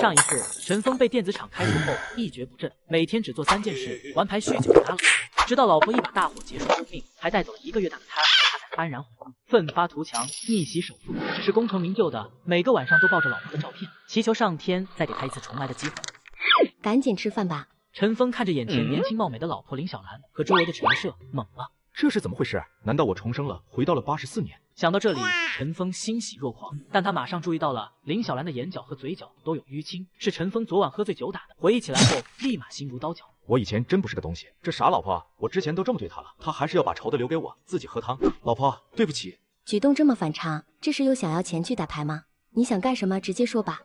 上一次，陈峰被电子厂开除后一蹶不振，每天只做3件事：玩牌、酗酒、打老婆。直到老婆一把大火结束生命，还带走了1个月大的他，他才幡然悔悟，奋发图强，逆袭首富。只是功成名就的，每个晚上都抱着老婆的照片，祈求上天再给他一次重来的机会。赶紧吃饭吧。陈峰看着眼前年轻貌美的老婆林小兰和周围的陈设，懵了。这是怎么回事？难道我重生了，回到了84年？想到这里，陈峰欣喜若狂，但他马上注意到了林小兰的眼角和嘴角都有淤青，是陈峰昨晚喝醉酒打的。回忆起来后，立马心如刀绞。我以前真不是个东西，这傻老婆，我之前都这么对她了，她还是要把仇的留给我，自己喝汤。老婆，对不起。举动这么反常，这是又想要钱去打牌吗？你想干什么？直接说吧。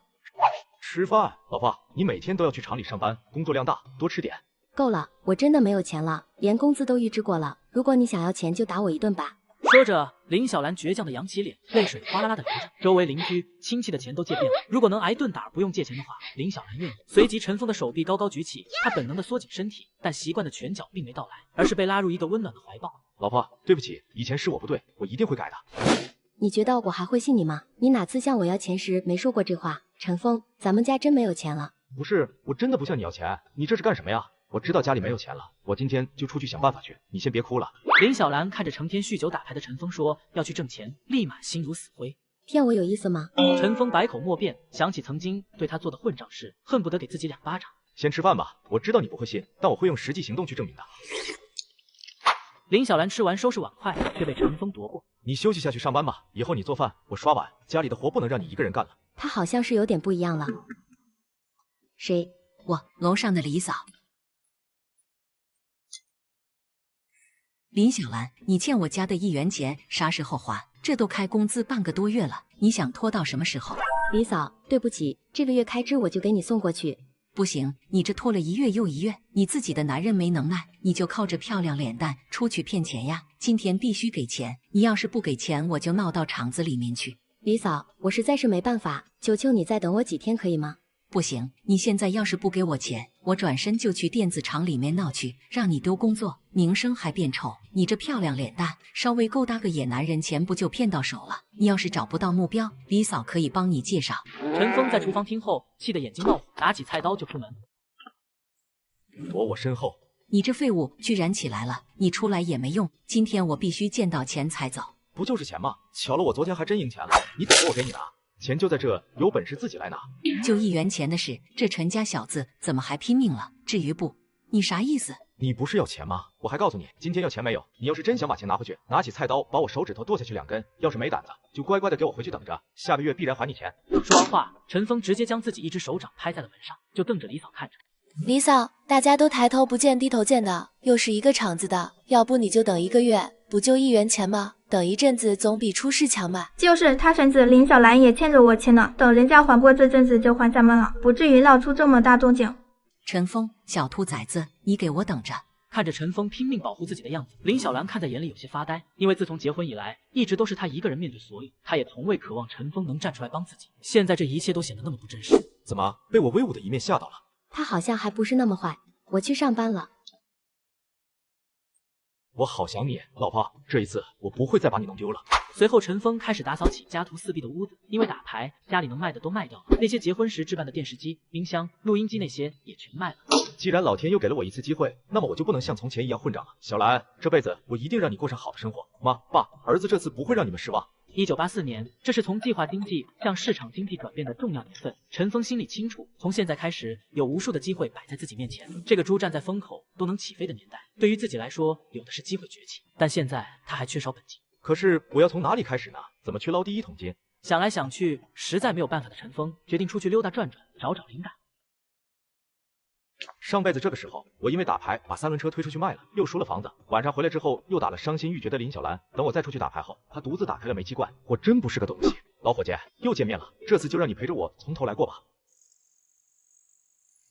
吃饭，老婆，你每天都要去厂里上班，工作量大，多吃点。够了，我真的没有钱了，连工资都预支过了。如果你想要钱，就打我一顿吧。说着，林小兰倔强的扬起脸，泪水哗啦啦的流着。周围邻居、亲戚的钱都借遍了，如果能挨顿打而不用借钱的话，林小兰愿意。随即，陈峰的手臂高高举起，他本能的缩紧身体，但习惯的拳脚并没到来，而是被拉入一个温暖的怀抱。老婆，对不起，以前是我不对，我一定会改的。你觉得我还会信你吗？你哪次向我要钱时没说过这话？陈峰，咱们家真没有钱了。不是，我真的不向你要钱，你这是干什么呀？我知道家里没有钱了，我今天就出去想办法去，你先别哭了。林小兰看着成天酗酒打牌的陈峰说要去挣钱，立马心如死灰。骗我有意思吗？陈峰百口莫辩，想起曾经对他做的混账事，恨不得给自己2巴掌。先吃饭吧，我知道你不会信，但我会用实际行动去证明的。林小兰吃完收拾碗筷，却被陈峰夺过。你休息下去上班吧，以后你做饭，我刷碗，家里的活不能让你一个人干了。他好像是有点不一样了。谁？我，楼上的李嫂。林小兰，你欠我家的1元钱，啥时候还？这都开工资半个多月了，你想拖到什么时候？李嫂，对不起，这个月开支我就给你送过去。不行，你这拖了1月又1月，你自己的男人没能耐，你就靠着漂亮脸蛋出去骗钱呀！今天必须给钱，你要是不给钱，我就闹到厂子里面去。李嫂，我实在是没办法，求求你再等我几天可以吗？不行，你现在要是不给我钱，我转身就去电子厂里面闹去，让你丢工作，名声还变臭。你这漂亮脸蛋，稍微勾搭个野男人，钱不就骗到手了？你要是找不到目标，李嫂可以帮你介绍。陈峰在厨房听后，气得眼睛冒火，拿起菜刀就出门。躲我身后！你这废物居然起来了，你出来也没用，今天我必须见到钱才走。不就是钱吗？巧了，我昨天还真赢钱了，你等着我给你拿。钱就在这，有本事自己来拿。就1元钱的事，这陈家小子怎么还拼命了？至于不？你啥意思？你不是要钱吗？我还告诉你，今天要钱没有？你要是真想把钱拿回去，拿起菜刀把我手指头剁下去2根；要是没胆子，就乖乖的给我回去等着，下个月必然还你钱。说完话，陈峰直接将自己一只手掌拍在了门上，就瞪着李嫂看着。李嫂，大家都抬头不见低头见的，又是一个厂子的，要不你就等1个月，不就1元钱吗？等一阵子总比出事强吧。就是他婶子林小兰也欠着我钱呢，等人家还过这阵子就还咱们了，不至于闹出这么大动静。陈峰，小兔崽子，你给我等着！看着陈峰拼命保护自己的样子，林小兰看在眼里有些发呆，因为自从结婚以来，一直都是她一个人面对所有，她也从未渴望陈峰能站出来帮自己，现在这一切都显得那么不真实。怎么被我威武的一面吓到了？他好像还不是那么坏，我去上班了。我好想你，老婆，这一次我不会再把你弄丢了。随后，陈峰开始打扫起家徒四壁的屋子，因为打牌，家里能卖的都卖掉了，那些结婚时置办的电视机、冰箱、录音机那些也全卖了。既然老天又给了我一次机会，那么我就不能像从前一样混账了。小兰，这辈子我一定让你过上好的生活。妈、爸，儿子这次不会让你们失望。1984年，这是从计划经济向市场经济转变的重要年份。陈峰心里清楚，从现在开始，有无数的机会摆在自己面前。这个猪站在风口都能起飞的年代，对于自己来说，有的是机会崛起。但现在他还缺少本金。可是我要从哪里开始呢？怎么去捞第一桶金？想来想去，实在没有办法的陈峰决定出去溜达转转，找找灵感。上辈子这个时候，我因为打牌把3轮车推出去卖了，又输了房子。晚上回来之后，又打了伤心欲绝的林小兰。等我再出去打牌后，她独自打开了煤气罐。我真不是个东西。老伙计，又见面了，这次就让你陪着我从头来过吧。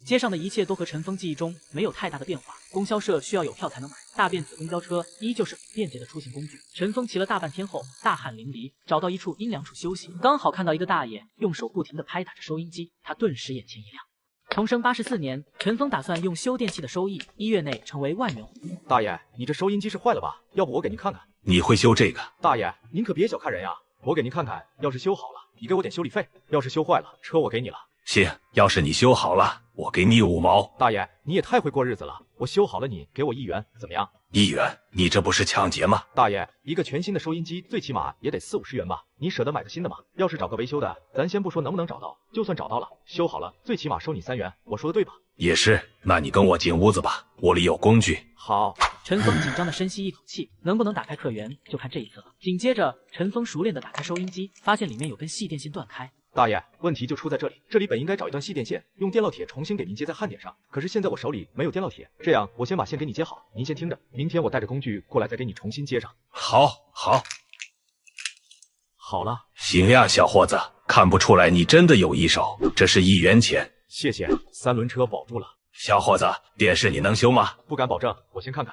街上的一切都和陈峰记忆中没有太大的变化。供销社需要有票才能买，大便子公交车依旧是便捷的出行工具。陈峰骑了大半天后，大汗淋漓，找到一处阴凉处休息，刚好看到一个大爷用手不停地拍打着收音机，他顿时眼前一亮。重生84年，陈峰打算用修电器的收益1月内成为万元户。大爷，你这收音机是坏了吧？要不我给您看看。你会修这个？大爷，您可别小看人呀！我给您看看，要是修好了，你给我点修理费；要是修坏了，车我给你了，行，要是你修好了，我给你5毛。大爷，你也太会过日子了，我修好了你给我1元，怎么样？1元？你这不是抢劫吗？大爷，一个全新的收音机最起码也得40-50元吧？你舍得买个新的吗？要是找个维修的，咱先不说能不能找到，就算找到了，修好了最起码收你3元，我说的对吧？也是，那你跟我进屋子吧，屋里有工具。好。陈峰紧张的深吸一口气，能不能打开客源就看这一次了。紧接着，陈峰熟练的打开收音机，发现里面有根细电线断开。大爷，问题就出在这里，这里本应该找一段细电线，用电烙铁重新给您接在焊点上。可是现在我手里没有电烙铁，这样我先把线给你接好，您先听着，明天我带着工具过来再给你重新接上。好，好了。行呀，小伙子，看不出来你真的有一手，这是1元钱。谢谢，3轮车保住了。小伙子，电视你能修吗？不敢保证，我先看看。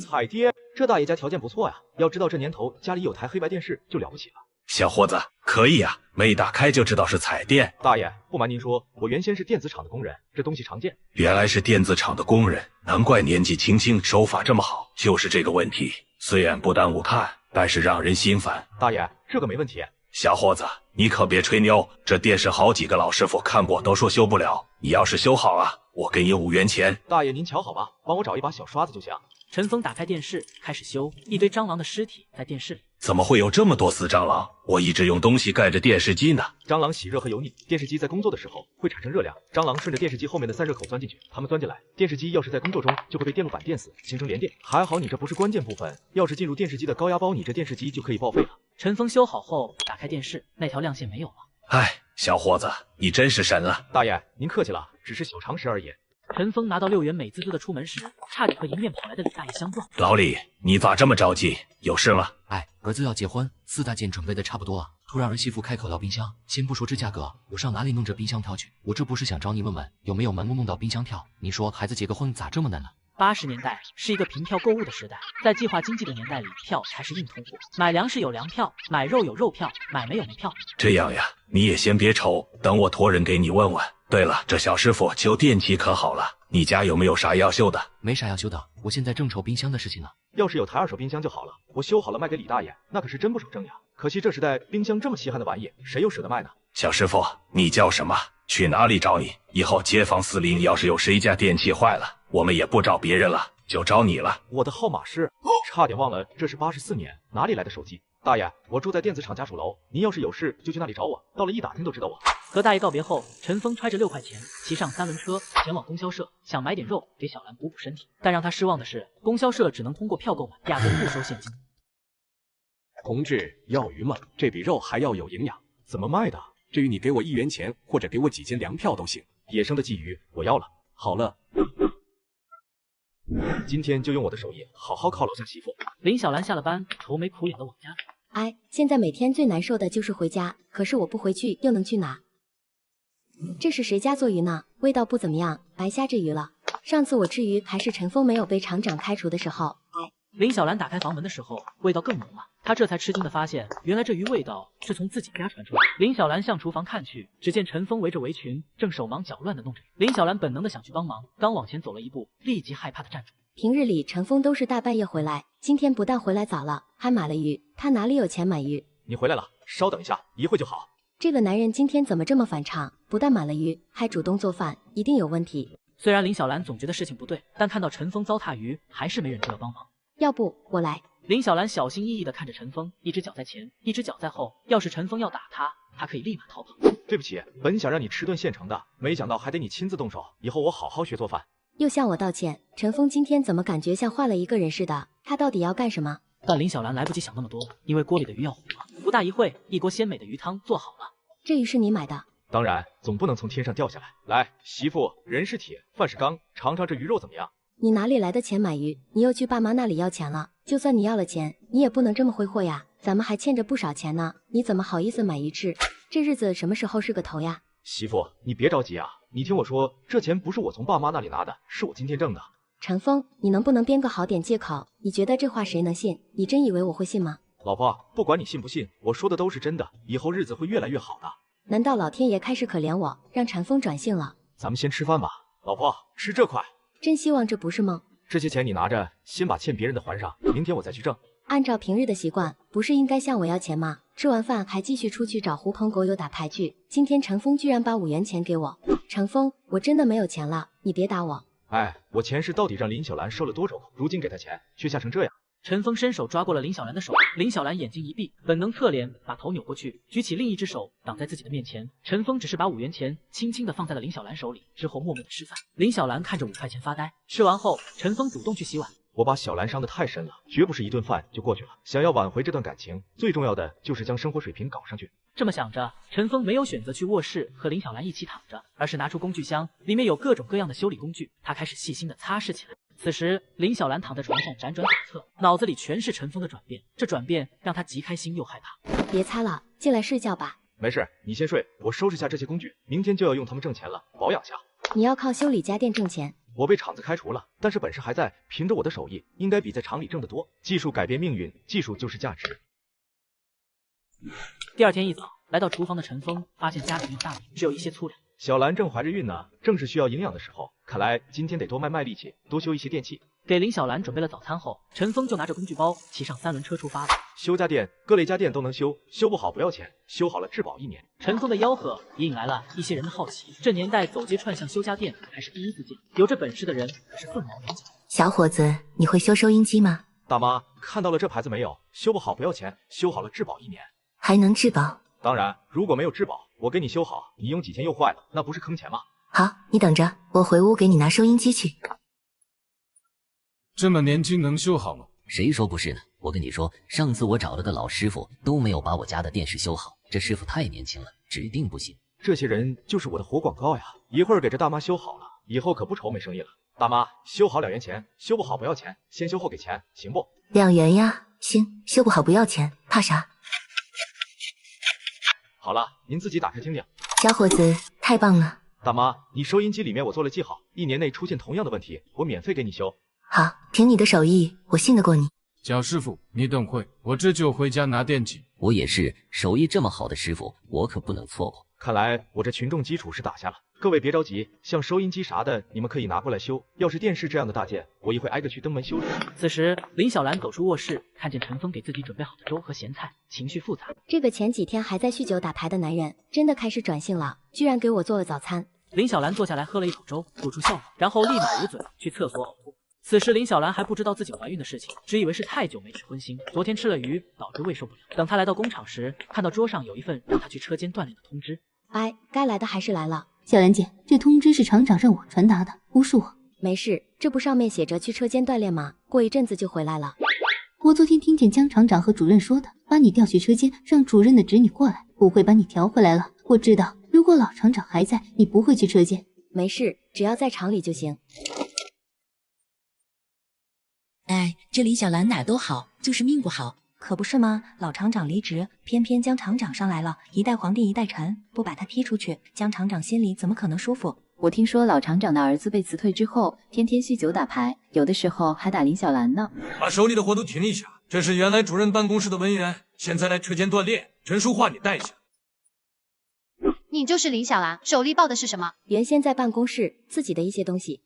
彩爹，这大爷家条件不错呀，要知道这年头家里有台黑白电视就了不起了。小伙子，可以呀，没打开就知道是彩电。大爷，不瞒您说，我原先是电子厂的工人，这东西常见。原来是电子厂的工人，难怪年纪轻轻手法这么好。就是这个问题，虽然不耽误看，但是让人心烦。大爷，这个没问题。小伙子，你可别吹牛，这电视好几个老师傅看过都说修不了，你要是修好了，我给你5元钱。大爷您瞧好吧，帮我找一把小刷子就行。陈峰打开电视开始修，一堆蟑螂的尸体在电视里。怎么会有这么多死蟑螂？我一直用东西盖着电视机呢。蟑螂喜热和油腻，电视机在工作的时候会产生热量，蟑螂顺着电视机后面的散热口钻进去，它们钻进来，电视机要是在工作中就会被电路板电死，形成连电。还好你这不是关键部分，要是进入电视机的高压包，你这电视机就可以报废了。陈峰修好后打开电视，那条亮线没有了。哎，小伙子，你真是神了。大爷您客气了，只是小常识而已。陈峰拿到6元美滋滋的出门时，差点和迎面跑来的李大爷相撞。老李，你咋这么着急？有事吗？哎，儿子要结婚，4大件准备的差不多了，突然儿媳妇开口要冰箱，先不说这价格，我上哪里弄这冰箱跳去？我这不是想找你问问有没有门路弄到冰箱跳？你说孩子结个婚咋这么难呢？80年代是一个凭票购物的时代，在计划经济的年代里，票才是硬通货。买粮食有粮票，买肉有肉票，买煤有煤票。这样呀，你也先别愁，等我托人给你问问。对了，这小师傅修电器可好了，你家有没有啥要修的？没啥要修的，我现在正愁冰箱的事情呢。要是有台2手冰箱就好了，我修好了卖给李大爷，那可是真不守正呀。可惜这时代冰箱这么稀罕的玩意，谁又舍得卖呢？小师傅，你叫什么？去哪里找你？以后街坊四邻要是有谁家电器坏了，我们也不找别人了，就找你了。我的号码是……差点忘了，这是84年，哪里来的手机？大爷，我住在电子厂家属楼，您要是有事就去那里找我，到了一打听都知道我。和大爷告别后，陈峰揣着6块钱，骑上3轮车前往供销社，想买点肉给小兰补补身体。但让他失望的是，供销社只能通过票购买，压根不收现金。同志，要鱼吗？这比肉还要有营养。怎么卖的？至于你给我1元钱，或者给我几斤粮票都行。野生的鲫鱼我要了。好了，今天就用我的手艺好好犒劳下媳妇。林小兰下了班，愁眉苦脸的往家走。哎，现在每天最难受的就是回家，可是我不回去又能去哪？这是谁家做鱼呢？味道不怎么样，白瞎这鱼了。上次我吃鱼还是陈峰没有被厂长开除的时候。林小兰打开房门的时候，味道更浓了。她这才吃惊的发现，原来这鱼味道是从自己家传出来。林小兰向厨房看去，只见陈峰围着围裙，正手忙脚乱的弄着鱼。林小兰本能的想去帮忙，刚往前走了一步，立即害怕的站住。平日里陈峰都是大半夜回来，今天不但回来早了，还买了鱼。他哪里有钱买鱼？你回来了，稍等一下，一会就好。这个男人今天怎么这么反常？不但买了鱼，还主动做饭，一定有问题。虽然林小兰总觉得事情不对，但看到陈峰糟蹋鱼，还是没忍住要帮忙。要不我来。林小兰小心翼翼地看着陈峰，一只脚在前，一只脚在后。要是陈峰要打他，他可以立马逃跑。对不起，本想让你吃顿现成的，没想到还得你亲自动手。以后我好好学做饭。又向我道歉。陈峰今天怎么感觉像换了一个人似的？他到底要干什么？但林小兰来不及想那么多，因为锅里的鱼要糊了。不大一会，一锅鲜美的鱼汤做好了。这鱼是你买的？当然，总不能从天上掉下来。来，媳妇，人是铁，饭是钢，尝尝这鱼肉怎么样？你哪里来的钱买鱼？你又去爸妈那里要钱了？就算你要了钱，你也不能这么挥霍呀！咱们还欠着不少钱呢，你怎么好意思买鱼吃？这日子什么时候是个头呀？媳妇，你别着急啊，你听我说，这钱不是我从爸妈那里拿的，是我今天挣的。陈峰，你能不能编个好点借口？你觉得这话谁能信？你真以为我会信吗？老婆，不管你信不信，我说的都是真的，以后日子会越来越好的。难道老天爷开始可怜我，让陈峰转性了？咱们先吃饭吧，老婆，吃这块。真希望这不是梦。这些钱你拿着，先把欠别人的还上，明天我再去挣。按照平日的习惯，不是应该向我要钱吗？吃完饭还继续出去找狐朋狗友打牌去。今天陈峰居然把5元钱给我，陈峰，我真的没有钱了，你别打我。哎，我前世到底让林小兰受了多少苦，如今给她钱却吓成这样。陈峰伸手抓过了林小兰的手，林小兰眼睛一闭，本能侧脸，把头扭过去，举起另一只手挡在自己的面前。陈峰只是把5元钱轻轻地放在了林小兰手里，之后默默地吃饭。林小兰看着5块钱发呆。吃完后，陈峰主动去洗碗。我把小兰伤得太深了，绝不是一顿饭就过去了。想要挽回这段感情，最重要的就是将生活水平搞上去。这么想着，陈峰没有选择去卧室和林小兰一起躺着，而是拿出工具箱，里面有各种各样的修理工具，他开始细心地擦拭起来。此时，林小兰躺在床上辗转反侧，脑子里全是陈峰的转变，这转变让她极开心又害怕。别擦了，进来睡觉吧。没事，你先睡，我收拾下这些工具，明天就要用它们挣钱了，保养下。你要靠修理家电挣钱？我被厂子开除了，但是本事还在，凭着我的手艺，应该比在厂里挣得多。技术改变命运，技术就是价值。第二天一早，来到厨房的陈峰发现家里没有大米，只有一些粗粮。小兰正怀着孕呢，正是需要营养的时候，看来今天得多卖力气，多修一些电器。给林小兰准备了早餐后，陈峰就拿着工具包骑上3轮车出发了。修家电，各类家电都能修，修不好不要钱，修好了质保1年。陈峰的吆喝也引来了一些人的好奇。这年代走街串巷修家电还是第一次见，有这本事的人可是凤毛麟角。小伙子，你会修收音机吗？大妈，看到了这牌子没有？修不好不要钱，修好了质保1年。还能质保？当然，如果没有质保，我给你修好，你用几天又坏了，那不是坑钱吗？好，你等着，我回屋给你拿收音机去。这么年轻能修好吗？谁说不是呢？我跟你说，上次我找了个老师傅，都没有把我家的电视修好。这师傅太年轻了，指定不行。这些人就是我的活广告呀！一会儿给这大妈修好了，以后可不愁没生意了。大妈，修好2元钱，修不好不要钱，先修后给钱，行不？2元呀，行，修不好不要钱，怕啥？好了，您自己打开听听。小伙子，太棒了！大妈，你收音机里面我做了记号，1年内出现同样的问题，我免费给你修。好，凭你的手艺，我信得过你。小师傅，你等会，我这就回家拿电器。我也是，手艺这么好的师傅，我可不能错过。看来我这群众基础是打下了。各位别着急，像收音机啥的，你们可以拿过来修。要是电视这样的大件，我一会挨个去登门修理。此时，林小兰走出卧室，看见陈峰给自己准备好的粥和咸菜，情绪复杂。这个前几天还在酗酒打牌的男人，真的开始转性了，居然给我做了早餐。林小兰坐下来喝了一口粥，吐出笑容，然后立马捂嘴去厕所呕吐。此时林小兰还不知道自己怀孕的事情，只以为是太久没吃荤腥，昨天吃了鱼导致胃受不了。等她来到工厂时，看到桌上有一份让她去车间锻炼的通知。哎，该来的还是来了。小兰姐，这通知是厂长让我传达的，不是我。没事，这不上面写着去车间锻炼吗？过一阵子就回来了。我昨天听见江厂长和主任说的，把你调去车间，让主任的侄女过来，不会把你调回来了。我知道，如果老厂长还在，你不会去车间。没事，只要在厂里就行。哎，这李小兰哪都好，就是命不好。可不是吗？老厂长离职，偏偏江厂长上来了，一代皇帝一代臣，不把他踢出去，江厂长心里怎么可能舒服？我听说老厂长的儿子被辞退之后，天天酗酒打牌，有的时候还打林小兰呢。把手里的活都停一下，这是原来主任办公室的文员，现在来车间锻炼。陈淑桦，你带一下。你就是林小兰，手里抱的是什么？原先在办公室自己的一些东西。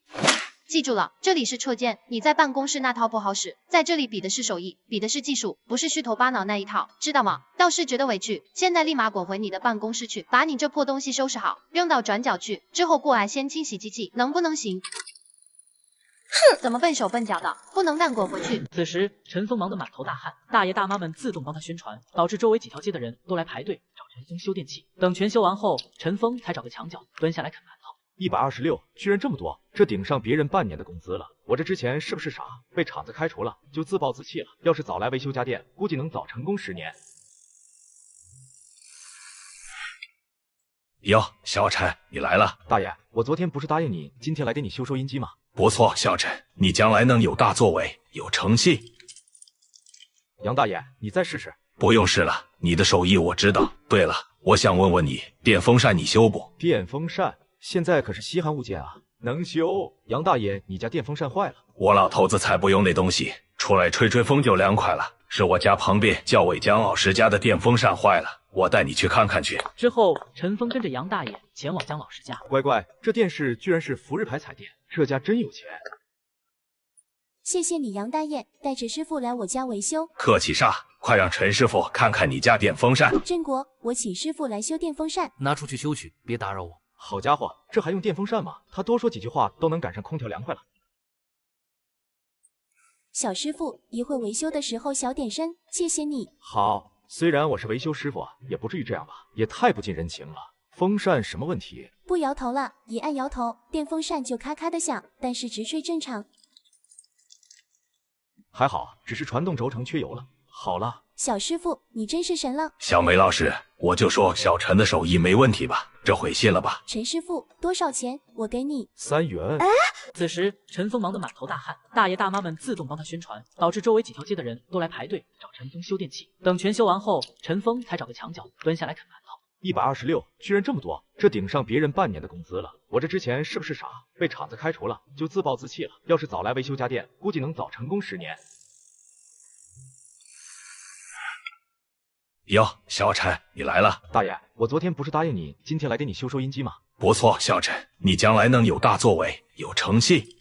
记住了，这里是车间，你在办公室那套不好使，在这里比的是手艺，比的是技术，不是虚头巴脑那一套，知道吗？倒是觉得委屈，现在立马滚回你的办公室去，把你这破东西收拾好，扔到转角去，之后过来先清洗机器，能不能行？哼，怎么笨手笨脚的，不能蛋滚回去。此时陈峰忙得满头大汗，大爷大妈们自动帮他宣传，导致周围几条街的人都来排队找陈峰修电器。等全修完后，陈峰才找个墙角蹲下来啃馒头。126，居然这么多，这顶上别人半年的工资了。我这之前是不是傻，被厂子开除了，就自暴自弃了？要是早来维修家电，估计能早成功10年。哟，小陈，你来了。大爷，我昨天不是答应你今天来给你修收音机吗？不错，小陈，你将来能有大作为，有成绩。杨大爷，你再试试。不用试了，你的手艺我知道。对了，我想问问你，电风扇你修不？电风扇现在可是稀罕物件啊，能修。杨大爷，你家电风扇坏了。我老头子才不用那东西，出来吹吹风就凉快了。是我家旁边教委江老师家的电风扇坏了，我带你去看看去。之后，陈峰跟着杨大爷前往江老师家。乖乖，这电视居然是福日牌彩电，这家真有钱。谢谢你，杨大爷，带着师傅来我家维修。客气啥？快让陈师傅看看你家电风扇。郑国，我请师傅来修电风扇。拿出去修去，别打扰我。好家伙，这还用电风扇吗？他多说几句话都能赶上空调凉快了。小师傅，一会维修的时候小点声，谢谢你。好，虽然我是维修师傅，也不至于这样吧？也太不近人情了。风扇什么问题？不摇头了，一按摇头，电风扇就咔咔的响，但是直吹正常。还好，只是传动轴承缺油了。好了，小师傅，你真是神了。小梅老师，我就说小陈的手艺没问题吧？这回信了吧？陈师傅，多少钱？我给你3元。此时，陈峰忙得满头大汗，大爷大妈们自动帮他宣传，导致周围几条街的人都来排队找陈峰修电器。等全修完后，陈峰才找个墙角蹲下来啃馒头。126，居然这么多，这顶上别人半年的工资了。我这之前是不是傻，被厂子开除了，就自暴自弃了？要是早来维修家电，估计能早成功10年。哟，小陈，你来了。大爷，我昨天不是答应你今天来给你修收音机吗？不错，小陈，你将来能有大作为，有成绩。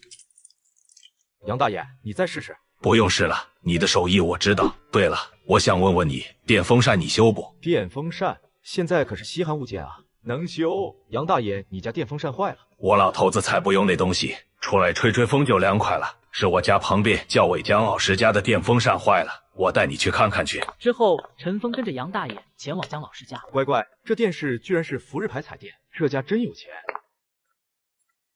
杨大爷，你再试试。不用试了，你的手艺我知道。对了，我想问问你，电风扇你修不？电风扇现在可是稀罕物件啊，能修。杨大爷，你家电风扇坏了。我老头子才不用那东西，出来吹吹风就凉快了。是我家旁边教委姜老师家的电风扇坏了，我带你去看看去。之后，陈峰跟着杨大爷前往姜老师家。乖乖，这电视居然是福日牌彩电，这家真有钱。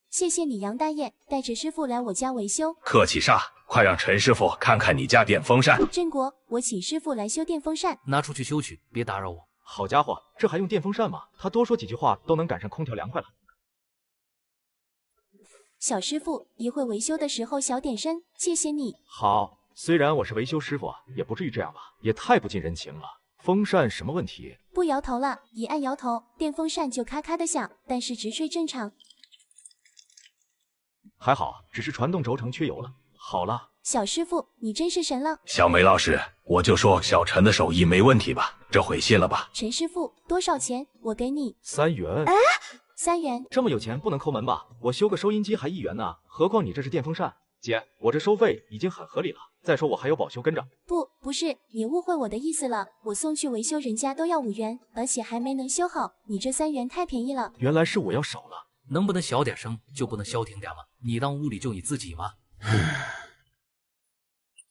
谢谢你，杨大爷，带着师傅来我家维修。客气啥？快让陈师傅看看你家电风扇。郑国，我请师傅来修电风扇。拿出去修去，别打扰我。好家伙，这还用电风扇吗？他多说几句话都能赶上空调凉快了。小师傅，一会维修的时候小点声，谢谢你。好，虽然我是维修师傅，也不至于这样吧？也太不近人情了。风扇什么问题？不摇头了，一按摇头，电风扇就咔咔的响，但是直吹正常。还好，只是传动轴承缺油了。好了，小师傅，你真是神了。小梅老师，我就说小陈的手艺没问题吧？这回信了吧？陈师傅，多少钱？我给你3元。3元，这么有钱不能抠门吧？我修个收音机还1元呢，何况你这是电风扇。姐，我这收费已经很合理了，再说我还有保修跟着。不是，你误会我的意思了，我送去维修人家都要5元，而且还没能修好，你这3元太便宜了。原来是我要少了。能不能小点声，就不能消停点吗？你当屋里就你自己吗？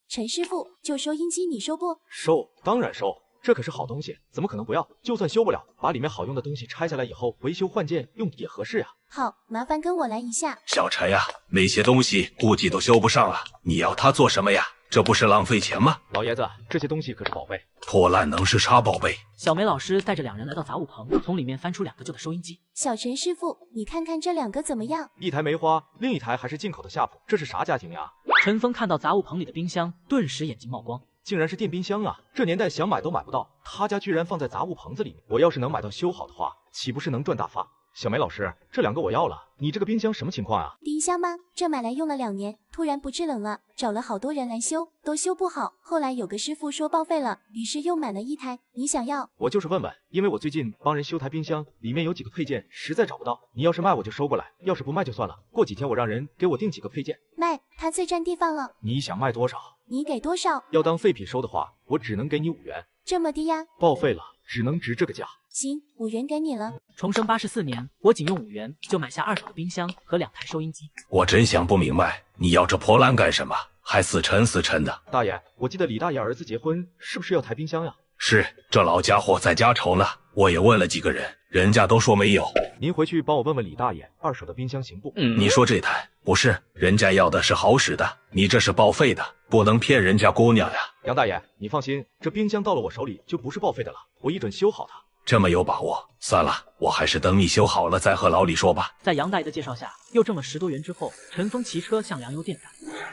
陈师傅，旧收音机你收不？收，当然收。这可是好东西，怎么可能不要？就算修不了，把里面好用的东西拆下来以后维修换件用也合适呀。好，麻烦跟我来一下。小陈呀，那些东西估计都修不上了，你要它做什么呀？这不是浪费钱吗？老爷子，这些东西可是宝贝，破烂能是啥宝贝？小梅老师带着2人来到杂物棚，从里面翻出2个旧的收音机。小陈师傅，你看看这2个怎么样？一台梅花，另一台还是进口的夏普，这是啥家庭呀？陈峰看到杂物棚里的冰箱，顿时眼睛冒光。竟然是电冰箱啊！这年代想买都买不到，他家居然放在杂物棚子里面。我要是能买到修好的话，岂不是能赚大发？小梅老师，这2个我要了。你这个冰箱什么情况啊？冰箱吗？这买来用了2年，突然不制冷了，找了好多人来修，都修不好。后来有个师傅说报废了，于是又买了1台。你想要？我就是问问，因为我最近帮人修台冰箱，里面有几个配件实在找不到。你要是卖我就收过来，要是不卖就算了。过几天我让人给我订几个配件。卖，它最占地方了。你想卖多少？你给多少？要当废品收的话，我只能给你5元。这么低呀？报废了，只能值这个价。行，5元给你了。重生84年，我仅用5元就买下2手的冰箱和2台收音机。我真想不明白，你要这破烂干什么？还死沉死沉的。大爷，我记得李大爷儿子结婚是不是要台冰箱呀？是，这老家伙在家愁呢。我也问了几个人，人家都说没有。您回去帮我问问李大爷，2手的冰箱行不？你说这台不是，人家要的是好使的，你这是报废的，不能骗人家姑娘呀。杨大爷，你放心，这冰箱到了我手里就不是报废的了，我一准修好它。这么有把握？算了，我还是等你修好了再和老李说吧。在杨大爷的介绍下，又挣了10多元之后，陈峰骑车向粮油店赶，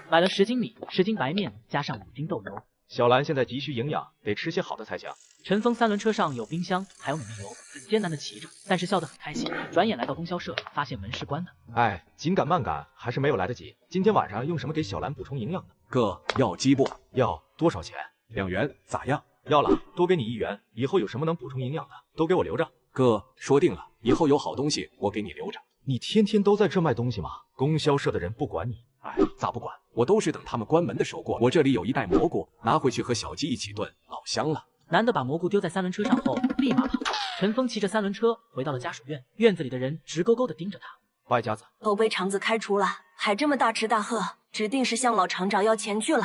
买了10斤米、10斤白面，加上5斤豆油。小兰现在急需营养，得吃些好的才行。陈峰3轮车上有冰箱，还有米面油，很艰难的骑着，但是笑得很开心。转眼来到供销社，发现门是关的。哎，紧赶慢赶，还是没有来得及。今天晚上用什么给小兰补充营养呢？哥，要鸡不？要多少钱？2元，咋样？要了，多给你1元。以后有什么能补充营养的，都给我留着。哥，说定了，以后有好东西我给你留着。你天天都在这卖东西吗？供销社的人不管你。哎，咋不管？我都是等他们关门的时候过。我这里有一袋蘑菇，拿回去和小鸡一起炖，老香了。男的把蘑菇丢在三轮车上后，立马跑。陈峰骑着三轮车回到了家属院，院子里的人直勾勾地盯着他。败家子，都被厂子开除了，还这么大吃大喝，指定是向老厂长要钱去了。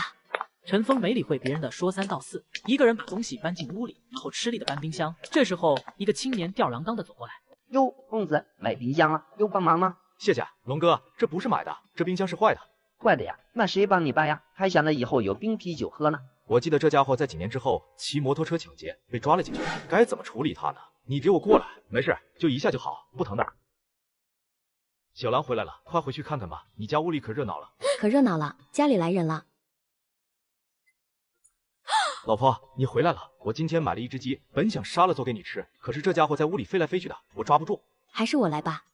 陈峰没理会别人的说三道四，一个人把东西搬进屋里，然后吃力地搬冰箱。这时候，一个青年吊儿郎当地走过来。哟，公子买冰箱了，有帮忙吗？谢谢，龙哥，这不是买的，这冰箱是坏的。坏的呀？那谁帮你搬呀？还想着以后有冰啤酒喝呢。我记得这家伙在几年之后骑摩托车抢劫被抓了进去，该怎么处理他呢？你给我过来，没事，就一下就好，不疼的。小兰回来了，快回去看看吧，你家屋里可热闹了。可热闹了，家里来人了。老婆，你回来了，我今天买了一只鸡，本想杀了做给你吃，可是这家伙在屋里飞来飞去的，我抓不住。还是我来吧。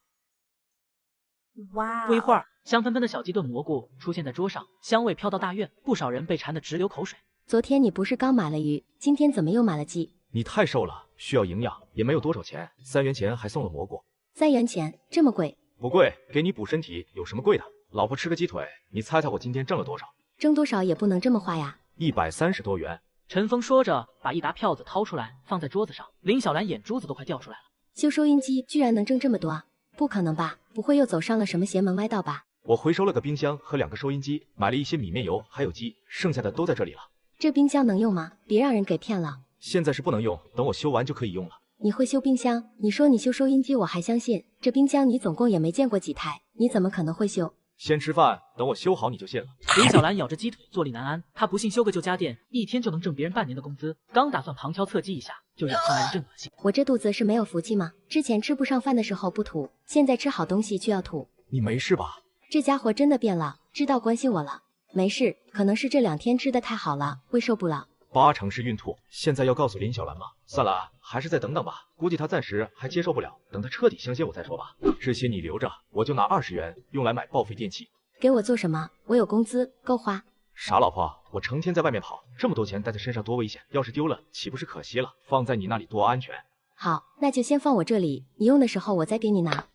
哇！不一会儿，香喷喷的小鸡炖蘑菇出现在桌上，香味飘到大院，不少人被馋得直流口水。昨天你不是刚买了鱼，今天怎么又买了鸡？你太瘦了，需要营养，也没有多少钱，3元钱还送了蘑菇。3元钱，这么贵？不贵，给你补身体，有什么贵的？老婆吃个鸡腿，你猜猜我今天挣了多少？挣多少也不能这么花呀。130多元。陈峰说着，把一沓票子掏出来，放在桌子上。林小兰眼珠子都快掉出来了。修收音机居然能挣这么多啊？不可能吧？不会又走上了什么邪门歪道吧？我回收了个冰箱和2个收音机，买了一些米面油，还有鸡，剩下的都在这里了。这冰箱能用吗？别让人给骗了。现在是不能用，等我修完就可以用了。你会修冰箱？你说你修收音机我还相信，这冰箱你总共也没见过几台，你怎么可能会修？先吃饭，等我修好你就信了。林小兰咬着鸡腿，坐立难安。她不信修个旧家电一天就能挣别人半年的工资，刚打算旁敲侧击一下，就忍上来一阵恶心。我这肚子是没有福气吗？之前吃不上饭的时候不吐，现在吃好东西就要吐。你没事吧？这家伙真的变了，知道关心我了。没事，可能是这2天吃的太好了，胃受不了。80%是孕吐，现在要告诉林小兰吗？算了，还是再等等吧，估计她暂时还接受不了，等她彻底相信我再说吧。这些你留着，我就拿20元用来买报废电器。给我做什么？我有工资，够花。傻老婆，我成天在外面跑，这么多钱带在身上多危险，要是丢了岂不是可惜了？放在你那里多安全。好，那就先放我这里，你用的时候我再给你拿。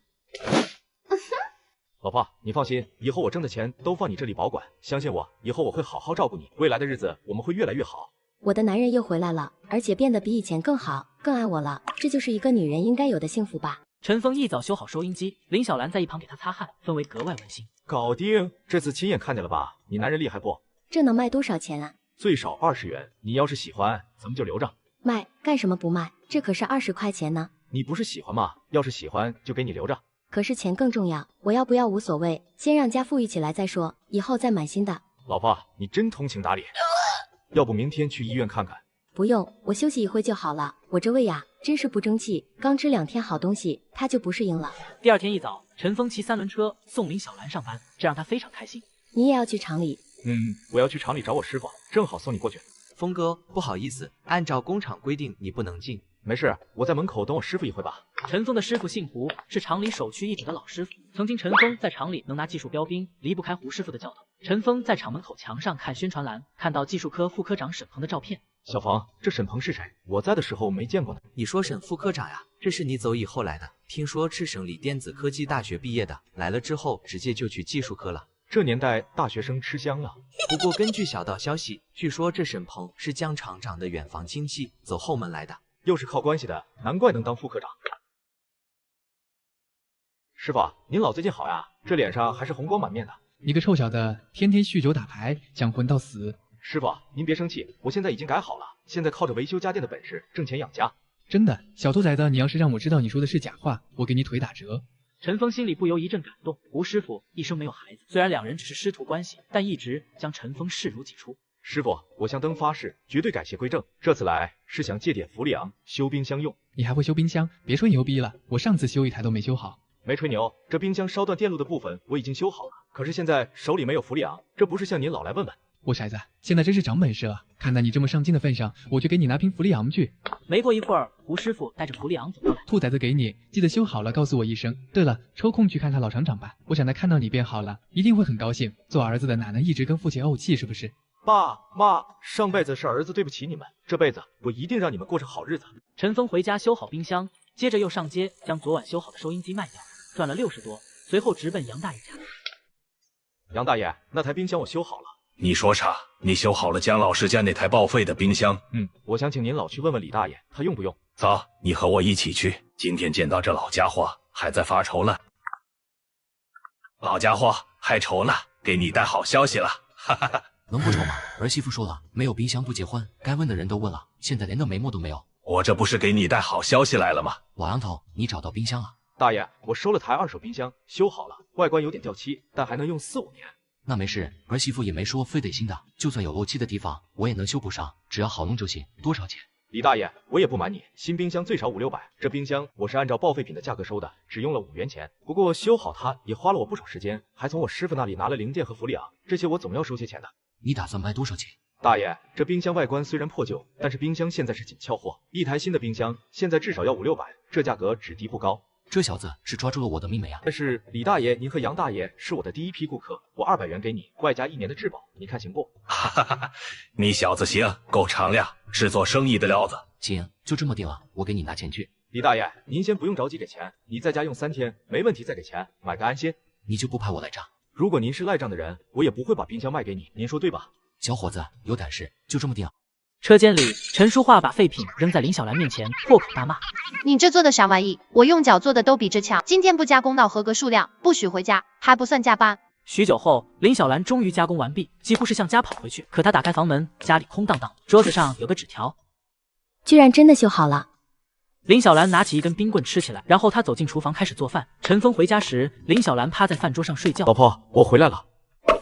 老婆，你放心，以后我挣的钱都放你这里保管，相信我，以后我会好好照顾你，未来的日子我们会越来越好。我的男人又回来了，而且变得比以前更好，更爱我了，这就是一个女人应该有的幸福吧。陈峰一早修好收音机，林小兰在一旁给他擦汗，氛围格外温馨。搞定，这次亲眼看见了吧？你男人厉害不？这能卖多少钱啊？最少20元，你要是喜欢，咱们就留着。卖干什么不卖？这可是20块钱呢。你不是喜欢吗？要是喜欢就给你留着。可是钱更重要，我要不要无所谓，先让家富裕起来再说，以后再买新的。老婆，你真通情达理，要不明天去医院看看？不用，我休息一会就好了。我这胃呀，真是不争气，刚吃2天好东西，它就不适应了。第2天一早，陈峰骑3轮车送林小兰上班，这让他非常开心。你也要去厂里？我要去厂里找我师傅，正好送你过去。峰哥，不好意思，按照工厂规定你不能进。没事，我在门口等我师傅一会吧。陈峰的师傅姓胡，是厂里首屈一指的老师傅。曾经陈峰在厂里能拿技术标兵，离不开胡师傅的教导。陈峰在厂门口墙上看宣传栏，看到技术科副科长沈鹏的照片。小冯，这沈鹏是谁？我在的时候没见过呢。你说沈副科长呀？这是你走以后来的，听说是省里电子科技大学毕业的，来了之后直接就去技术科了。这年代大学生吃香了。不过根据小道消息，据说这沈鹏是江厂长的远房亲戚，走后门来的。又是靠关系的，难怪能当副科长。师傅，您老最近好呀，这脸上还是红光满面的。你个臭小子，天天酗酒打牌，想混到死。师傅，您别生气，我现在已经改好了，现在靠着维修家电的本事挣钱养家。真的，小兔崽子，你要是让我知道你说的是假话，我给你腿打折。陈峰心里不由一阵感动。胡师傅一生没有孩子，虽然2人只是师徒关系，但一直将陈峰视如己出。师傅，我向灯发誓，绝对改邪归正。这次来是想借点福利昂修冰箱用。你还会修冰箱？别吹牛逼了，我上次修一台都没修好。没吹牛，这冰箱烧断电路的部分我已经修好了，可是现在手里没有福利昂，这不是向您老来问问？我骰子，现在真是长本事了。看在你这么上进的份上，我就给你拿瓶福利昂去。没过一会儿，胡师傅带着福利昂走过来。兔崽子给你，记得修好了告诉我一声。对了，抽空去看看老厂长吧，我想他看到你变好了，一定会很高兴。做儿子的哪能一直跟父亲怄气，是不是？爸妈，上辈子是儿子对不起你们，这辈子我一定让你们过上好日子。陈峰回家修好冰箱，接着又上街将昨晚修好的收音机卖掉，赚了60多，随后直奔杨大爷家。杨大爷，那台冰箱我修好了。你说啥？你修好了姜老师家那台报废的冰箱？我想请您老去问问李大爷，他用不用？走，你和我一起去。今天见到这老家伙，还在发愁呢。老家伙还愁呢，给你带好消息了，哈哈哈。能不愁吗？儿媳妇说了，没有冰箱不结婚，该问的人都问了，现在连个眉目都没有。我这不是给你带好消息来了吗？老杨头，你找到冰箱了？大爷，我收了台二手冰箱，修好了，外观有点掉漆，但还能用4、5年。那没事，儿媳妇也没说非得新的，就算有漏漆的地方，我也能修补上，只要好弄就行。多少钱？李大爷，我也不瞒你，新冰箱最少500、600，这冰箱我是按照报废品的价格收的，只用了5元钱。不过修好它也花了我不少时间，还从我师傅那里拿了零件和氟利昂，这些我总要收些钱的。你打算卖多少钱？大爷，这冰箱外观虽然破旧，但是冰箱现在是紧俏货，一台新的冰箱现在至少要5、600，这价格只低不高。这小子是抓住了我的命没啊！但是李大爷，您和杨大爷是我的第一批顾客，我200元给你，外加1年的质保，你看行不？哈哈哈，你小子行，够敞亮，是做生意的料子。行，就这么定了，我给你拿钱去。李大爷，您先不用着急给钱，你在家用3天，没问题再给钱，买个安心。你就不怕我赖账？如果您是赖账的人，我也不会把冰箱卖给你，您说对吧？小伙子，有胆识，就这么定。车间里，陈淑桦把废品扔在林小兰面前，破口大骂：“你这做的啥玩意？我用脚做的都比这强。今天不加工到合格数量，不许回家，还不算加班。”许久后，林小兰终于加工完毕，几乎是向家跑回去。可她打开房门，家里空荡荡，桌子上有个纸条，居然真的修好了。林小兰拿起一根冰棍吃起来，然后她走进厨房开始做饭。陈峰回家时，林小兰趴在饭桌上睡觉。老婆，我回来了。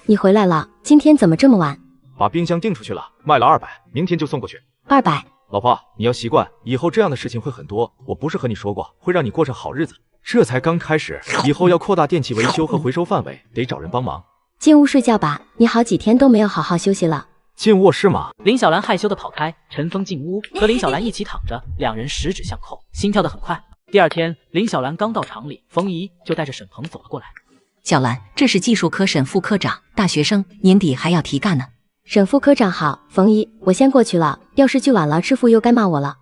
你回来了？今天怎么这么晚？把冰箱订出去了，卖了200，明天就送过去。200。老婆，你要习惯，以后这样的事情会很多。我不是和你说过，会让你过上好日子。这才刚开始，以后要扩大电器维修和回收范围，得找人帮忙。进屋睡觉吧，你好几天都没有好好休息了。进卧室吗？林小兰害羞的跑开，陈峰进屋和林小兰一起躺着，两人十指相扣，心跳得很快。第二天，林小兰刚到厂里，冯姨就带着沈鹏走了过来。小兰，这是技术科沈副科长，大学生，年底还要提干呢。沈副科长好，冯姨，我先过去了，要是去晚了，师傅又该骂我了。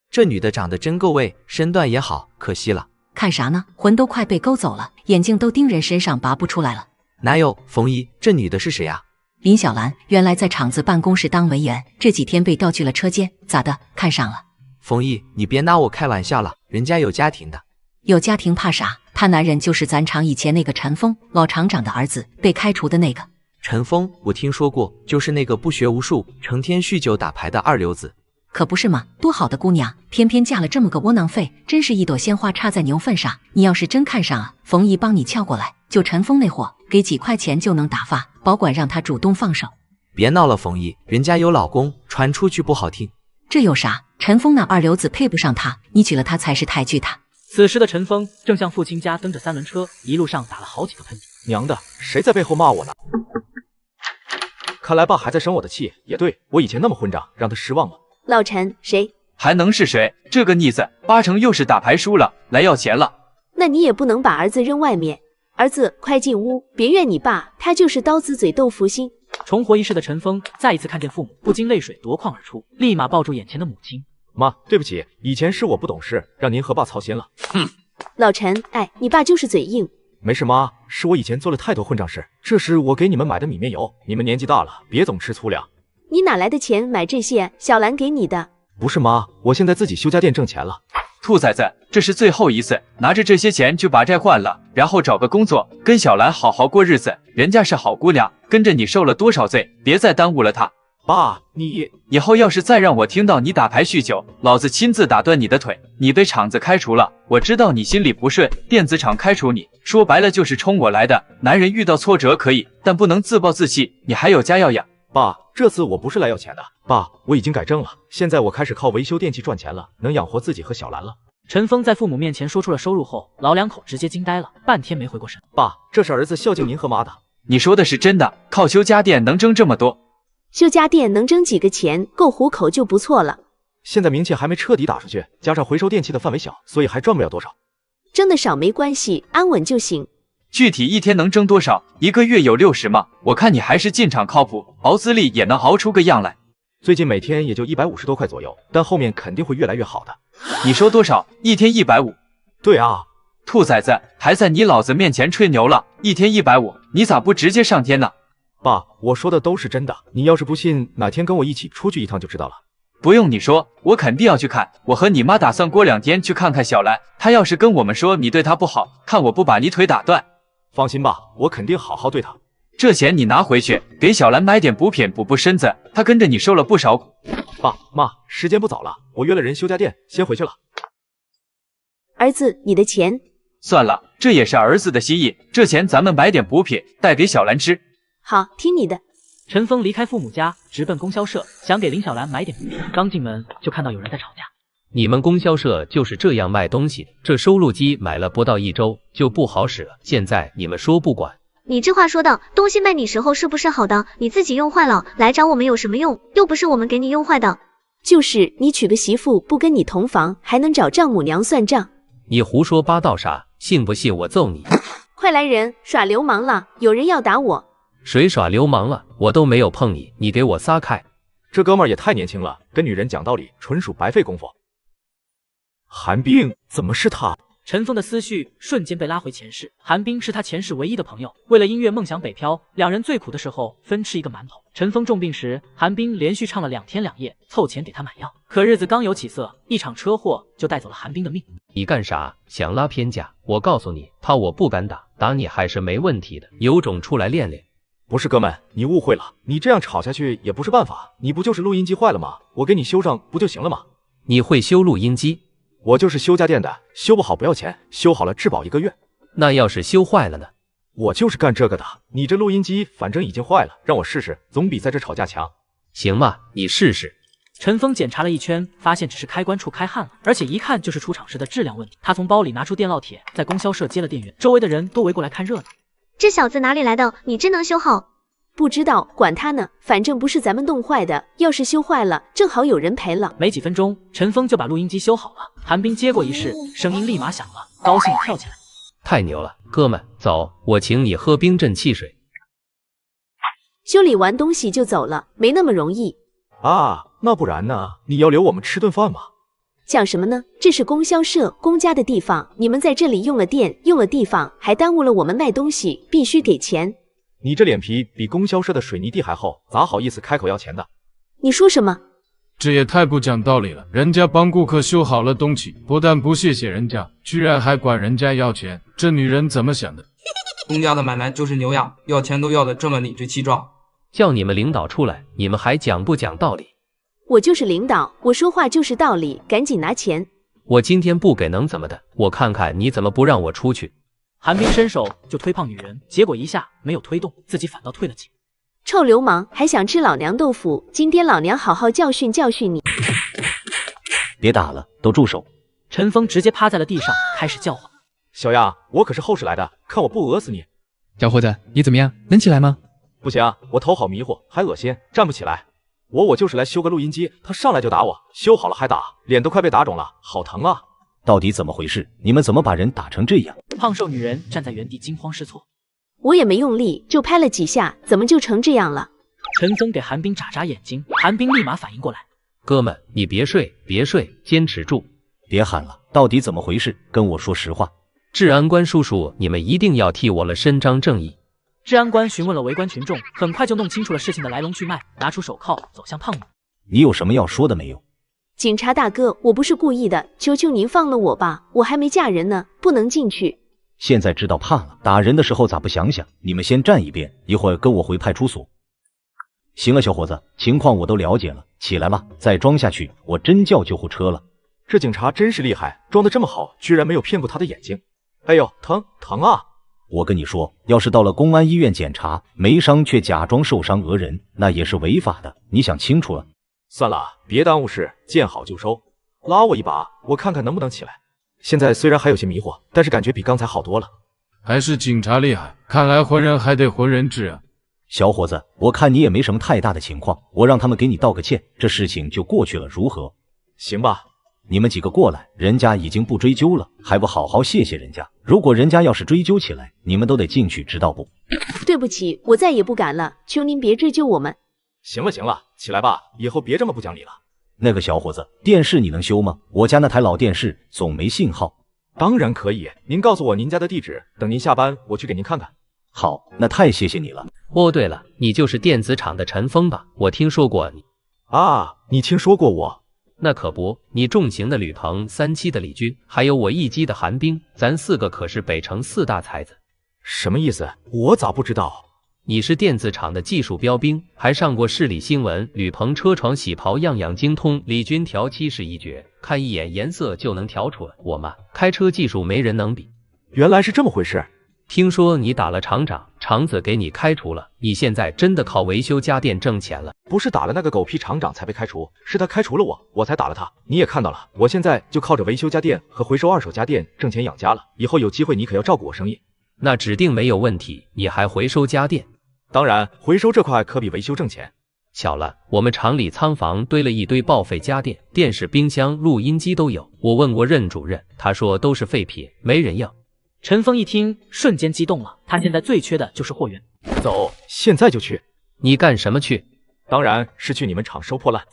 这女的长得真够味，身段也好，可惜了。看啥呢？魂都快被勾走了，眼睛都盯人身上拔不出来了。哪有，冯姨，这女的是谁啊？林小兰，原来在厂子办公室当文员，这几天被调去了车间，咋的？看上了？冯姨，你别拿我开玩笑了，人家有家庭的。有家庭怕啥？他男人就是咱厂以前那个陈峰，老厂长的儿子，被开除的那个。陈峰，我听说过，就是那个不学无术、成天酗酒打牌的二流子。可不是嘛，多好的姑娘，偏偏嫁了这么个窝囊废，真是一朵鲜花插在牛粪上。你要是真看上啊，冯姨帮你撬过来，就陈峰那货，给几块钱就能打发，保管让他主动放手。别闹了，冯姨，人家有老公，传出去不好听。这有啥？陈峰那二流子配不上他，你娶了他才是抬举他。此时的陈峰正向父亲家蹬着3轮车，一路上打了好几个喷嚏。娘的，谁在背后骂我呢？看来爸还在生我的气，也对，我以前那么混账，让他失望了。老陈，谁？还能是谁？这个逆子8成又是打牌输了，来要钱了。那你也不能把儿子扔外面。儿子，快进屋，别怨你爸，他就是刀子嘴豆腐心。重活一世的陈峰再一次看见父母，不禁泪水夺眶而出，立马抱住眼前的母亲。妈，对不起，以前是我不懂事，让您和爸操心了。哼，老陈，哎，你爸就是嘴硬。没事妈，是我以前做了太多混账事，这是我给你们买的米面油，你们年纪大了，别总吃粗粮。你哪来的钱买这些？小兰给你的。不是妈，我现在自己修家电挣钱了。兔崽子，这是最后一次，拿着这些钱就把债还了，然后找个工作，跟小兰好好过日子。人家是好姑娘，跟着你受了多少罪，别再耽误了她。爸，你以后要是再让我听到你打牌酗酒，老子亲自打断你的腿。你被厂子开除了，我知道你心里不顺，电子厂开除你，说白了就是冲我来的。男人遇到挫折可以，但不能自暴自弃，你还有家要养。爸，这次我不是来要钱的，爸，我已经改正了，现在我开始靠维修电器赚钱了，能养活自己和小兰了。陈峰在父母面前说出了收入后，老两口直接惊呆了，半天没回过神。爸，这是儿子孝敬您和妈的。你说的是真的？靠修家电能挣这么多？修家电能挣几个钱，够糊口就不错了。现在名气还没彻底打出去，加上回收电器的范围小，所以还赚不了多少。挣的少没关系，安稳就行。具体一天能挣多少？一个月有60吗？我看你还是进厂靠谱，熬资历也能熬出个样来。最近每天也就150多块左右，但后面肯定会越来越好的。你说多少？一天150？对啊。兔崽子，还在你老子面前吹牛了！一天150，你咋不直接上天呢？爸，我说的都是真的，你要是不信，哪天跟我一起出去一趟就知道了。不用你说，我肯定要去看。我和你妈打算过2天去看看小兰，她要是跟我们说你对她不好，看我不把你腿打断。放心吧，我肯定好好对她。这钱你拿回去，给小兰买点补品补补身子，她跟着你受了不少苦。爸妈，时间不早了，我约了人修家电，先回去了。儿子，你的钱。算了，这也是儿子的心意，这钱咱们买点补品带给小兰吃。好，听你的。陈峰离开父母家，直奔供销社，想给林小兰买点补品。刚进门就看到有人在吵架。你们供销社就是这样卖东西的？这收录机买了不到1周就不好使了，现在你们说不管？你这话说的，东西卖你时候是不是好的？你自己用坏了来找我们有什么用？又不是我们给你用坏的。就是你娶个媳妇不跟你同房，还能找丈母娘算账？你胡说八道啥？信不信我揍你？快来人，耍流氓了！有人要打我。谁耍流氓了？我都没有碰你，你给我撒开！这哥们儿也太年轻了，跟女人讲道理纯属白费功夫。韩冰，怎么是他？陈峰的思绪瞬间被拉回前世。韩冰是他前世唯一的朋友，为了音乐梦想北漂，两人最苦的时候分吃一个馒头。陈峰重病时，韩冰连续唱了2天2夜，凑钱给他买药。可日子刚有起色，一场车祸就带走了韩冰的命。你干啥？想拉偏架？我告诉你，他我不敢打，打你还是没问题的，有种出来练练。不是哥们，你误会了，你这样吵下去也不是办法。你不就是录音机坏了吗？我给你修上不就行了吗？你会修录音机？我就是修家电的，修不好不要钱，修好了质保1个月。那要是修坏了呢？我就是干这个的。你这录音机反正已经坏了，让我试试，总比在这吵架强。行吧，你试试。陈峰检查了一圈，发现只是开关处开焊了，而且一看就是出厂时的质量问题。他从包里拿出电烙铁，在供销社接了电源，周围的人都围过来看热闹。这小子哪里来的？你真能修好？不知道，管他呢，反正不是咱们弄坏的。要是修坏了，正好有人赔了。没几分钟，陈峰就把录音机修好了。韩冰接过一试，声音立马响了，高兴地跳起来。太牛了，哥们，走，我请你喝冰镇汽水。修理完东西就走了，没那么容易啊。那不然呢？你要留我们吃顿饭吗？讲什么呢？这是供销社，公家的地方，你们在这里用了电，用了地方，还耽误了我们卖东西，必须给钱。你这脸皮比供销社的水泥地还厚，咋好意思开口要钱的？你说什么？这也太不讲道理了！人家帮顾客修好了东西，不但不谢谢人家，居然还管人家要钱，这女人怎么想的？公家的买卖就是牛羊，要钱都要的这么理直气壮。叫你们领导出来，你们还讲不讲道理？我就是领导，我说话就是道理，赶紧拿钱。我今天不给能怎么的？我看看你怎么不让我出去。韩冰伸手就推胖女人，结果一下没有推动，自己反倒退了几。臭流氓，还想吃老娘豆腐？今天老娘好好教训教训你！别打了，都住手！陈峰直接趴在了地上，开始叫唤。小样，我可是后世来的，看我不讹死你！小伙子，你怎么样？能起来吗？不行，我头好迷糊，还恶心，站不起来。我就是来修个录音机，他上来就打我，修好了还打，脸都快被打肿了，好疼啊！到底怎么回事？你们怎么把人打成这样？胖瘦女人站在原地惊慌失措。我也没用力，就拍了几下，怎么就成这样了？陈峰给韩冰眨眨眼睛，韩冰立马反应过来。哥们，你别睡，别睡，坚持住，别喊了，到底怎么回事？跟我说实话。治安官叔叔，你们一定要替我了伸张正义。治安官询问了围观群众，很快就弄清楚了事情的来龙去脉，拿出手铐走向胖女。你有什么要说的没有？警察大哥，我不是故意的，求求您放了我吧，我还没嫁人呢，不能进去。现在知道怕了，打人的时候咋不想想？你们先站一边，一会儿跟我回派出所。行了，小伙子，情况我都了解了，起来吧，再装下去，我真叫救护车了。这警察真是厉害，装得这么好，居然没有骗过他的眼睛。哎呦，疼啊！我跟你说，要是到了公安医院检查，没伤却假装受伤讹人，那也是违法的，你想清楚了。算了，别耽误事，见好就收。拉我一把，我看看能不能起来。现在虽然还有些迷糊，但是感觉比刚才好多了。还是警察厉害，看来活人还得活人治啊。小伙子，我看你也没什么太大的情况，我让他们给你道个歉，这事情就过去了，如何？行吧。你们几个过来，人家已经不追究了，还不好好谢谢人家？如果人家要是追究起来，你们都得进去，知道不？对不起，我再也不敢了，求您别追究我们。行了，起来吧，以后别这么不讲理了。那个小伙子，电视你能修吗？我家那台老电视总没信号。当然可以，您告诉我您家的地址，等您下班我去给您看看。好，那太谢谢你了。哦，对了，你就是电子厂的陈峰吧？我听说过你。啊，你听说过我？那可不，你重型的吕鹏，3期的李军，还有我1机的韩冰，咱4个可是北城4大才子。什么意思？我咋不知道？你是电子厂的技术标兵，还上过市里新闻。吕鹏车床喜袍样样精通，李军调漆是一绝，看一眼颜色就能调出来。我嘛，开车技术没人能比。原来是这么回事。听说你打了厂长，厂子给你开除了，你现在真的靠维修家电挣钱了？不是打了那个狗屁厂长才被开除，是他开除了我，我才打了他。你也看到了，我现在就靠着维修家电和回收二手家电挣钱养家了。以后有机会你可要照顾我生意。那指定没有问题，你还回收家电？当然，回收这块可比维修挣钱。巧了，我们厂里仓房堆了一堆报废家电，电视、冰箱、录音机都有。我问过任主任，他说都是废品，没人要。陈峰一听，瞬间激动了，他现在最缺的就是货源。走，现在就去。你干什么去？当然是去你们厂收破烂。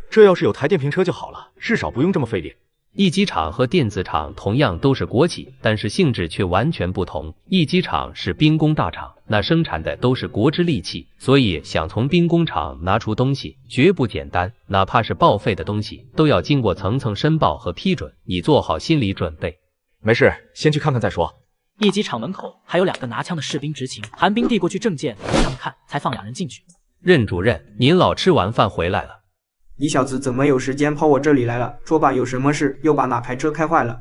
这要是有台电瓶车就好了，至少不用这么费力。一机厂和电子厂同样都是国企，但是性质却完全不同。一机厂是兵工大厂，那生产的都是国之利器，所以想从兵工厂拿出东西绝不简单，哪怕是报废的东西，都要经过层层申报和批准，你做好心理准备。没事，先去看看再说。一机厂门口还有2个拿枪的士兵执勤，韩冰递过去证件给他们看，才放2人进去。任主任，您老吃完饭回来了。你小子怎么有时间跑我这里来了？说吧，有什么事？又把哪台车开坏了？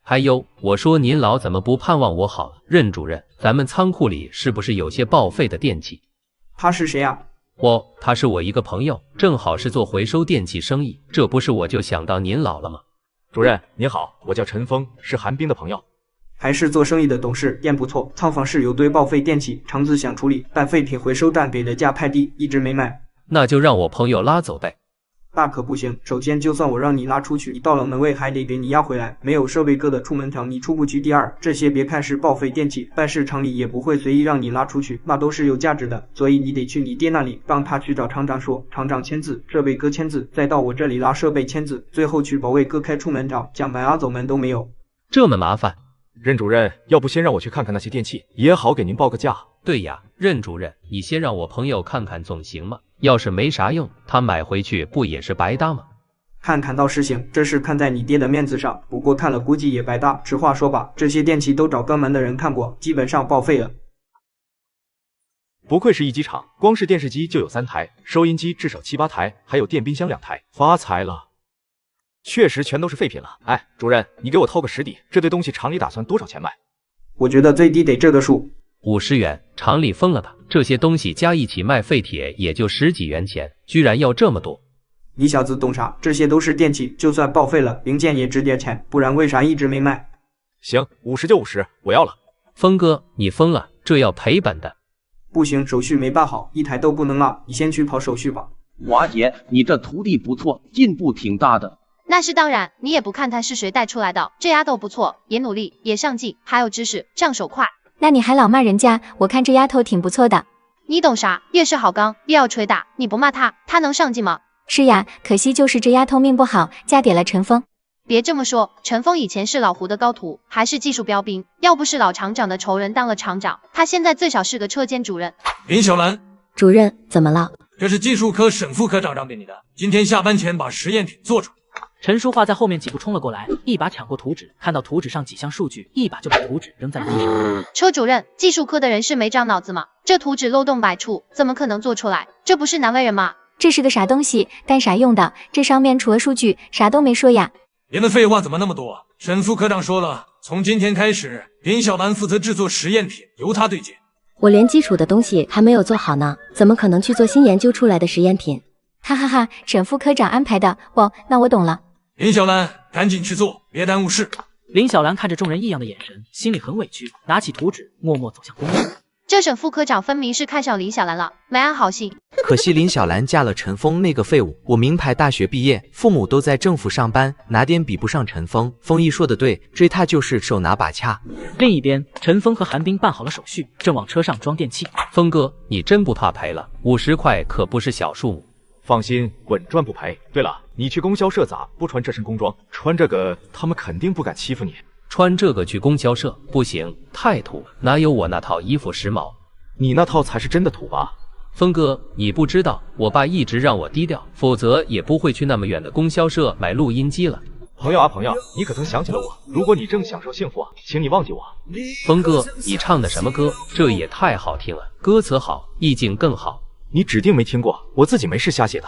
还有，我说您老怎么不盼望我好了？任主任，咱们仓库里是不是有些报废的电器？他是谁啊？他是我一个朋友，正好是做回收电器生意，这不是我就想到您老了吗？主任您好，我叫陈峰，是韩冰的朋友。还是做生意的懂事，店不错。仓房是有堆报废电器，厂子想处理，但废品回收站给的价太低，一直没卖。那就让我朋友拉走呗。那可不行，首先就算我让你拉出去，你到了门卫还得给你押回来，没有设备哥的出门条你出不去。第二，这些别看是报废电器，办事厂里也不会随意让你拉出去，那都是有价值的，所以你得去你爹那里，让他去找厂长说，厂长签字，设备哥签字，再到我这里拉设备签字，最后去保卫哥开出门条，讲白啊走门都没有。这么麻烦？任主任，要不先让我去看看那些电器，也好给您报个价。对呀，任主任，你先让我朋友看看总行吗？要是没啥用，他买回去不也是白搭吗？看看倒是行，这是看在你爹的面子上，不过看了估计也白搭。实话说吧，这些电器都找专门的人看过，基本上报废了。不愧是一机厂，光是电视机就有3台，收音机至少7、8台，还有电冰箱2台，发财了。确实全都是废品了。哎，主任，你给我透个实底，这堆东西厂里打算多少钱卖？我觉得最低得这个数，50元，厂里疯了吧？这些东西加一起卖废铁也就10几元钱，居然要这么多！你小子懂啥？这些都是电器，就算报废了，零件也值点钱，不然为啥一直没卖？行，50就50，我要了。峰哥，你疯了，这要赔本的。不行，手续没办好，一台都不能拉，你先去跑手续吧。华姐，你这徒弟不错，进步挺大的。那是当然，你也不看他是谁带出来的，这丫头不错，也努力，也上进，还有知识，上手快。那你还老骂人家？我看这丫头挺不错的。你懂啥？越是好钢，越要捶打。你不骂她，她能上进吗？是呀，可惜就是这丫头命不好，嫁给了陈峰。别这么说，陈峰以前是老胡的高徒，还是技术标兵，要不是老厂长的仇人当了厂长，他现在最少是个车间主任。林小兰，主任，怎么了？这是技术科沈副科长让给你的，今天下班前把实验品做出来。陈淑桦在后面几步冲了过来，一把抢过图纸，看到图纸上几项数据，一把就把图纸扔在了地上。车主任，技术科的人是没长脑子吗？这图纸漏洞百出，怎么可能做出来？这不是难为人吗？这是个啥东西？干啥用的？这上面除了数据，啥都没说呀。您的废话怎么那么多？沈副科长说了，从今天开始，林小兰负责制作实验品，由她对接。我连基础的东西还没有做好呢，怎么可能去做新研究出来的实验品？哈哈哈，沈副科长安排的。那我懂了。林小兰，赶紧去做，别耽误事。林小兰看着众人异样的眼神，心里很委屈，拿起图纸，默默走向公寓。这沈副科长分明是看上林小兰了，没安好心。可惜林小兰嫁了陈峰那个废物。我名牌大学毕业，父母都在政府上班，哪点比不上陈峰？峰一说的对，追他就是手拿把掐。另一边，陈峰和韩冰办好了手续，正往车上装电器。峰哥，你真不怕赔了？50块可不是小数目。放心，稳赚不赔。对了，你去供销社咋不穿这身工装？穿这个，他们肯定不敢欺负你。穿这个去供销社不行，太土，哪有我那套衣服时髦？你那套才是真的土吧？峰哥，你不知道，我爸一直让我低调，否则也不会去那么远的供销社买录音机了。朋友啊朋友，你可曾想起了我？如果你正享受幸福，请你忘记我。峰哥，你唱的什么歌？这也太好听了，歌词好，意境更好。你指定没听过，我自己没事瞎写的。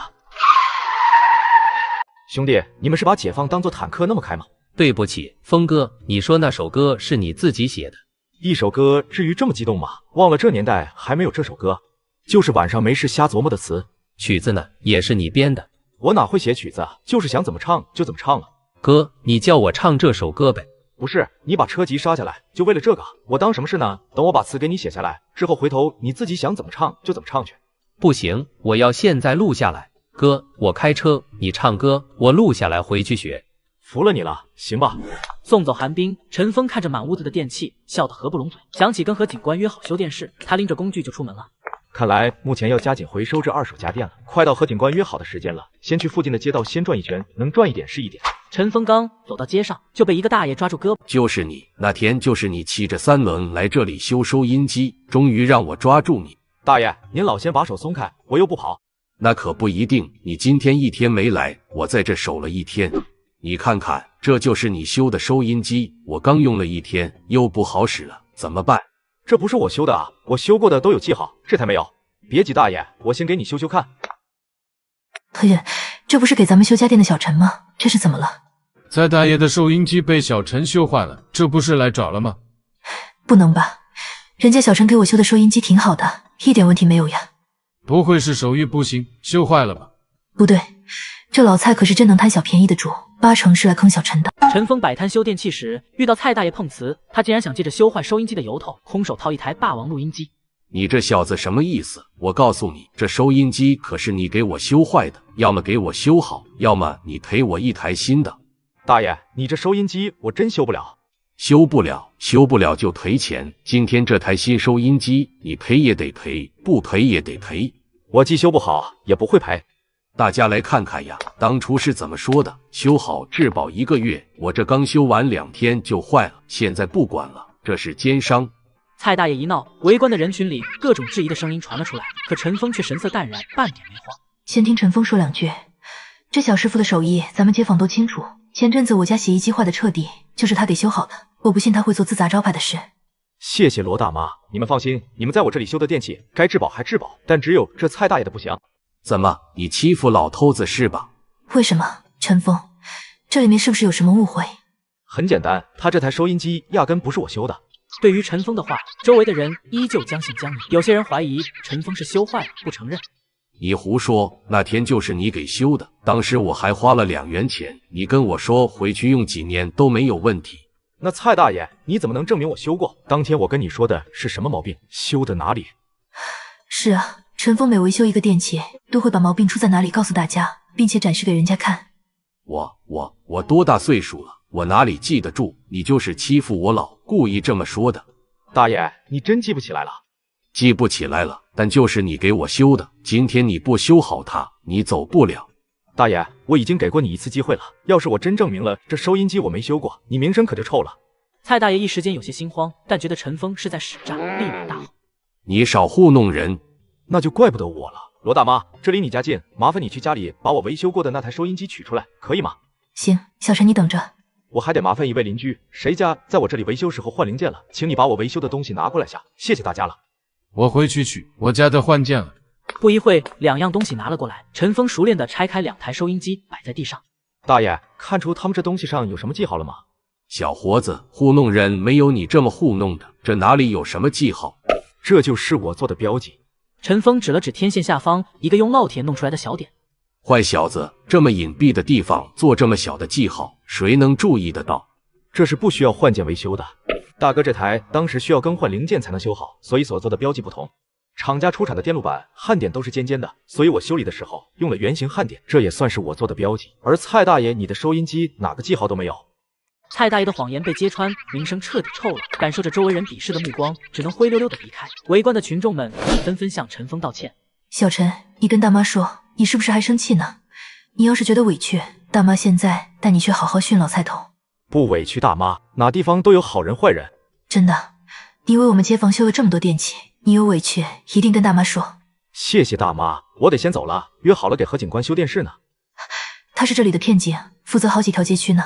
兄弟，你们是把解放当作坦克那么开吗？对不起，峰哥，你说那首歌是你自己写的？一首歌至于这么激动吗？忘了这年代还没有这首歌，就是晚上没事瞎琢磨的词。曲子呢，也是你编的？我哪会写曲子，就是想怎么唱就怎么唱了。哥，你叫我唱这首歌呗？不是，你把车籍杀下来，就为了这个？我当什么事呢？等我把词给你写下来之后，回头你自己想怎么唱就怎么唱去。不行，我要现在录下来。哥，我开车，你唱歌，我录下来回去学。服了你了，行吧。送走寒冰，陈峰看着满屋子的电器，笑得合不拢嘴。想起跟何警官约好修电视，他拎着工具就出门了。看来目前要加紧回收这二手家电了，快到和警官约好的时间了，先去附近的街道先转一圈，能赚一点是一点。陈峰刚走到街上，就被一个大爷抓住胳膊。就是你，那天就是你骑着3轮来这里修收音机，终于让我抓住你。大爷，您老先把手松开，我又不跑。那可不一定，你今天一天没来，我在这守了一天。你看看，这就是你修的收音机，我刚用了一天，又不好使了，怎么办？这不是我修的啊，我修过的都有记号，这台没有。别急，大爷，我先给你修修看。何人，这不是给咱们修家电的小陈吗？这是怎么了？在大爷的收音机被小陈修坏了，这不是来找了吗？不能吧，人家小陈给我修的收音机挺好的，一点问题没有呀。不会是手艺不行，修坏了吧？不对，这老蔡可是真能贪小便宜的主，8成是来坑小陈的。陈峰摆摊修电器时遇到蔡大爷碰瓷，他竟然想借着修坏收音机的由头，空手套一台霸王录音机。你这小子什么意思？我告诉你，这收音机可是你给我修坏的，要么给我修好，要么你赔我一台新的。大爷，你这收音机我真修不了。修不了就赔钱。今天这台新收音机，你赔也得赔，不赔也得赔。我既修不好，也不会赔。大家来看看呀，当初是怎么说的？修好质保1个月，我这刚修完2天就坏了，现在不管了，这是奸商。蔡大爷一闹，围观的人群里各种质疑的声音传了出来，可陈峰却神色淡然，半点没慌。先听陈峰说2句，这小师傅的手艺，咱们街坊都清楚。前阵子我家洗衣机坏的彻底，就是他给修好的。我不信他会做自砸招牌的事。谢谢罗大妈，你们放心，你们在我这里修的电器，该质保还质保，但只有这蔡大爷的不行。怎么，你欺负老头子是吧？为什么？陈峰，这里面是不是有什么误会？很简单，他这台收音机压根不是我修的。对于陈峰的话，周围的人依旧将信将疑，有些人怀疑陈峰是修坏了，不承认。你胡说，那天就是你给修的，当时我还花了2元钱，你跟我说回去用几年都没有问题。那蔡大爷，你怎么能证明我修过？当天我跟你说的是什么毛病，修的哪里？是啊，陈峰每维修一个电器，都会把毛病出在哪里告诉大家，并且展示给人家看。我多大岁数了？我哪里记得住？你就是欺负我老，故意这么说的。大爷，你真记不起来了？记不起来了，但就是你给我修的，今天你不修好它，你走不了。大爷，我已经给过你1次机会了，要是我真证明了这收音机我没修过，你名声可就臭了。蔡大爷一时间有些心慌，但觉得陈峰是在使诈，立马大吼：你少糊弄人！那就怪不得我了。罗大妈，这离你家近，麻烦你去家里把我维修过的那台收音机取出来，可以吗？行，小陈你等着。我还得麻烦一位邻居，谁家在我这里维修时候换零件了，请你把我维修的东西拿过来下，谢谢大家了。我回去取，我家的换件了。不一会，2样东西拿了过来，陈峰熟练地拆开2台收音机，摆在地上。大爷，看出他们这东西上有什么记号了吗？小伙子，糊弄人没有你这么糊弄的，这哪里有什么记号？这就是我做的标记。陈峰指了指天线下方一个用烙铁弄出来的小点。坏小子，这么隐蔽的地方做这么小的记号，谁能注意得到？这是不需要换件维修的。大哥，这台当时需要更换零件才能修好，所以所做的标记不同。厂家出产的电路板焊点都是尖尖的，所以我修理的时候用了圆形焊点，这也算是我做的标记。而蔡大爷，你的收音机哪个记号都没有。蔡大爷的谎言被揭穿，名声彻底臭了，感受着周围人鄙视的目光，只能灰溜溜的离开。围观的群众们纷纷向陈峰道歉。小陈，你跟大妈说，你是不是还生气呢？你要是觉得委屈，大妈现在带你去好好训老菜头。不委屈大妈，哪地方都有好人坏人。真的，你为我们街坊修了这么多电器，你有委屈一定跟大妈说。谢谢大妈，我得先走了，约好了给何警官修电视呢。他是这里的片警，负责好几条街区呢，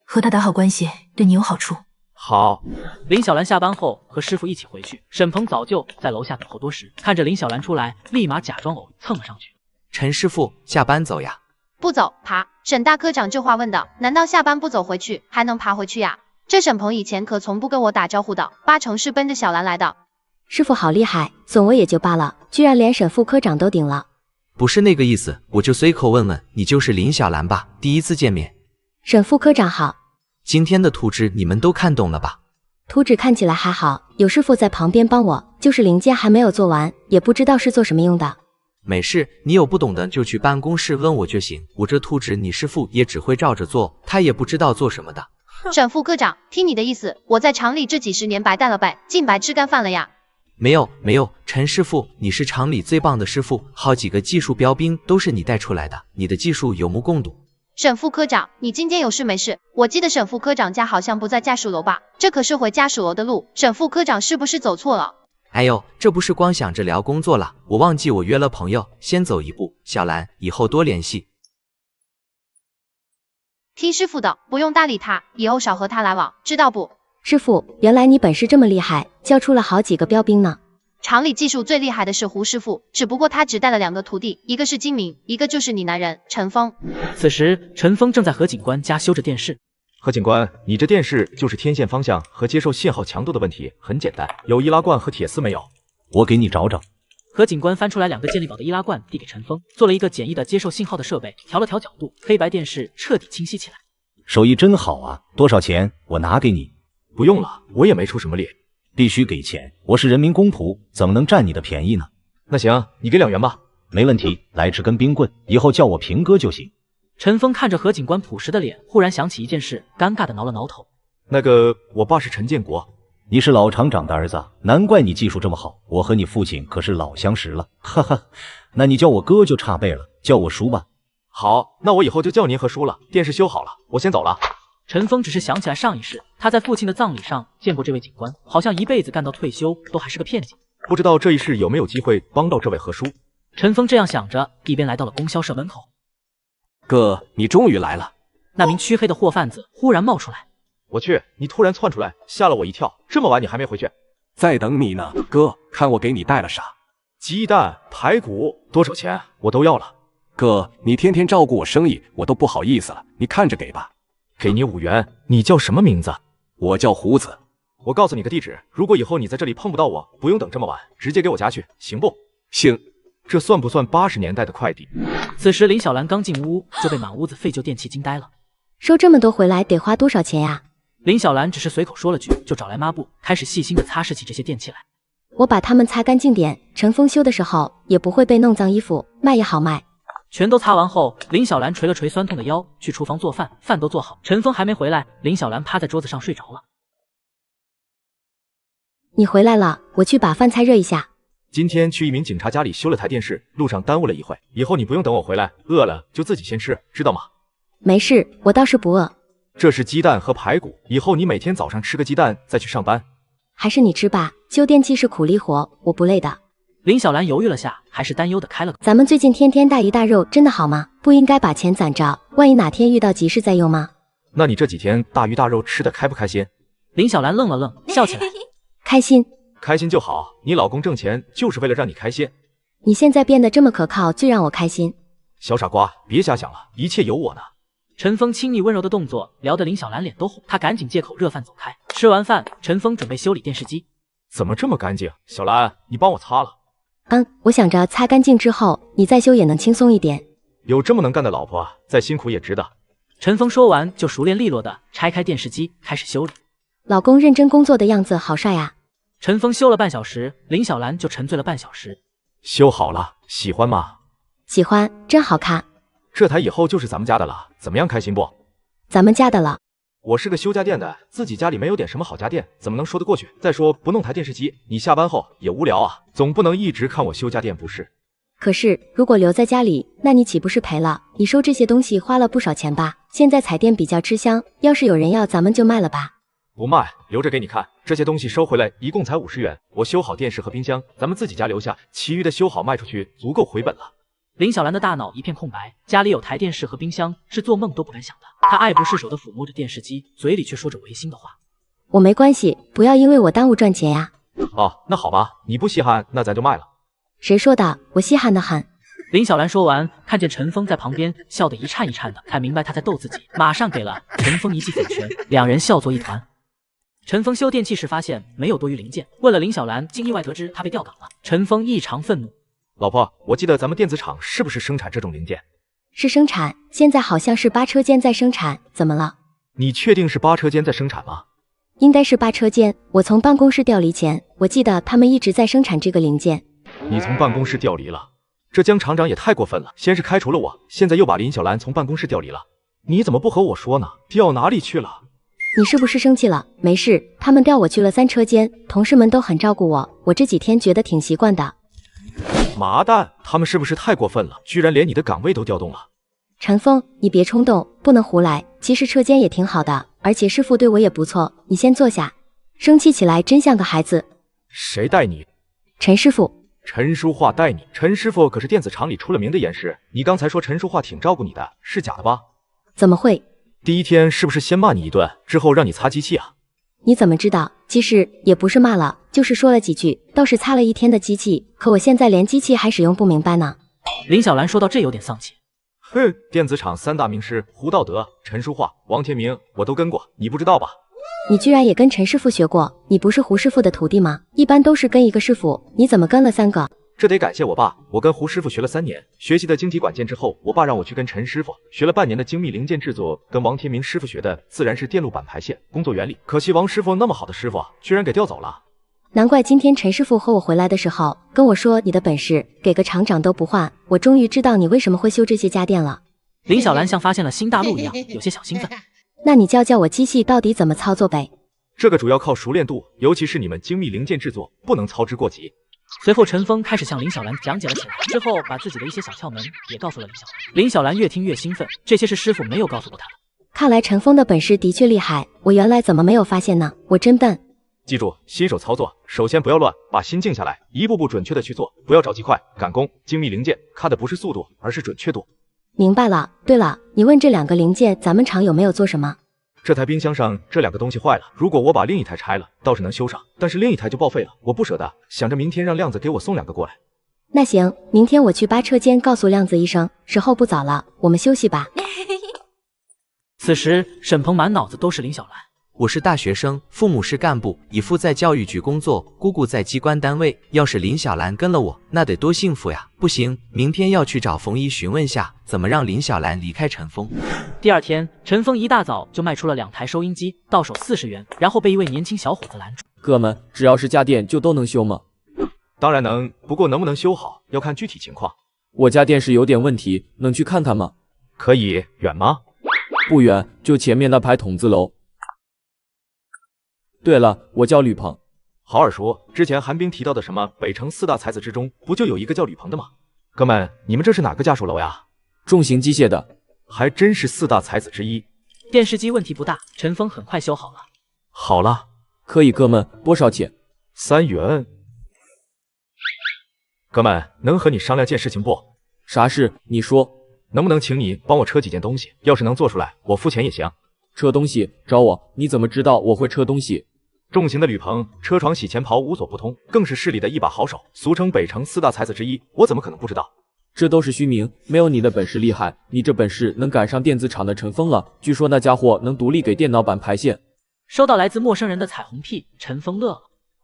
和他打好关系对你有好处。好。林小兰下班后和师傅一起回去，沈鹏早就在楼下等候多时，看着林小兰出来，立马假装偶遇蹭了上去。陈师傅，下班走呀？不走，爬。沈大科长这话问的，难道下班不走回去还能爬回去呀？这沈鹏以前可从不跟我打招呼的，8成是奔着小兰来的。师傅好厉害，损我也就罢了，居然连沈副科长都顶了。不是那个意思，我就随口问问，你就是林小兰吧？第一次见面。沈副科长好。今天的图纸你们都看懂了吧？图纸看起来还好，有师傅在旁边帮我，就是零件还没有做完，也不知道是做什么用的。没事，你有不懂的就去办公室问我就行。我这图纸你师傅也只会照着做，他也不知道做什么的。沈副科长，听你的意思，我在厂里这几十年白带了呗，净白吃干饭了呀。没有，陈师傅，你是厂里最棒的师傅，好几个技术标兵都是你带出来的，你的技术有目共睹。沈副科长，你今天有事没事？我记得沈副科长家好像不在家属楼吧？这可是回家属楼的路，沈副科长是不是走错了？哎呦，这不是光想着聊工作了，我忘记我约了朋友，先走一步。小兰，以后多联系。听师傅的，不用搭理他，以后少和他来往，知道不？师傅，原来你本事这么厉害，教出了好几个标兵呢。厂里技术最厉害的是胡师傅，只不过他只带了2个徒弟，一个是金明，一个就是你男人陈峰。此时，陈峰正在何警官家修着电视。何警官，你这电视就是天线方向和接受信号强度的问题，很简单，有易拉罐和铁丝没有？我给你找找。何警官翻出来2个健力宝的易拉罐，递给陈峰，做了一个简易的接受信号的设备，调了调角度，黑白电视彻底清晰起来。手艺真好啊！多少钱？我拿给你。不用了，我也没出什么力。必须给钱，我是人民公仆，怎么能占你的便宜呢？那行，你给2元吧。没问题，来支根冰棍，以后叫我平哥就行。陈峰看着何警官朴实的脸，忽然想起一件事，尴尬的挠了挠头。那个，我爸是陈建国。你是老厂长的儿子，难怪你技术这么好。我和你父亲可是老相识了，哈哈。那你叫我哥就差辈了，叫我叔吧。好，那我以后就叫您何叔了。电视修好了，我先走了。陈峰只是想起来上一世，他在父亲的葬礼上见过这位警官，好像一辈子干到退休都还是个骗警。不知道这一世有没有机会帮到这位何叔。陈峰这样想着，一边来到了供销社门口。哥，你终于来了。那名黢黑的货贩子忽然冒出来。我去，你突然窜出来，吓了我一跳。这么晚你还没回去？在等你呢，哥，看我给你带了啥？鸡蛋、排骨，多少钱？我都要了。哥，你天天照顾我生意，我都不好意思了，你看着给吧。给你5元。你叫什么名字？我叫胡子。我告诉你个地址，如果以后你在这里碰不到我，不用等这么晚，直接给我家去，行不？行。这算不算80年代的快递？此时林小兰刚进屋就被满屋子废旧电器惊呆了。收这么多回来得花多少钱呀？林小兰只是随口说了句，就找来抹布，开始细心的擦拭起这些电器来。我把它们擦干净点，陈峰修的时候也不会被弄脏衣服，卖也好卖。全都擦完后，林小兰捶了捶酸痛的腰，去厨房做饭，饭都做好。陈峰还没回来，林小兰趴在桌子上睡着了。你回来了，我去把饭菜热一下。今天去一名警察家里修了台电视，路上耽误了一会，以后你不用等我回来，饿了就自己先吃，知道吗？没事，我倒是不饿。这是鸡蛋和排骨，以后你每天早上吃个鸡蛋再去上班。还是你吃吧，修电器是苦力活，我不累的。林小兰犹豫了下，还是担忧的开了口。咱们最近天天大鱼大肉，真的好吗？不应该把钱攒着，万一哪天遇到急事再用吗？那你这几天大鱼大肉吃的开不开心？林小兰愣了愣，笑起来。开心。开心就好，你老公挣钱就是为了让你开心。你现在变得这么可靠，最让我开心。小傻瓜，别瞎想了，一切有我呢。陈峰亲昵温柔的动作撩得林小兰脸都红，她赶紧借口热饭走开。吃完饭，陈峰准备修理电视机。怎么这么干净？小兰，你帮我擦了。我想着擦干净之后你再修也能轻松一点。有这么能干的老婆，再辛苦也值得。陈峰说完就熟练利落的拆开电视机，开始修理。老公认真工作的样子好帅啊。陈峰修了半小时，林小兰就沉醉了半小时。修好了，喜欢吗？喜欢，真好看。这台以后就是咱们家的了，怎么样，开心不？咱们家的了。我是个修家电的，自己家里没有点什么好家电，怎么能说得过去？再说不弄台电视机，你下班后也无聊啊，总不能一直看我修家电不是？可是如果留在家里，那你岂不是赔了？你收这些东西花了不少钱吧？现在彩电比较吃香，要是有人要，咱们就卖了吧。不卖，留着给你看。这些东西收回来一共才50元，我修好电视和冰箱，咱们自己家留下，其余的修好卖出去，足够回本了。林小兰的大脑一片空白，家里有台电视和冰箱是做梦都不敢想的。她爱不释手地抚摸着电视机，嘴里却说着违心的话。我没关系，不要因为我耽误赚钱呀。哦，那好吧，你不稀罕，那咱就卖了。谁说的？我稀罕的很。林小兰说完，看见陈峰在旁边笑得一颤一颤的，才明白他在逗自己，马上给了陈峰一记粉拳，两人笑作一团。陈峰修电器时发现没有多余零件，问了林小兰，竟意外得知他被调岗了。陈峰异常愤怒。老婆，我记得咱们电子厂是不是生产这种零件？是生产，现在好像是8车间在生产，怎么了？你确定是8车间在生产吗？应该是8车间，我从办公室调离前，我记得他们一直在生产这个零件。你从办公室调离了？这江厂长也太过分了，先是开除了我，现在又把林小兰从办公室调离了。你怎么不和我说呢？调哪里去了？你是不是生气了？没事，他们调我去了3车间，同事们都很照顾我，我这几天觉得挺习惯的。麻蛋，他们是不是太过分了？居然连你的岗位都调动了。陈峰，你别冲动，不能胡来。其实车间也挺好的，而且师傅对我也不错。你先坐下，生气起来真像个孩子。谁带你？陈师傅。陈书画带你？陈师傅可是电子厂里出了名的严实，你刚才说陈书画挺照顾你的，是假的吧？怎么会？第一天是不是先骂你一顿，之后让你擦机器啊？你怎么知道？其实也不是骂了，就是说了几句，倒是擦了一天的机器，可我现在连机器还使用不明白呢。林小兰说到这有点丧气。哼，电子厂3大名师胡道德、陈书画、王天明，我都跟过，你不知道吧？你居然也跟陈师傅学过？你不是胡师傅的徒弟吗？一般都是跟一个师傅，你怎么跟了3个？这得感谢我爸，我跟胡师傅学了3年，学习的晶体管件之后，我爸让我去跟陈师傅学了半年的精密零件制作，跟王天明师傅学的自然是电路板排线工作原理。可惜王师傅那么好的师傅，居然给调走了。难怪今天陈师傅和我回来的时候跟我说你的本事给个厂长都不换，我终于知道你为什么会修这些家电了。林小兰像发现了新大陆一样，有些小兴奋。那你教教我机器到底怎么操作呗？这个主要靠熟练度，尤其是你们精密零件制作，不能操之过急。随后陈峰开始向林小兰讲解了起来，之后把自己的一些小窍门也告诉了林小兰。林小兰越听越兴奋，这些是师傅没有告诉过她的。看来陈峰的本事的确厉害，我原来怎么没有发现呢？我真笨。记住，新手操作，首先不要乱，把心静下来，一步步准确的去做，不要着急快赶工。精密零件看的不是速度，而是准确度。明白了。对了，你问这2个零件咱们厂有没有做什么？这台冰箱上这2个东西坏了，如果我把另一台拆了，倒是能修上，但是另一台就报废了，我不舍得，想着明天让亮子给我送2个过来。那行，明天我去8车间告诉亮子一声，时候不早了，我们休息吧。此时沈鹏满脑子都是林小兰。我是大学生，父母是干部，姨父在教育局工作，姑姑在机关单位。要是林小兰跟了我，那得多幸福呀！不行，明天要去找冯姨询问下，怎么让林小兰离开陈峰。第二天，陈峰一大早就卖出了2台收音机，到手40元，然后被一位年轻小伙子拦住。哥们，只要是家电就都能修吗？当然能，不过能不能修好，要看具体情况。我家电视有点问题，能去看看吗？可以，远吗？不远，就前面那排筒子楼。对了，我叫吕鹏。好耳熟，之前韩冰提到的什么北城4大才子之中，不就有一个叫吕鹏的吗？哥们，你们这是哪个家属楼呀？重型机械的，还真是4大才子之一。电视机问题不大，陈峰很快修好了。好了，可以，哥们，多少钱？3元。哥们，能和你商量件事情不？啥事？你说。能不能请你帮我车几件东西？要是能做出来，我付钱也行。车东西？找我？你怎么知道我会车东西？重型的吕鹏，车床洗前刨无所不通，更是市里的一把好手，俗称北城4大才子之一，我怎么可能不知道？这都是虚名，没有你的本事厉害。你这本事能赶上电子厂的陈峰了，据说那家伙能独立给电脑板排线。收到来自陌生人的彩虹屁，陈峰乐了。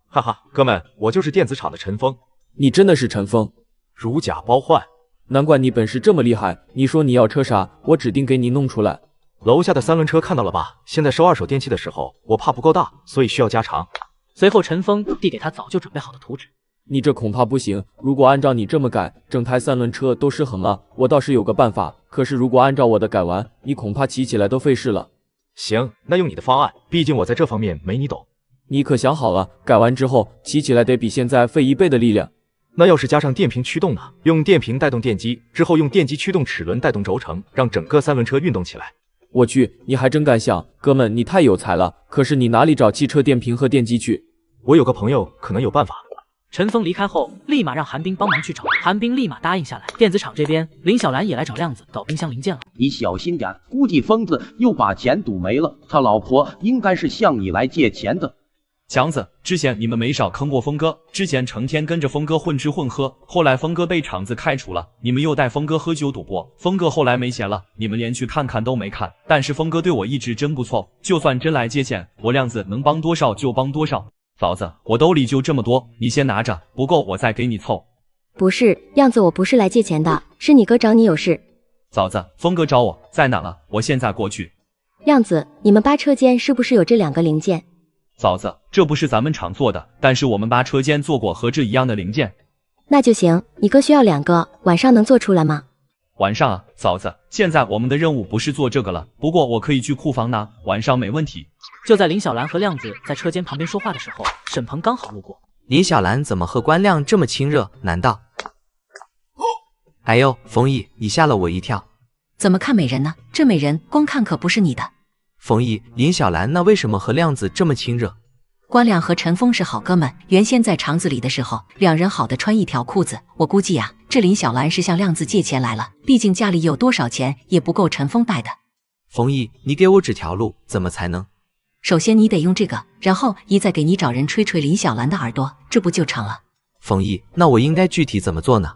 哈哈，哥们，我就是电子厂的陈峰。你真的是陈峰？如假包换。难怪你本事这么厉害。你说你要车啥，我指定给你弄出来。楼下的3轮车看到了吧？现在收2手电器的时候，我怕不够大，所以需要加长。随后陈峰递给他早就准备好的图纸。你这恐怕不行，如果按照你这么改，整台3轮车都失衡了。我倒是有个办法，可是如果按照我的改完，你恐怕骑起来都费事了。行，那用你的方案，毕竟我在这方面没你懂。你可想好了，改完之后骑起来得比现在费1倍的力量。那要是加上电瓶驱动呢？用电瓶带动电机，之后用电机驱动齿轮带动轴承，让整个3轮车运动起来。我去，你还真敢想，哥们，你太有才了。可是你哪里找汽车电瓶和电机去？我有个朋友可能有办法。陈峰离开后，立马让韩冰帮忙去找，韩冰立马答应下来。电子厂这边，林小兰也来找亮子搞冰箱零件了。你小心点，估计疯子又把钱赌没了，他老婆应该是向你来借钱的。强子，之前你们没少坑过峰哥，之前成天跟着峰哥混吃混喝，后来峰哥被厂子开除了，你们又带峰哥喝酒赌博，峰哥后来没钱了，你们连去看看都没看。但是峰哥对我一直真不错，就算真来借钱，我亮子能帮多少就帮多少。嫂子，我兜里就这么多，你先拿着，不够我再给你凑。不是，样子我不是来借钱的，是你哥找你有事。嫂子，峰哥找我，在哪了？我现在过去。样子，你们扒车间是不是有这2个零件？嫂子，这不是咱们厂做的，但是我们扒车间做过和这一样的零件。那就行，你哥需要2个，晚上能做出来吗？晚上啊，嫂子，现在我们的任务不是做这个了，不过我可以去库房拿，晚上没问题。就在林小兰和亮子在车间旁边说话的时候，沈鹏刚好路过。林小兰怎么和关亮这么亲热？难道……哎呦，冯毅，你吓了我一跳。怎么看美人呢？这美人光看可不是你的。冯毅，林小兰那为什么和亮子这么亲热？关亮和陈峰是好哥们，原先在厂子里的时候，两人好的穿一条裤子。我估计啊，这林小兰是向亮子借钱来了，毕竟家里有多少钱也不够陈峰带的。冯毅，你给我指条路，怎么才能？首先你得用这个，然后一再给你找人吹吹林小兰的耳朵，这不就成了？冯毅，那我应该具体怎么做呢？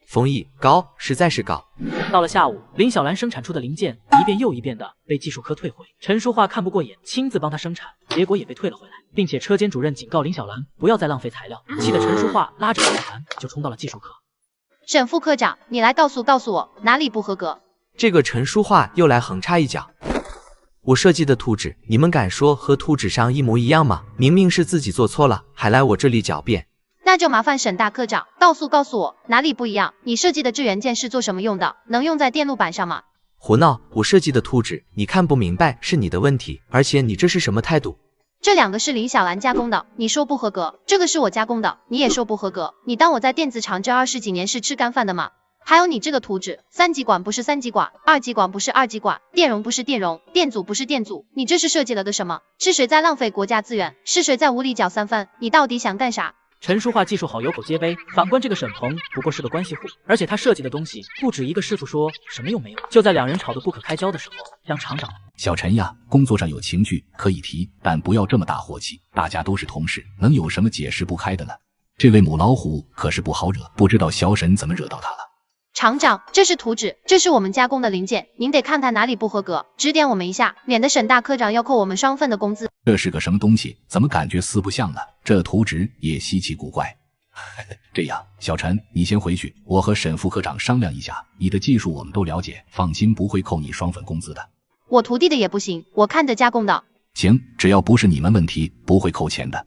冯毅，高，实在是高。到了下午，林小兰生产出的零件一遍又一遍的被技术科退回，陈淑桦看不过眼，亲自帮她生产，结果也被退了回来，并且车间主任警告林小兰不要再浪费材料，气得陈淑桦拉着林小兰就冲到了技术科。沈副科长，你来告诉我哪里不合格？这个陈淑桦又来横插一脚。我设计的图纸，你们敢说和图纸上一模一样吗？明明是自己做错了，还来我这里狡辩。那就麻烦沈大科长告诉我哪里不一样？你设计的支元件是做什么用的？能用在电路板上吗？胡闹！我设计的图纸你看不明白是你的问题，而且你这是什么态度？这2个是林小兰加工的，你说不合格；这个是我加工的，你也说不合格。你当我在电子厂这20几年是吃干饭的吗？还有你这个图纸，3极管不是3极管，2极管不是2极管，电容不是电容，电阻不是电阻，你这是设计了个什么？是谁在浪费国家资源？是谁在无理搅三分？你到底想干啥？陈淑桦技术好有口皆碑，反观这个沈鹏不过是个关系户，而且他设计的东西不止一个师傅说什么用没有。就在2人吵得不可开交的时候，让厂长小陈呀，工作上有情绪可以提，但不要这么大火气，大家都是同事，能有什么解释不开的呢？这位母老虎可是不好惹，不知道小沈怎么惹到他了。厂长，这是图纸，这是我们加工的零件，您得看它哪里不合格，指点我们一下，免得沈大科长要扣我们双份的工资。这是个什么东西？怎么感觉四不像呢？这图纸也稀奇古怪。这样，小陈，你先回去，我和沈副科长商量一下，你的技术我们都了解，放心，不会扣你双份工资的。我徒弟的也不行，我看着加工的。行，只要不是你们问题，不会扣钱的。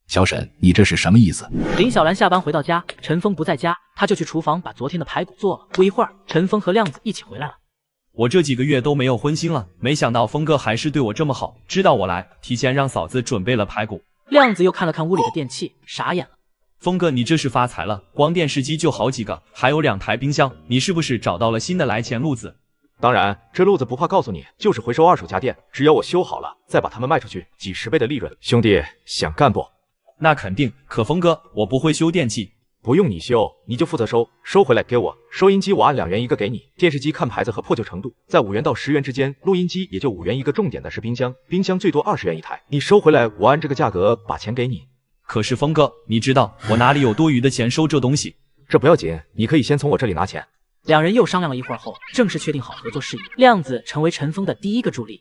小沈，你这是什么意思？林小兰下班回到家，陈峰不在家，他就去厨房把昨天的排骨做了。不一会儿，陈峰和亮子一起回来了。我这几个月都没有荤腥了，没想到峰哥还是对我这么好，知道我来，提前让嫂子准备了排骨。亮子又看了看屋里的电器，傻眼了。峰哥，你这是发财了，光电视机就好几个，还有2台冰箱，你是不是找到了新的来钱路子？当然，这路子不怕告诉你，就是回收二手家电，只要我修好了，再把它们卖出去，几10倍的利润。兄弟，想干不？那肯定，可峰哥，我不会修电器。不用你修，你就负责收，收回来给我。收音机我按2元一个给你，电视机看牌子和破旧程度，在5元到10元之间，录音机也就5元一个。重点的是冰箱，冰箱最多20元一台，你收回来，我按这个价格把钱给你。可是峰哥，你知道我哪里有多余的钱收这东西？这不要紧，你可以先从我这里拿钱。2人又商量了一会儿后，正式确定好合作事宜，亮子成为陈峰的第1个助力。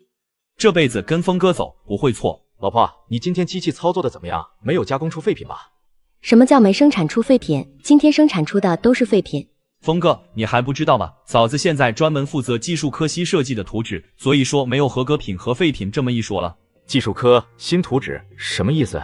这辈子跟峰哥走不会错。老婆，你今天机器操作的怎么样？没有加工出废品吧？什么叫没生产出废品？今天生产出的都是废品。峰哥，你还不知道吗？嫂子现在专门负责技术科新设计的图纸，所以说没有合格品和废品这么一说了。技术科新图纸什么意思？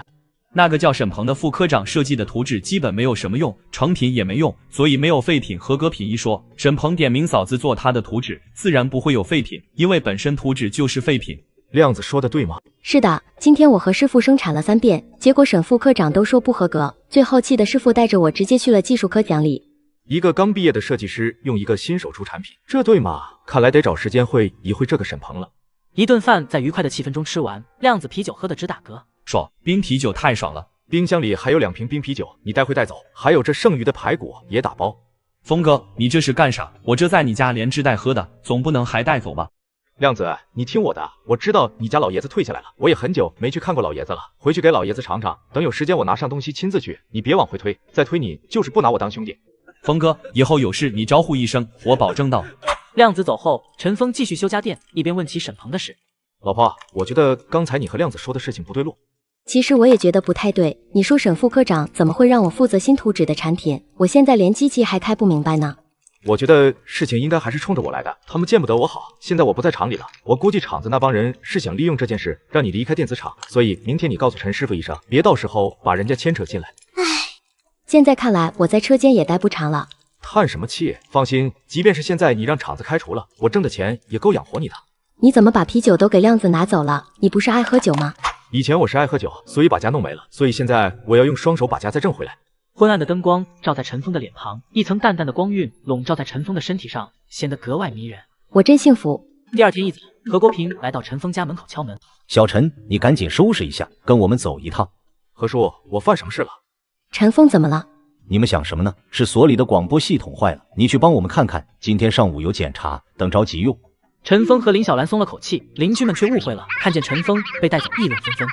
那个叫沈鹏的副科长设计的图纸基本没有什么用，成品也没用，所以没有废品合格品一说。沈鹏点名嫂子做他的图纸，自然不会有废品，因为本身图纸就是废品。亮子说的对吗？是的，今天我和师傅生产了3遍，结果沈副科长都说不合格，最后气的师傅带着我直接去了技术科讲理。一个刚毕业的设计师用一个新手出产品，这对吗？看来得找时间会一会这个沈鹏了。一顿饭在愉快的气氛中吃完，亮子啤酒喝得直打嗝。爽，冰啤酒太爽了。冰箱里还有2瓶冰啤酒，你待会带走。还有这剩余的排骨也打包。峰哥，你这是干啥？我这在你家连吃带喝的，总不能还带走吧？亮子，你听我的，我知道你家老爷子退下来了，我也很久没去看过老爷子了，回去给老爷子尝尝。等有时间我拿上东西亲自去，你别往回推，再推你就是不拿我当兄弟。峰哥，以后有事你招呼一声，我保证到。亮子走后，陈峰继续修家电，一边问起沈鹏的事。老婆，我觉得刚才你和亮子说的事情不对路。其实我也觉得不太对，你说沈副科长怎么会让我负责新图纸的产品？我现在连机器还开不明白呢。我觉得事情应该还是冲着我来的，他们见不得我好。现在我不在厂里了，我估计厂子那帮人是想利用这件事让你离开电子厂，所以明天你告诉陈师傅一声，别到时候把人家牵扯进来。唉，现在看来我在车间也待不长了。叹什么气？放心，即便是现在你让厂子开除了，我挣的钱也够养活你的。你怎么把啤酒都给亮子拿走了？你不是爱喝酒吗？以前我是爱喝酒，所以把家弄没了，所以现在我要用双手把家再挣回来。昏暗的灯光照在陈峰的脸庞，一层淡淡的光晕笼罩在陈峰的身体上，显得格外迷人。我真幸福。第二天一早，何国平来到陈峰家门口敲门。小陈，你赶紧收拾一下，跟我们走一趟。何叔，我犯什么事了？陈峰怎么了？你们想什么呢？是所里的广播系统坏了，你去帮我们看看。今天上午有检查，等着急用。陈峰和林小兰松了口气，邻居们却误会了，看见陈峰被带走，议论纷纷。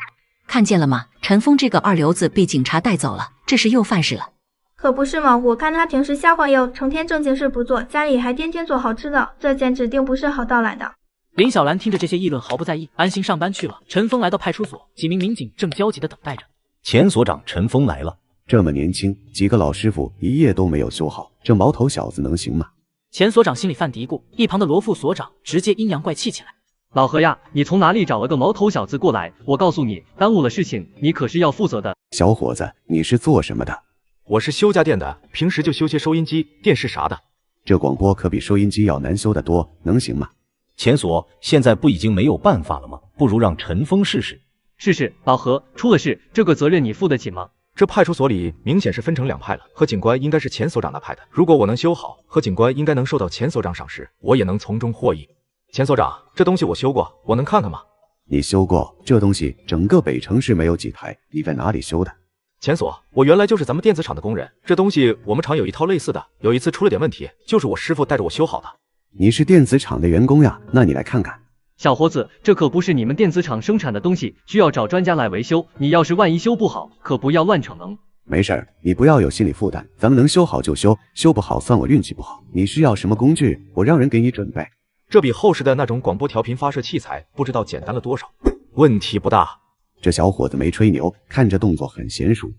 看见了吗？陈峰这个二流子被警察带走了，这是又犯事了。可不是嘛，我看他平时瞎晃悠，成天正经事不做，家里还天天做好吃的，这件指定不是好到来的。林小兰听着这些议论毫不在意，安心上班去了。陈峰来到派出所，几名民警正焦急地等待着。前所长陈峰来了。这么年轻，几个老师傅一夜都没有修好，这毛头小子能行吗？前所长心里犯嘀咕，一旁的罗副所长直接阴阳怪气起来。老何呀，你从哪里找了个毛头小子过来？我告诉你，耽误了事情，你可是要负责的。小伙子，你是做什么的？我是修家电的，平时就修些收音机、电视啥的。这广播可比收音机要难修得多，能行吗？前所，现在不已经没有办法了吗？不如让陈峰试试。是，老何，出了事，这个责任你负得起吗？这派出所里明显是分成两派了，何警官应该是前所长那派的。如果我能修好，何警官应该能受到前所长赏识，我也能从中获益。前所长，这东西我修过，我能看看吗？你修过？这东西整个北城市没有几台，你在哪里修的？前所，我原来就是咱们电子厂的工人，这东西我们厂有一套类似的，有一次出了点问题，就是我师傅带着我修好的。你是电子厂的员工呀？那你来看看。小伙子，这可不是你们电子厂生产的东西，需要找专家来维修，你要是万一修不好，可不要乱逞能。没事儿，你不要有心理负担，咱们能修好就修，修不好算我运气不好。你需要什么工具，我让人给你准备。这比后世的那种广播调频发射器材不知道简单了多少，问题不大。这小伙子没吹牛，看着动作很娴熟。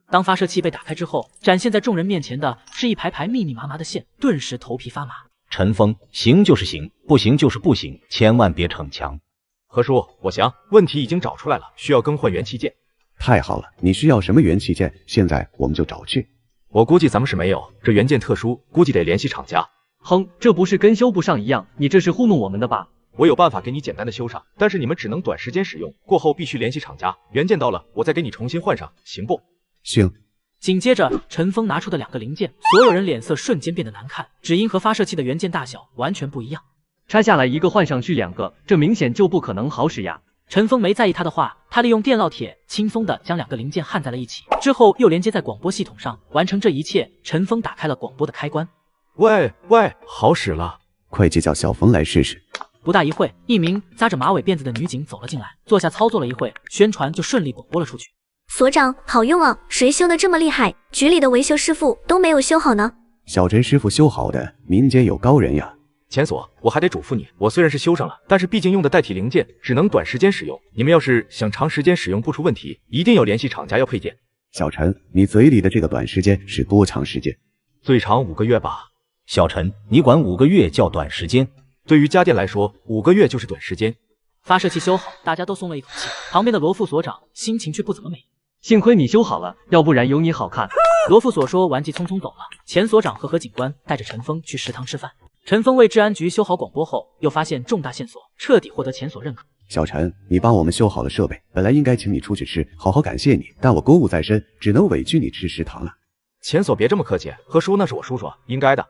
当发射器被打开之后，展现在众人面前的是一排排密密麻麻的线，顿时头皮发麻。陈峰，行就是行，不行就是不行，千万别逞强。何叔，我行，问题已经找出来了，需要更换元器件。太好了，你需要什么元器件？现在我们就找去。我估计咱们是没有，这元件特殊，估计得联系厂家。哼，这不是跟修不上一样，你这是糊弄我们的吧？我有办法给你简单的修上，但是你们只能短时间使用，过后必须联系厂家，元件到了我再给你重新换上，行不？行。紧接着，陈峰拿出的2个零件，所有人脸色瞬间变得难看，只因和发射器的元件大小完全不一样。拆下来一个，换上去2个，这明显就不可能好使呀。陈峰没在意他的话，他利用电烙铁轻松地将2个零件焊在了一起，之后又连接在广播系统上，完成这一切。陈峰打开了广播的开关。喂，好使了，快去叫小冯来试试。不大一会，一名扎着马尾辫子的女警走了进来，坐下操作了一会，宣传就顺利广播了出去。所长，好用啊！谁修的这么厉害？局里的维修师傅都没有修好呢。小陈师傅修好的，民间有高人呀。前所，我还得嘱咐你，我虽然是修上了，但是毕竟用的代替零件，只能短时间使用。你们要是想长时间使用不出问题，一定要联系厂家要配件。小陈，你嘴里的这个短时间是多长时间？最长5个月吧。小陈，你管5个月叫短时间？对于家电来说，5个月就是短时间。发射器修好，大家都松了一口气。旁边的罗副所长心情却不怎么美。幸亏你修好了，要不然有你好看。罗副所说完即匆匆走了。前所长和何警官带着陈峰去食堂吃饭。陈峰为治安局修好广播后，又发现重大线索，彻底获得前所认可。小陈，你帮我们修好了设备，本来应该请你出去吃，好好感谢你，但我国务在身，只能委屈你吃食堂了。钱所别这么客气，何叔那是我叔叔，应该的。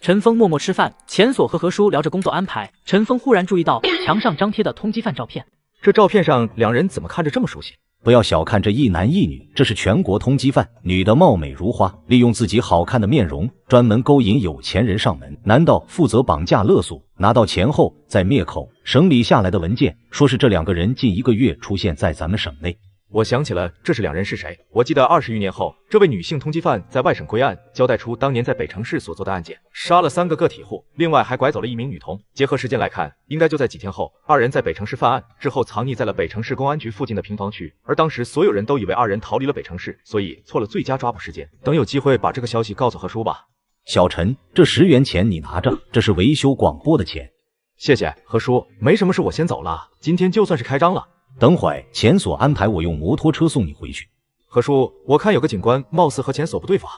陈峰默默吃饭，钱所和何叔聊着工作安排。陈峰忽然注意到墙上张贴的通缉犯照片，这照片上两人怎么看着这么熟悉？不要小看这一男一女，这是全国通缉犯，女的貌美如花，利用自己好看的面容，专门勾引有钱人上门。难道负责绑架勒索，拿到钱后再灭口？省里下来的文件说是这2个人近1个月出现在咱们省内。我想起了，这是2人是谁？我记得20余年后，这位女性通缉犯在外省归案，交代出当年在北城市所做的案件，杀了3个个体户，另外还拐走了1名女童。结合时间来看，应该就在几天后，2人在北城市犯案之后，藏匿在了北城市公安局附近的平房区。而当时所有人都以为2人逃离了北城市，所以错了最佳抓捕时间。等有机会把这个消息告诉何叔吧。小陈，这10元钱你拿着，这是维修广播的钱。谢谢何叔，没什么事，我先走了。今天就算是开张了。等会钱所安排我用摩托车送你回去。何叔，我看有个警官貌似和钱所不对付啊。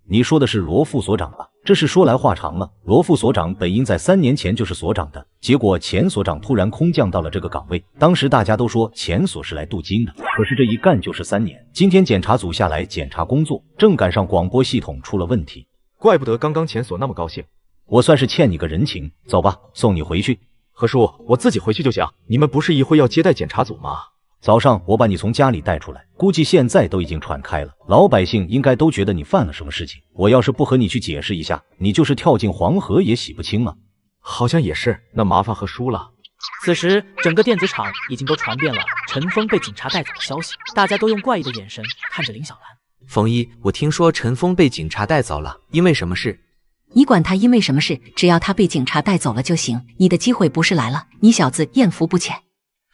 你说的是罗副所长吧？这是说来话长了。罗副所长本应在3年前就是所长的，结果钱所长突然空降到了这个岗位。当时大家都说钱所是来镀金的，可是这一干就是3年。今天检查组下来检查工作，正赶上广播系统出了问题，怪不得刚刚钱所那么高兴。我算是欠你个人情，走吧，送你回去。何叔，我自己回去就行。你们不是一会要接待检查组吗？早上我把你从家里带出来，估计现在都已经传开了，老百姓应该都觉得你犯了什么事情。我要是不和你去解释一下，你就是跳进黄河也洗不清啊。好像也是，那麻烦何叔了。此时整个电子厂已经都传遍了陈峰被警察带走的消息，大家都用怪异的眼神看着林小兰。冯一，我听说陈峰被警察带走了，因为什么事？你管他因为什么事，只要他被警察带走了就行。你的机会不是来了，你小子艳福不浅。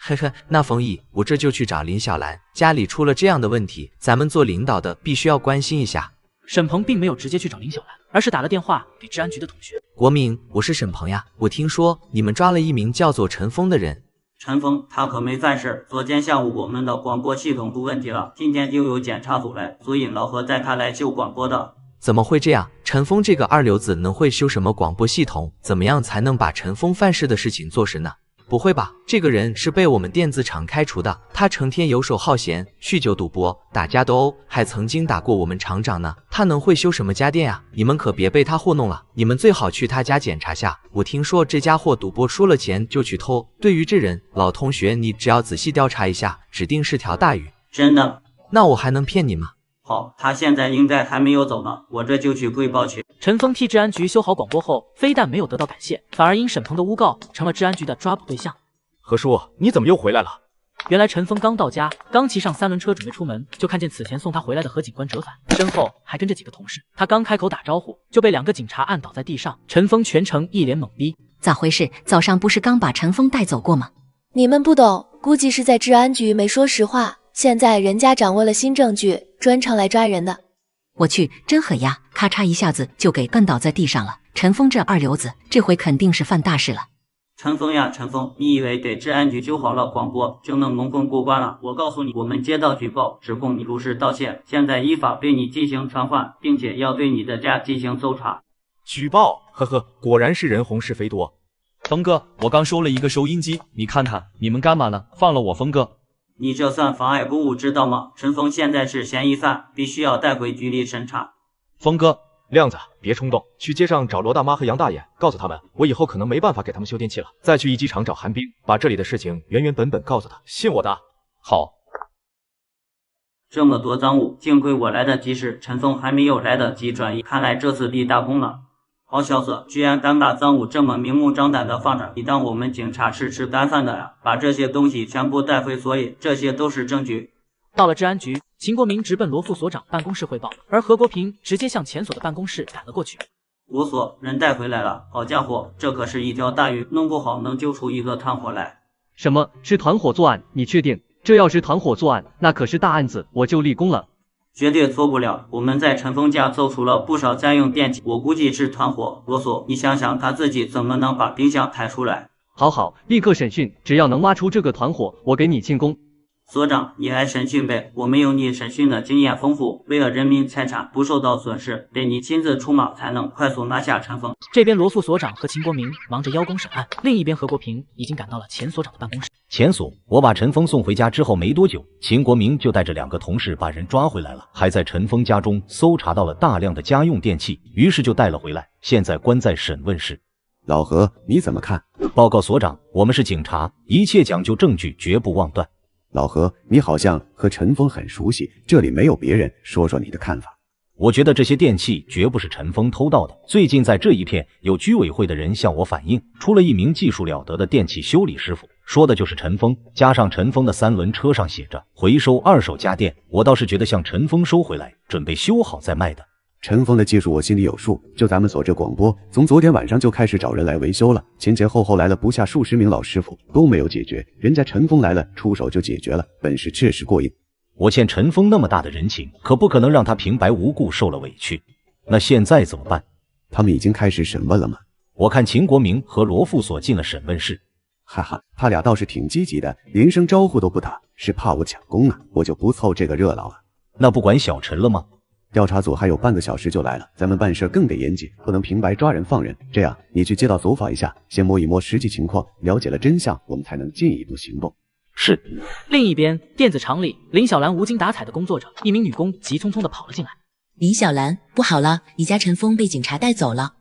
呵呵，那冯毅，我这就去找林小兰，家里出了这样的问题，咱们做领导的必须要关心一下。沈鹏并没有直接去找林小兰，而是打了电话给治安局的同学。国明，我是沈鹏呀，我听说你们抓了一名叫做陈峰的人。陈峰他可没犯事，昨天下午我们的广播系统出问题了，今天就有检查组来，所以老何带他来修广播的。怎么会这样？陈峰这个二流子能会修什么广播系统？怎么样才能把陈峰犯事的事情做实呢？不会吧，这个人是被我们电子厂开除的，他成天游手好闲，酗酒赌博，打架斗殴，还曾经打过我们厂长呢。他能会修什么家电啊？你们可别被他糊弄了，你们最好去他家检查下。我听说这家伙赌博输了钱就去偷，对于这人，老同学你只要仔细调查一下，指定是条大鱼。真的？那我还能骗你吗？好，他现在应该还没有走呢，我这就去汇报去。陈峰替治安局修好广播后，非但没有得到感谢，反而因沈鹏的诬告，成了治安局的抓捕对象。何叔，你怎么又回来了？原来陈峰刚到家，刚骑上3轮车准备出门，就看见此前送他回来的何警官折返，身后还跟着几个同事。他刚开口打招呼，就被2个警察按倒在地上。陈峰全程一脸懵逼，咋回事？早上不是刚把陈峰带走过吗？你们不懂，估计是在治安局没说实话，现在人家掌握了新证据，专程来抓人的。我去，真狠呀！咔嚓一下子就给摁倒在地上了。陈峰这二流子，这回肯定是犯大事了。陈峰呀，陈峰，你以为给治安局修好了广播就能蒙混过关了？我告诉你，我们接到举报，指控你入室盗窃，现在依法对你进行传唤，并且要对你的家进行搜查。举报？呵呵，果然是人红是非多。峰哥，我刚收了一个收音机，你看看，你们干嘛呢？放了我峰哥！你这算妨碍公务，知道吗？陈峰现在是嫌疑犯，必须要带回局里审查。峰哥。亮子，别冲动，去街上找罗大妈和杨大爷，告诉他们，我以后可能没办法给他们修电器了。再去一机场找韩冰，把这里的事情原原本本告诉他，信我的。好。这么多赃物，幸亏我来得及时，陈峰还没有来得及转移，看来这次立大功了。好小子，居然敢把赃物这么明目张胆的放着，你当我们警察是吃干饭的呀？把这些东西全部带回所里，这些都是证据。到了治安局，秦国明直奔罗副所长办公室汇报，而何国平直接向钱所的办公室赶了过去。罗所，人带回来了，好家伙，这可是一条大鱼，弄不好能揪出一个团伙来。什么是团伙作案？你确定？这要是团伙作案，那可是大案子，我就立功了。绝对错不了，我们在陈峰家搜出了不少家用电器，我估计是团伙。罗所，你想想他自己怎么能把冰箱抬出来？好好，立刻审讯，只要能挖出这个团伙，我给你庆功。所长，你来审讯呗，我们有你审讯的经验丰富，为了人民财产不受到损失，得你亲自出马才能快速拿下陈峰。这边罗副所长和秦国明忙着邀功审案，另一边何国平已经赶到了钱所长的办公室。钱所，我把陈峰送回家之后没多久，秦国明就带着2个同事把人抓回来了，还在陈峰家中搜查到了大量的家用电器，于是就带了回来，现在关在审问室。老何，你怎么看？报告所长，我们是警察，一切讲究证据，绝不妄断。老何，你好像和陈峰很熟悉，这里没有别人，说说你的看法。我觉得这些电器绝不是陈峰偷盗的。最近在这一片有居委会的人向我反映，出了一名技术了得的电器修理师傅，说的就是陈峰，加上陈峰的3轮车上写着回收2手家电，我倒是觉得像陈峰收回来，准备修好再卖的。陈峰的技术我心里有数，就咱们所这广播，从昨天晚上就开始找人来维修了，前后来了不下数十名老师傅，都没有解决，人家陈峰来了，出手就解决了，本事确实过硬。我欠陈峰那么大的人情，可不可能让他平白无故受了委屈。那现在怎么办？他们已经开始审问了吗？我看秦国明和罗副所进了审问室。哈哈，他俩倒是挺积极的，连声招呼都不打，是怕我抢功啊，我就不凑这个热闹了。那不管小陈了吗？调查组还有半个小时就来了，咱们办事更得严谨，不能平白抓人放人。这样，你去街道走访一下，先摸一摸实际情况，了解了真相，我们才能进一步行动。是。另一边，电子厂里，林小兰无精打采的工作着，一名女工急匆匆的跑了进来。林小兰，不好了，你家陈峰被警察带走了。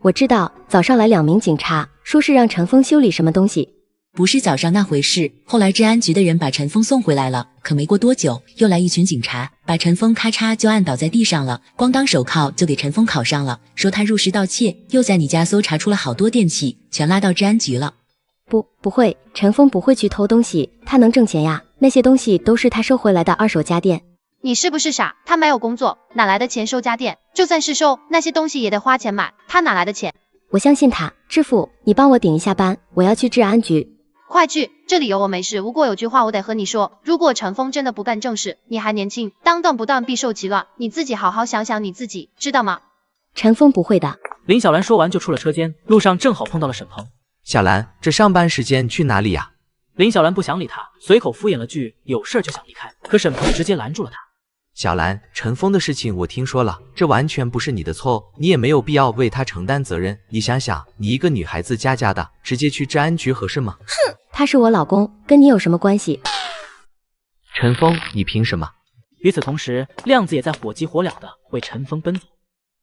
我知道，早上来2名警察，说是让陈峰修理什么东西。不是早上那回事，后来治安局的人把陈峰送回来了，可没过多久，又来一群警察，把陈峰咔嚓就按倒在地上了，光当手铐就给陈峰铐上了，说他入室盗窃，又在你家搜查出了好多电器，全拉到治安局了。不会，陈峰不会去偷东西，他能挣钱呀，那些东西都是他收回来的2手家电。你是不是傻？他没有工作，哪来的钱收家电？就算是收，那些东西也得花钱买，他哪来的钱？我相信他。知府，你帮我顶一下班，我要去治安局。快去，这里有我没事。不过有句话我得和你说，如果陈峰真的不干正事，你还年轻，当断不断必受其乱，你自己好好想想你自己，知道吗？陈峰不会的。林小兰说完就出了车间，路上正好碰到了沈鹏。小兰，这上班时间去哪里呀？林小兰不想理他，随口敷衍了句有事就想离开，可沈鹏直接拦住了他。小兰，陈峰的事情我听说了，这完全不是你的错，你也没有必要为他承担责任。你想想，你一个女孩子家的，直接去治安局合适吗？哼，他是我老公，跟你有什么关系？陈峰，你凭什么？与此同时，亮子也在火急火燎的为陈峰奔走。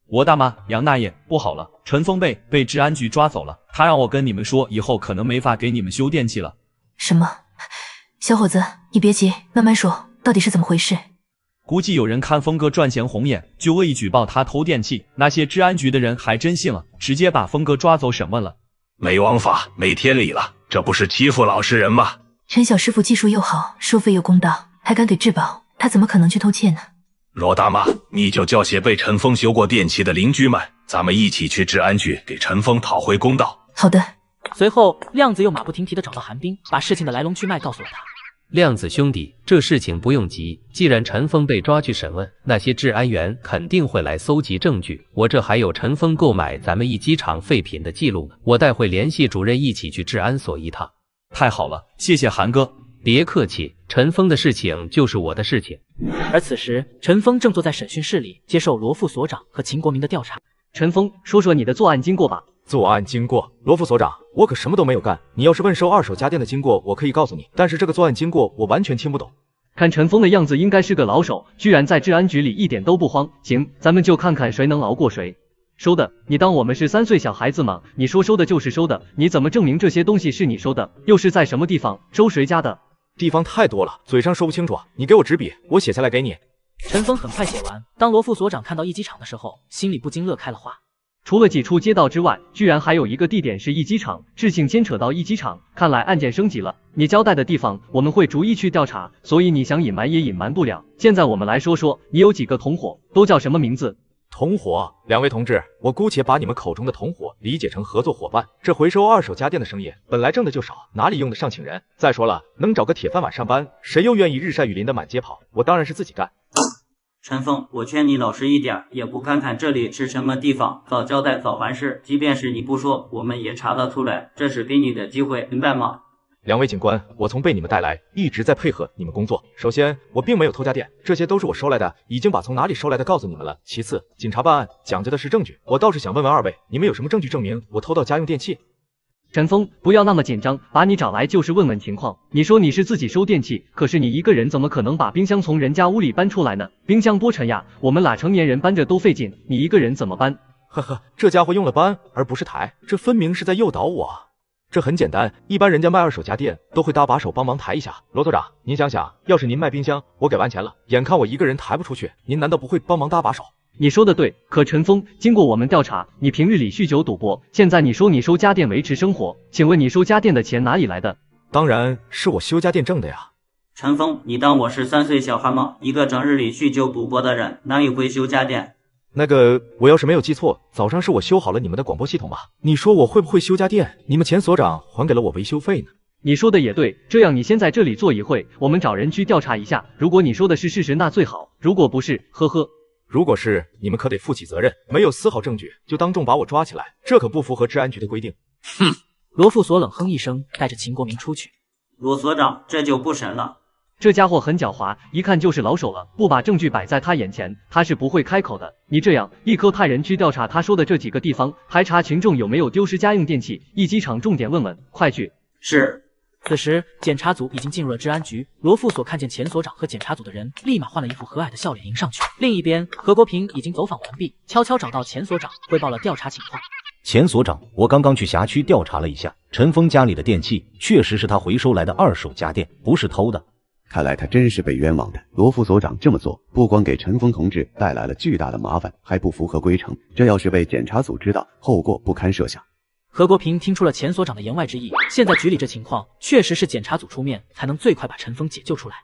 我大妈，杨大爷，不好了，陈峰被治安局抓走了，他让我跟你们说，以后可能没法给你们修电器了。什么？小伙子，你别急，慢慢说，到底是怎么回事？估计有人看峰哥赚钱红眼，就恶意举报他偷电器，那些治安局的人还真信了，直接把峰哥抓走审问了。没王法，没天理了，这不是欺负老实人吗？陈小师傅技术又好，收费又公道，还敢给质保，他怎么可能去偷窃呢？罗大妈，你就叫些被陈峰修过电器的邻居们，咱们一起去治安局给陈峰讨回公道。好的。随后，亮子又马不停蹄地找到韩冰，把事情的来龙去脉告诉了他。亮子兄弟，这事情不用急，既然陈峰被抓去审问，那些治安员肯定会来搜集证据。我这还有陈峰购买咱们一机场废品的记录呢，我待会联系主任一起去治安所一趟。太好了，谢谢韩哥。别客气，陈峰的事情就是我的事情。而此时，陈峰正坐在审讯室里，接受罗副所长和秦国明的调查。陈峰，说说你的作案经过吧。作案经过，罗副所长，我可什么都没有干。你要是问收2手家电的经过，我可以告诉你，但是这个作案经过我完全听不懂。看陈峰的样子，应该是个老手，居然在治安局里一点都不慌。行，咱们就看看谁能熬过谁。收的，你当我们是3岁小孩子吗？你说收的就是收的，你怎么证明这些东西是你收的？又是在什么地方收谁家的？地方太多了，嘴上说不清楚，你给我纸笔，我写下来给你。陈峰很快写完。当罗副所长看到一机场的时候，心里不禁乐开了花。除了几处街道之外，居然还有一个地点是一机场，事情牵扯到一机场，看来案件升级了。你交代的地方，我们会逐一去调查，所以你想隐瞒也隐瞒不了。现在我们来说说，你有几个同伙，都叫什么名字？同伙，2位同志，我姑且把你们口中的同伙理解成合作伙伴。这回收2手家电的生意，本来挣的就少，哪里用得上请人？再说了，能找个铁饭碗上班，谁又愿意日晒雨淋的满街跑？我当然是自己干。陈峰，我劝你老实一点，也不看看这里是什么地方，早交代早完事。即便是你不说，我们也查得出来，这是给你的机会，明白吗？两位警官，我从被你们带来，一直在配合你们工作。首先，我并没有偷家电，这些都是我收来的，已经把从哪里收来的告诉你们了。其次，警察办案讲究的是证据，我倒是想问问二位，你们有什么证据证明我偷到家用电器？陈峰，不要那么紧张，把你找来就是问问情况。你说你是自己收电器，可是你一个人怎么可能把冰箱从人家屋里搬出来呢？冰箱多沉呀，我们俩成年人搬着都费劲，你一个人怎么搬？呵呵，这家伙用了搬而不是抬，这分明是在诱导我。这很简单，一般人家卖二手家电都会搭把手帮忙抬一下。罗所长，您想想，要是您卖冰箱，我给完钱了，眼看我一个人抬不出去，您难道不会帮忙搭把手？你说的对，可陈峰，经过我们调查，你平日里酗酒赌博，现在你说你收家电维持生活，请问你收家电的钱哪里来的？当然是我修家电挣的呀。陈峰，你当我是3岁小孩吗？一个整日里酗酒赌博的人，哪里会修家电？那个，我要是没有记错，早上是我修好了你们的广播系统吧？你说我会不会修家电？你们前所长还给了我维修费呢。你说的也对，这样你先在这里坐一会，我们找人去调查一下。如果你说的是事实，那最好；如果不是，呵呵。如果是，你们可得负起责任。没有丝毫证据就当众把我抓起来，这可不符合治安局的规定。哼！罗副所冷哼一声，带着秦国明出去。罗所长，这就不审了。这家伙很狡猾，一看就是老手了，不把证据摆在他眼前，他是不会开口的。你这样，立刻派人去调查他说的这几个地方，排查群众有没有丢失家用电器，一机场重点问问，快去。是。此时，检察组已经进入了治安局。罗副所看见前所长和检察组的人，立马换了一副和蔼的笑脸迎上去。另一边，何国平已经走访完毕，悄悄找到前所长，汇报了调查情况。前所长，我刚刚去辖区调查了一下，陈峰家里的电器确实是他回收来的二手家电，不是偷的。看来他真是被冤枉的。罗副所长这么做，不光给陈峰同志带来了巨大的麻烦，还不符合规程。这要是被检察组知道，后果不堪设想。何国平听出了前所长的言外之意，现在局里这情况，确实是检察组出面才能最快把陈峰解救出来。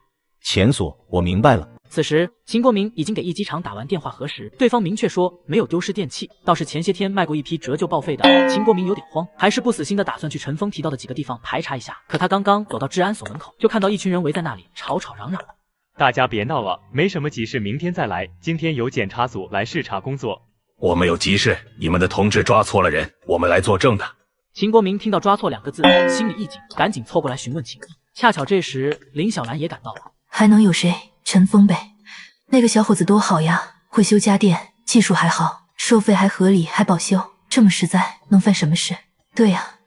前所，我明白了。此时，秦国明已经给一机场打完电话核实，对方明确说没有丢失电器，倒是前些天卖过一批折旧报废的。秦国明有点慌，还是不死心的打算去陈峰提到的几个地方排查一下。可他刚刚走到治安所门口，就看到一群人围在那里吵吵嚷嚷的。大家别闹了，没什么急事，明天再来。今天由检察组来视察工作。我们有急事，你们的同志抓错了人，我们来作证的。秦国明听到抓错2个字，心里一紧，赶紧凑过来询问情况。恰巧这时林小兰也赶到了。还能有谁？陈峰呗，那个小伙子多好呀，会修家电，技术还好，收费还合理，还保修，这么实在，能犯什么事？对呀，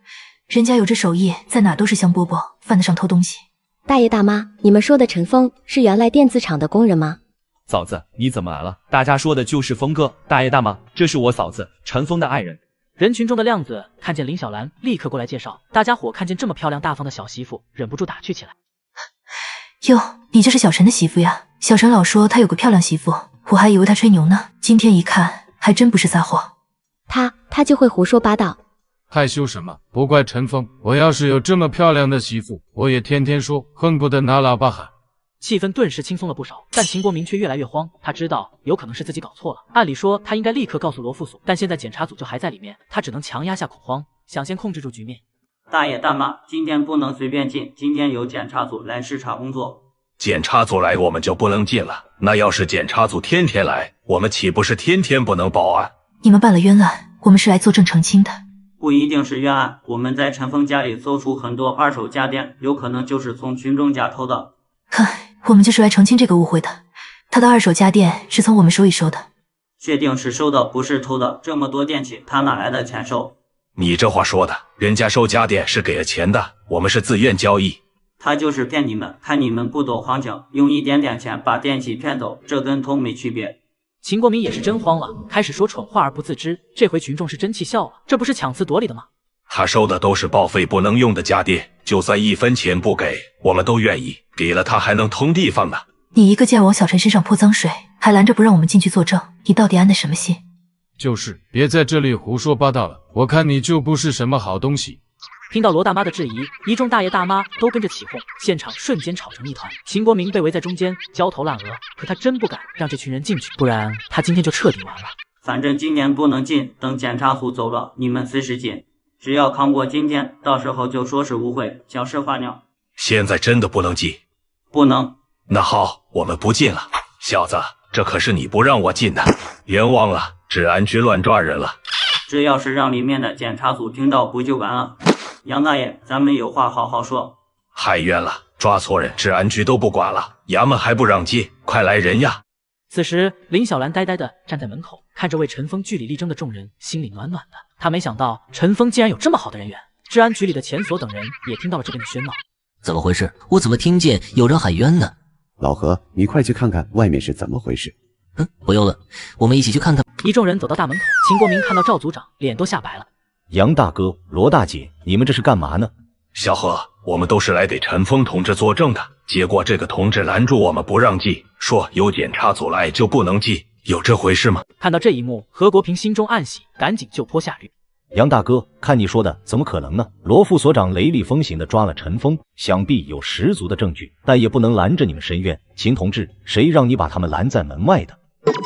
人家有这手艺，在哪都是香饽饽，犯得上偷东西？大爷大妈，你们说的陈峰是原来电子厂的工人吗？嫂子，你怎么来了？大家说的就是峰哥。大爷大妈，这是我嫂子陈峰的爱人。人群中的亮子看见林小兰，立刻过来介绍。大家伙看见这么漂亮大方的小媳妇，忍不住打趣起来。哟，你这是小陈的媳妇呀？小陈老说他有个漂亮媳妇，我还以为他吹牛呢，今天一看，还真不是撒谎。他就会胡说八道。害羞什么？不怪陈峰，我要是有这么漂亮的媳妇，我也天天说，恨不得拿喇叭喊。气氛顿时轻松了不少，但秦国明却越来越慌。他知道有可能是自己搞错了，按理说他应该立刻告诉罗副所，但现在检察组就还在里面，他只能强压下恐慌，想先控制住局面。大爷大妈，今天不能随便进，今天由检察组来视察工作。检察组来我们就不能进了，那要是检察组天天来，我们岂不是天天不能报案？你们办了冤案，我们是来作证澄清的。不一定是冤案，我们在陈峰家里搜出很多二手家电，有可能就是从群众家偷的。我们就是来澄清这个误会的，他的二手家电是从我们手里收的。确定是收的，不是偷的。这么多电器，他哪来的钱收？你这话说的，人家收家电是给了钱的，我们是自愿交易。他就是骗你们，看你们不懂行情，用一点点钱把电器骗走，这跟偷没区别。秦国明也是真慌了，开始说蠢话而不自知。这回群众是真气笑了，这不是强词夺理的吗？他收的都是报废不能用的家电，就算1分钱不给，我们都愿意。给了他还能通地方呢。你一个劲儿往小陈身上泼脏水，还拦着不让我们进去作证，你到底安的什么心？就是别在这里胡说八道了，我看你就不是什么好东西。听到罗大妈的质疑，一众大爷大妈都跟着起哄，现场瞬间吵成一团。秦国明被围在中间，焦头烂额，可他真不敢让这群人进去，不然他今天就彻底完了。反正今年不能进，等检察组走了，你们随时进，只要扛过今天，到时候就说是误会，小事化了。现在真的不能进？不能。那好，我们不进了。小子，这可是你不让我进的，冤枉了，治安局乱抓人了。这要是让里面的检察组听到，不就完了？杨大爷，咱们有话好好说。太冤了，抓错人，治安局都不管了，衙门还不让进，快来人呀！此时，林小兰呆呆地站在门口，看着为陈峰据理力争的众人，心里暖暖的。她没想到陈峰竟然有这么好的人缘。治安局里的钱所等人也听到了这边的喧闹。怎么回事？我怎么听见有人喊冤呢？老何，你快去看看外面是怎么回事。不用了，我们一起去看看。一众人走到大门口，秦国明看到赵组长，脸都吓白了。杨大哥、罗大姐，你们这是干嘛呢？小何，我们都是来给陈峰同志作证的，结果这个同志拦住我们不让进，说有检查组来就不能进，有这回事吗？看到这一幕，何国平心中暗喜，赶紧就坡下驴。杨大哥，看你说的，怎么可能呢？罗副所长雷厉风行的抓了陈峰，想必有十足的证据，但也不能拦着你们申冤。秦同志，谁让你把他们拦在门外的？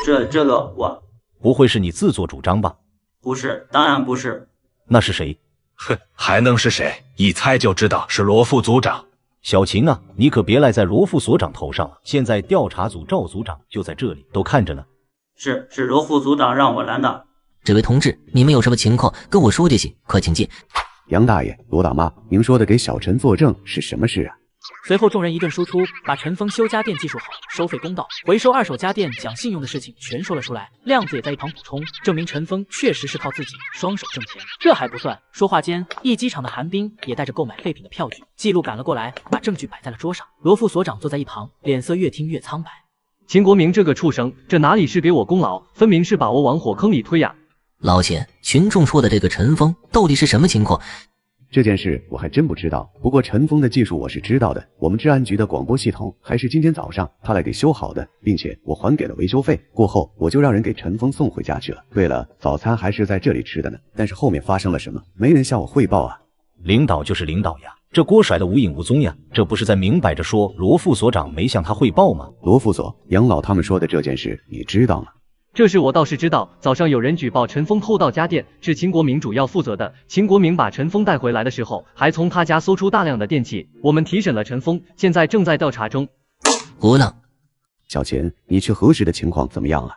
这个我不会是你自作主张吧？不是，当然不是。那是谁？哼，还能是谁？一猜就知道是罗副组长。小秦啊，你可别赖在罗副所长头上了。现在调查组赵组长就在这里，都看着呢。是罗副组长让我拦的。这位同志，你们有什么情况跟我说就行，快请进。杨大爷、罗大妈，您说的给小陈作证是什么事啊？随后众人一顿输出，把陈峰修家电技术好、收费公道、回收二手家电讲信用的事情全说了出来。亮子也在一旁补充，证明陈峰确实是靠自己双手挣钱。这还不算，说话间，一机场的韩冰也带着购买废品的票据记录赶了过来，把证据摆在了桌上。罗副所长坐在一旁，脸色越听越苍白。秦国明这个畜生，这哪里是给我功劳，分明是把我往火坑里推呀！老钱，群众说的这个陈峰到底是什么情况？这件事我还真不知道，不过陈峰的技术我是知道的。我们治安局的广播系统还是今天早上他来给修好的，并且我还给了维修费。过后我就让人给陈峰送回家去了。对了，早餐还是在这里吃的呢。但是后面发生了什么，没人向我汇报啊。领导就是领导呀，这锅甩得无影无踪呀，这不是在明摆着说罗副所长没向他汇报吗？罗副所、杨老他们说的这件事你知道吗？这事我倒是知道，早上有人举报陈峰偷盗家电，是秦国明主要负责的。秦国明把陈峰带回来的时候，还从他家搜出大量的电器。我们提审了陈峰，现在正在调查中。胡闹！小秦，你去核实的情况怎么样了？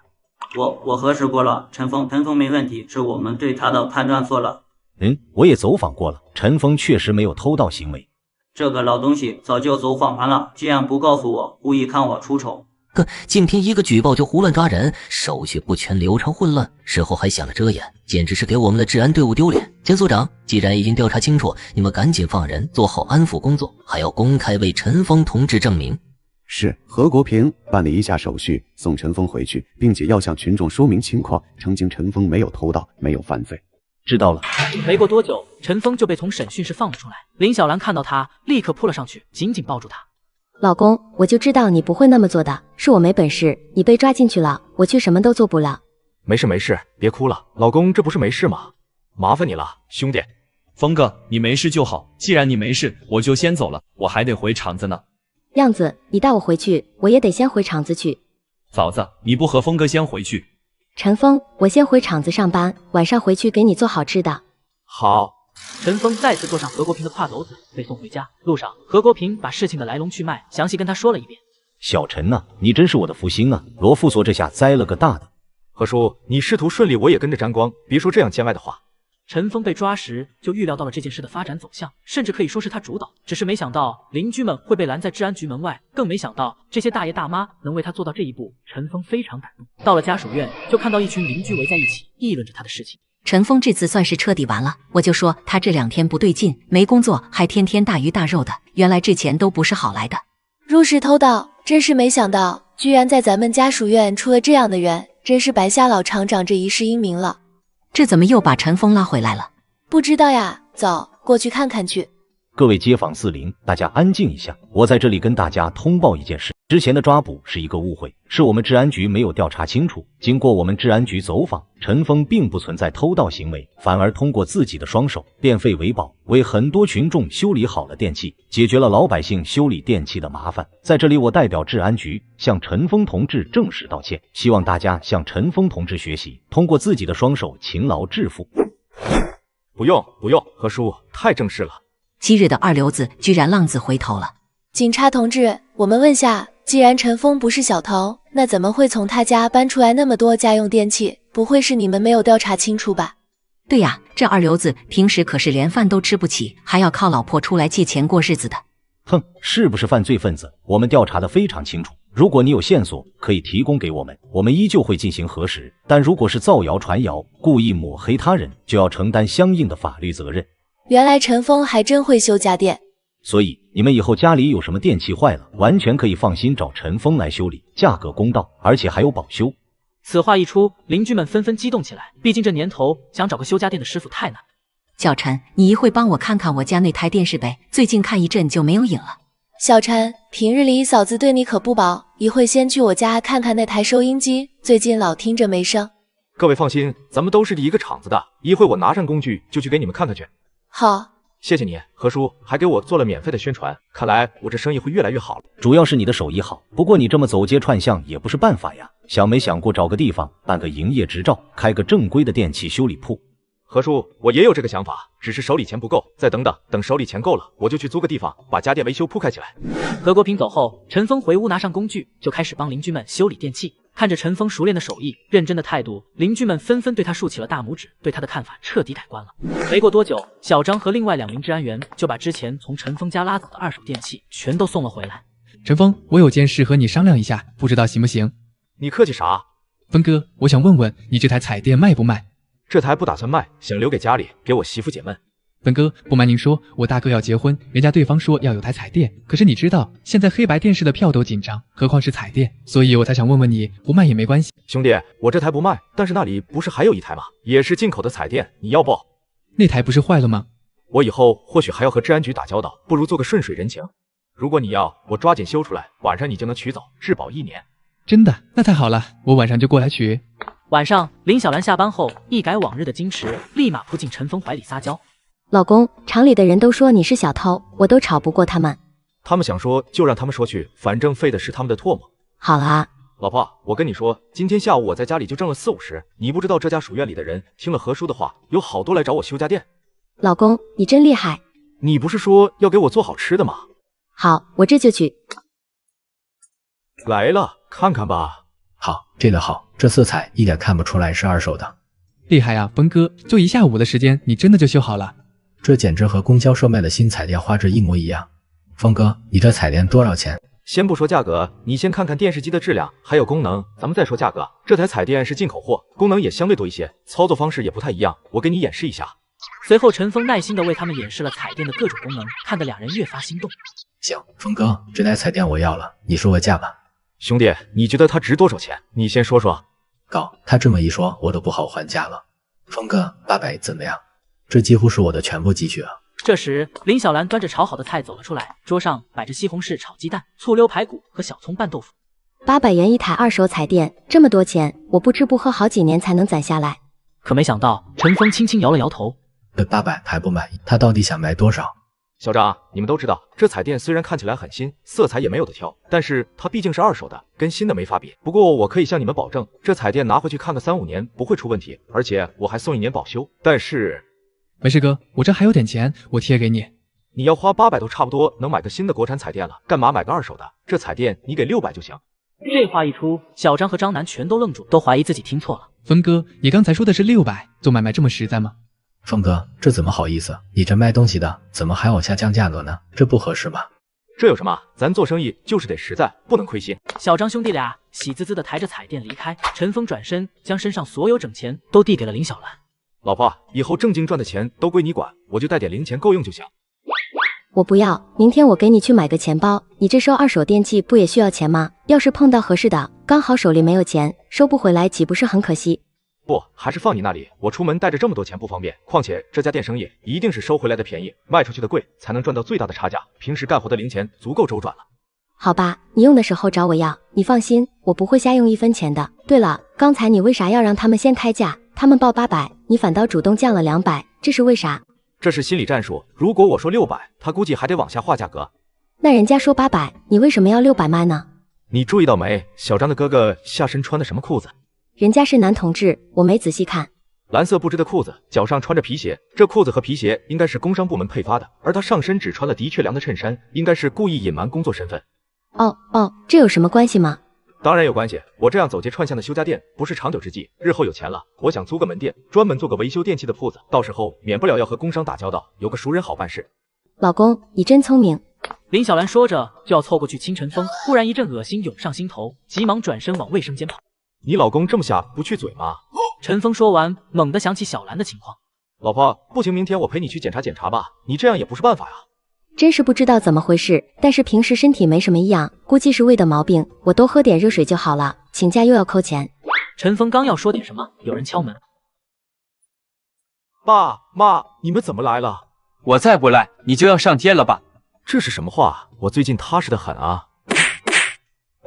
我核实过了，陈峰没问题，是我们对他的判断错了。我也走访过了，陈峰确实没有偷盗行为。这个老东西早就走访完了，居然不告诉我，故意看我出丑。仅凭一个举报就胡乱抓人，手续不全，流程混乱，事后还想着遮掩，简直是给我们的治安队伍丢脸。钱所长，既然已经调查清楚，你们赶紧放人，做好安抚工作，还要公开为陈峰同志证明。是，何国平，办理一下手续，送陈峰回去，并且要向群众说明情况，澄清陈峰没有偷盗，没有犯罪。知道了。没过多久，陈峰就被从审讯室放了出来。林小兰看到他，立刻扑了上去，紧紧抱住他。老公，我就知道你不会那么做的，是我没本事，你被抓进去了，我却什么都做不了。没事没事，别哭了，老公这不是没事吗？麻烦你了，兄弟。峰哥，你没事就好，既然你没事，我就先走了，我还得回厂子呢。亮子，你带我回去，我也得先回厂子去。嫂子，你不和峰哥先回去？陈峰，我先回厂子上班，晚上回去给你做好吃的。好。陈峰再次坐上何国平的挎斗子，被送回家。路上，何国平把事情的来龙去脉详细跟他说了一遍。小陈呐，你真是我的福星啊！罗副所这下栽了个大的。何叔，你仕途顺利，我也跟着沾光，别说这样见外的话。陈峰被抓时就预料到了这件事的发展走向，甚至可以说是他主导，只是没想到邻居们会被拦在治安局门外，更没想到这些大爷大妈能为他做到这一步。陈峰非常感动。到了家属院，就看到一群邻居围在一起议论着他的事情。陈峰这次算是彻底完了，我就说他这2天不对劲，没工作还天天大鱼大肉的，原来这钱都不是好来的。入室偷盗，真是没想到，居然在咱们家属院出了这样的人，真是白瞎老厂长这一世英名了。这怎么又把陈峰拉回来了？不知道呀，走，过去看看去。各位街坊四邻，大家安静一下，我在这里跟大家通报一件事。之前的抓捕是一个误会，是我们治安局没有调查清楚。经过我们治安局走访，陈峰并不存在偷盗行为，反而通过自己的双手变废为宝，为很多群众修理好了电器，解决了老百姓修理电器的麻烦。在这里，我代表治安局向陈峰同志正式道歉，希望大家向陈峰同志学习，通过自己的双手勤劳致富。不用，何叔太正式了。昔日的二流子居然浪子回头了。警察同志，我们问下，既然陈峰不是小偷，那怎么会从他家搬出来那么多家用电器？不会是你们没有调查清楚吧？对呀，这二流子平时可是连饭都吃不起，还要靠老婆出来借钱过日子的。哼，是不是犯罪分子？我们调查的非常清楚。如果你有线索可以提供给我们，我们依旧会进行核实。但如果是造谣传谣，故意抹黑他人，就要承担相应的法律责任。原来陈峰还真会修家电，所以你们以后家里有什么电器坏了，完全可以放心找陈峰来修理，价格公道，而且还有保修。此话一出，邻居们纷纷激动起来。毕竟这年头想找个修家电的师傅太难。小陈，你一会帮我看看我家那台电视呗，最近看一阵就没有瘾了。小陈，平日里嫂子对你可不薄，一会先去我家看看那台收音机，最近老听着没声。各位放心，咱们都是一个厂子的，一会我拿上工具就去给你们看看去。好，谢谢你，何叔还给我做了免费的宣传，看来我这生意会越来越好了。主要是你的手艺好，不过你这么走街串巷也不是办法呀。想没想过找个地方办个营业执照，开个正规的电器修理铺？何叔，我也有这个想法，只是手里钱不够，再等等，等手里钱够了，我就去租个地方，把家电维修铺开起来。何国平走后，陈峰回屋拿上工具，就开始帮邻居们修理电器。看着陈峰熟练的手艺、认真的态度，邻居们纷纷对他竖起了大拇指，对他的看法彻底改观了。没过多久，小张和另外2名治安员就把之前从陈峰家拉走的2手电器全都送了回来。陈峰，我有件事和你商量一下，不知道行不行？你客气啥？峰哥，我想问问你这台彩电卖不卖？这台不打算卖，想留给家里，给我媳妇解闷。峰哥，不瞒您说，我大哥要结婚，人家对方说要有台彩电，可是你知道现在黑白电视的票都紧张，何况是彩电，所以我才想问问你，不卖也没关系。兄弟，我这台不卖，但是那里不是还有一台吗？也是进口的彩电，你要不？那台不是坏了吗？我以后或许还要和治安局打交道，不如做个顺水人情。如果你要，我抓紧修出来，晚上你就能取走，质保1年。真的？那太好了，我晚上就过来取。晚上，林小兰下班后一改往日的矜持，立马扑进陈峰怀里撒娇。老公，厂里的人都说你是小偷，我都吵不过他们。他们想说就让他们说去，反正废的是他们的唾沫。好了啊，老婆，我跟你说，今天下午我在家里就挣了40-50，你不知道这家属院里的人听了何叔的话，有好多来找我修家电。老公，你真厉害。你不是说要给我做好吃的吗？好，我这就去。来了，看看吧。好，这个好，这色彩一点看不出来是2手的。厉害啊，峰哥，就1下午的时间，你真的就修好了？这简直和供销社卖的新彩电画质一模一样。峰哥，你这彩电多少钱？先不说价格，你先看看电视机的质量还有功能，咱们再说价格。这台彩电是进口货，功能也相对多一些，操作方式也不太一样，我给你演示一下。随后陈峰耐心地为他们演示了彩电的各种功能，看得2人越发心动。行，峰哥，这台彩电我要了，你说个价吧。兄弟，你觉得它值多少钱？你先说说。高，他这么一说，我都不好还价了。峰哥，800怎么样？这几乎是我的全部积蓄啊。这时，林小兰端着炒好的菜走了出来，桌上摆着西红柿炒鸡蛋、醋溜排骨和小葱拌豆腐。800元一台2手彩电，这么多钱，我不吃不喝好几年才能攒下来。可没想到，陈峰轻轻摇了摇头，800还不满意，他到底想卖多少？小张，你们都知道，这彩电虽然看起来很新，色彩也没有的挑，但是它毕竟是2手的，跟新的没法比。不过我可以向你们保证，这彩电拿回去看个3-5年不会出问题，而且我还送1年保修。但是，没事哥，我这还有点钱，我贴给你。你要花800都差不多能买个新的国产彩电了，干嘛买个2手的？这彩电你给600就行。这话一出，小张和张楠全都愣住，都怀疑自己听错了。峰哥，你刚才说的是600，做买卖这么实在吗？峰哥，这怎么好意思？你这卖东西的，怎么还往下降价格呢？这不合适吧？这有什么？咱做生意就是得实在，不能亏心。小张兄弟俩喜滋滋地抬着彩电离开，陈峰转身将身上所有整钱都递给了林小兰。老婆，以后正经赚的钱都归你管，我就带点零钱够用就行。我不要，明天我给你去买个钱包。你这收2手电器不也需要钱吗？要是碰到合适的，刚好手里没有钱，收不回来岂不是很可惜？不，还是放你那里。我出门带着这么多钱不方便，况且这家店生意一定是收回来的便宜，卖出去的贵，才能赚到最大的差价。平时干活的零钱足够周转了。好吧，你用的时候找我要，你放心，我不会瞎用1分钱的。对了，刚才你为啥要让他们先开价？他们报800，你反倒主动降了200，这是为啥？这是心理战术。如果我说600，他估计还得往下划价格。那人家说800，你为什么要600卖呢？你注意到没？小张的哥哥下身穿的什么裤子？人家是男同志，我没仔细看。蓝色布织的裤子，脚上穿着皮鞋，这裤子和皮鞋应该是工商部门配发的，而他上身只穿了的确良的衬衫，应该是故意隐瞒工作身份。哦，这有什么关系吗？当然有关系，我这样走街串巷的修家电不是长久之计，日后有钱了，我想租个门店，专门做个维修电器的铺子，到时候免不了要和工商打交道，有个熟人好办事。老公，你真聪明。林小兰说着就要凑过去亲陈峰，忽然一阵恶心涌上心头，急忙转身往卫生间跑。你老公这么下不去嘴吗？陈峰说完，猛地想起小兰的情况。老婆，不行，明天我陪你去检查检查吧，你这样也不是办法呀。真是不知道怎么回事，但是平时身体没什么异样，估计是胃的毛病，我多喝点热水就好了，请假又要扣钱。陈峰刚要说点什么，有人敲门。爸妈，你们怎么来了？我再不来，你就要上天了吧？这是什么话？我最近踏实的很啊。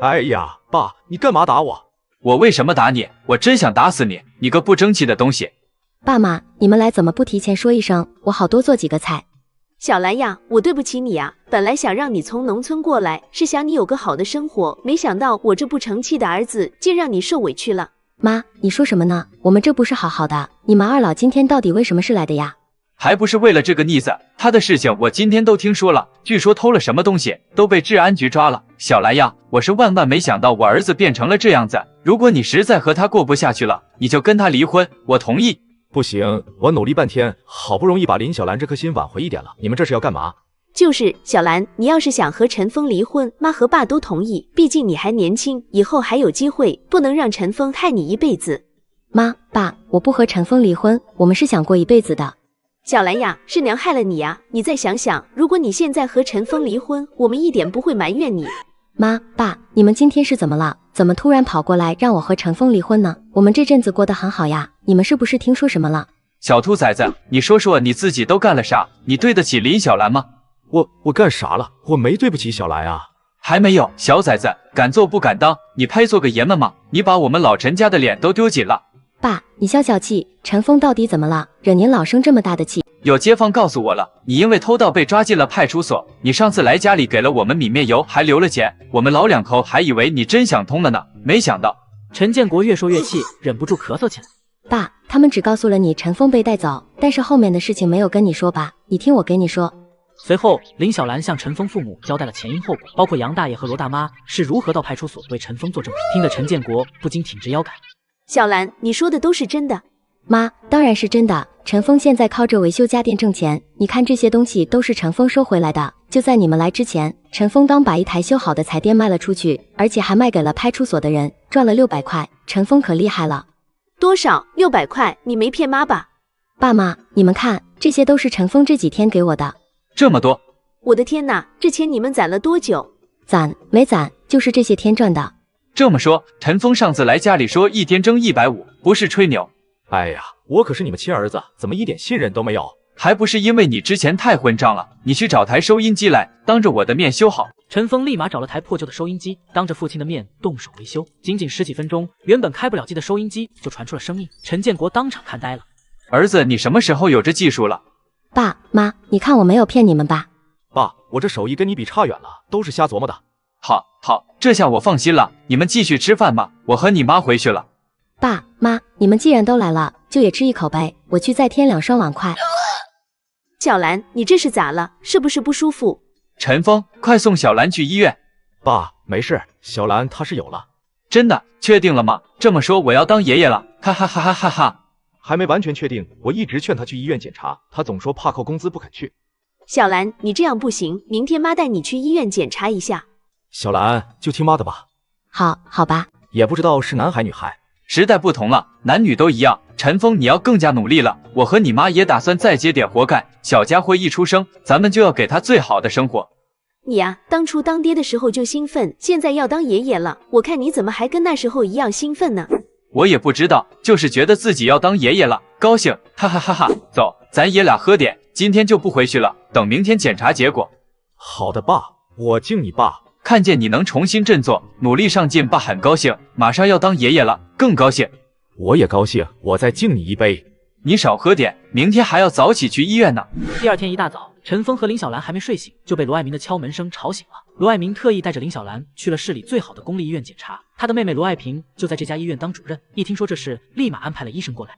哎呀，爸，你干嘛打我？我为什么打你？我真想打死你，你个不争气的东西！爸妈，你们来怎么不提前说一声？我好多做几个菜。小兰呀，我对不起你呀，本来想让你从农村过来，是想你有个好的生活，没想到我这不成器的儿子竟让你受委屈了。妈，你说什么呢？我们这不是好好的，你们二老今天到底为什么是来的呀？还不是为了这个逆子，他的事情我今天都听说了，据说偷了什么东西，都被治安局抓了。小兰呀，我是万万没想到我儿子变成了这样子，如果你实在和他过不下去了，你就跟他离婚，我同意。不行，我努力半天，好不容易把林小兰这颗心挽回一点了，你们这是要干嘛？就是小兰，你要是想和陈峰离婚，妈和爸都同意，毕竟你还年轻，以后还有机会，不能让陈峰害你一辈子。妈爸，我不和陈峰离婚，我们是想过一辈子的。小兰呀，是娘害了你呀，你再想想，如果你现在和陈峰离婚，我们一点不会埋怨你。妈爸，你们今天是怎么了？怎么突然跑过来让我和陈峰离婚呢？我们这阵子过得很好呀，你们是不是听说什么了？小兔崽子，你说说你自己都干了啥？你对得起林小兰吗？我干啥了？我没对不起小兰啊。还没有，小崽子，敢做不敢当，你配做个爷们吗？你把我们老陈家的脸都丢尽了。爸，你消消气，陈峰到底怎么了？惹您老生这么大的气？有街坊告诉我了，你因为偷盗被抓进了派出所。你上次来家里给了我们米面油，还留了钱，我们老两口还以为你真想通了呢，没想到。陈建国越说越气，忍不住咳嗽起来。爸，他们只告诉了你陈峰被带走，但是后面的事情没有跟你说吧？你听我给你说。随后，林小兰向陈峰父母交代了前因后果，包括杨大爷和罗大妈是如何到派出所为陈峰做证。听得陈建国不禁挺直腰杆。小兰，你说的都是真的？妈，当然是真的。陈峰现在靠着维修家电挣钱，你看这些东西都是陈峰收回来的。就在你们来之前，陈峰刚把一台修好的彩电卖了出去，而且还卖给了派出所的人，赚了600块。陈峰可厉害了。多少？600块？你没骗妈吧？爸妈，你们看，这些都是陈峰这几天给我的。这么多？我的天哪，这钱你们攒了多久？攒没攒，就是这些天赚的。这么说，陈峰上次来家里说一天挣150，不是吹牛。哎呀，我可是你们亲儿子，怎么一点信任都没有？还不是因为你之前太混账了，你去找台收音机来，当着我的面修好。陈峰立马找了台破旧的收音机，当着父亲的面动手维修。仅仅10几分钟，原本开不了机的收音机就传出了声音。陈建国当场看呆了。儿子，你什么时候有这技术了？爸妈，你看我没有骗你们吧？爸，我这手艺跟你比差远了，都是瞎琢磨的。好，这下我放心了。你们继续吃饭吧，我和你妈回去了。爸妈，你们既然都来了，就也吃一口呗，我去再添2双碗筷。小兰，你这是咋了？是不是不舒服？陈峰，快送小兰去医院。爸，没事，小兰她是有了。真的？确定了吗？这么说我要当爷爷了，哈哈哈哈哈哈。还没完全确定，我一直劝她去医院检查，她总说怕扣工资不肯去。小兰，你这样不行，明天妈带你去医院检查一下。小兰，就听妈的吧。好吧。也不知道是男孩女孩。时代不同了，男女都一样。陈峰，你要更加努力了。我和你妈也打算再接点活干。小家伙一出生，咱们就要给他最好的生活。你呀，当初当爹的时候就兴奋，现在要当爷爷了，我看你怎么还跟那时候一样兴奋呢？我也不知道，就是觉得自己要当爷爷了，高兴，哈哈哈哈！走，咱爷俩喝点，今天就不回去了，等明天检查结果。好的，爸，我敬你爸。看见你能重新振作，努力上进，爸很高兴。马上要当爷爷了，更高兴。我也高兴，我再敬你一杯。你少喝点，明天还要早起去医院呢。第二天一大早，陈峰和林小兰还没睡醒，就被罗爱民的敲门声吵醒了。罗爱民特意带着林小兰去了市里最好的公立医院检查，他的妹妹罗爱萍就在这家医院当主任。一听说这事，立马安排了医生过来。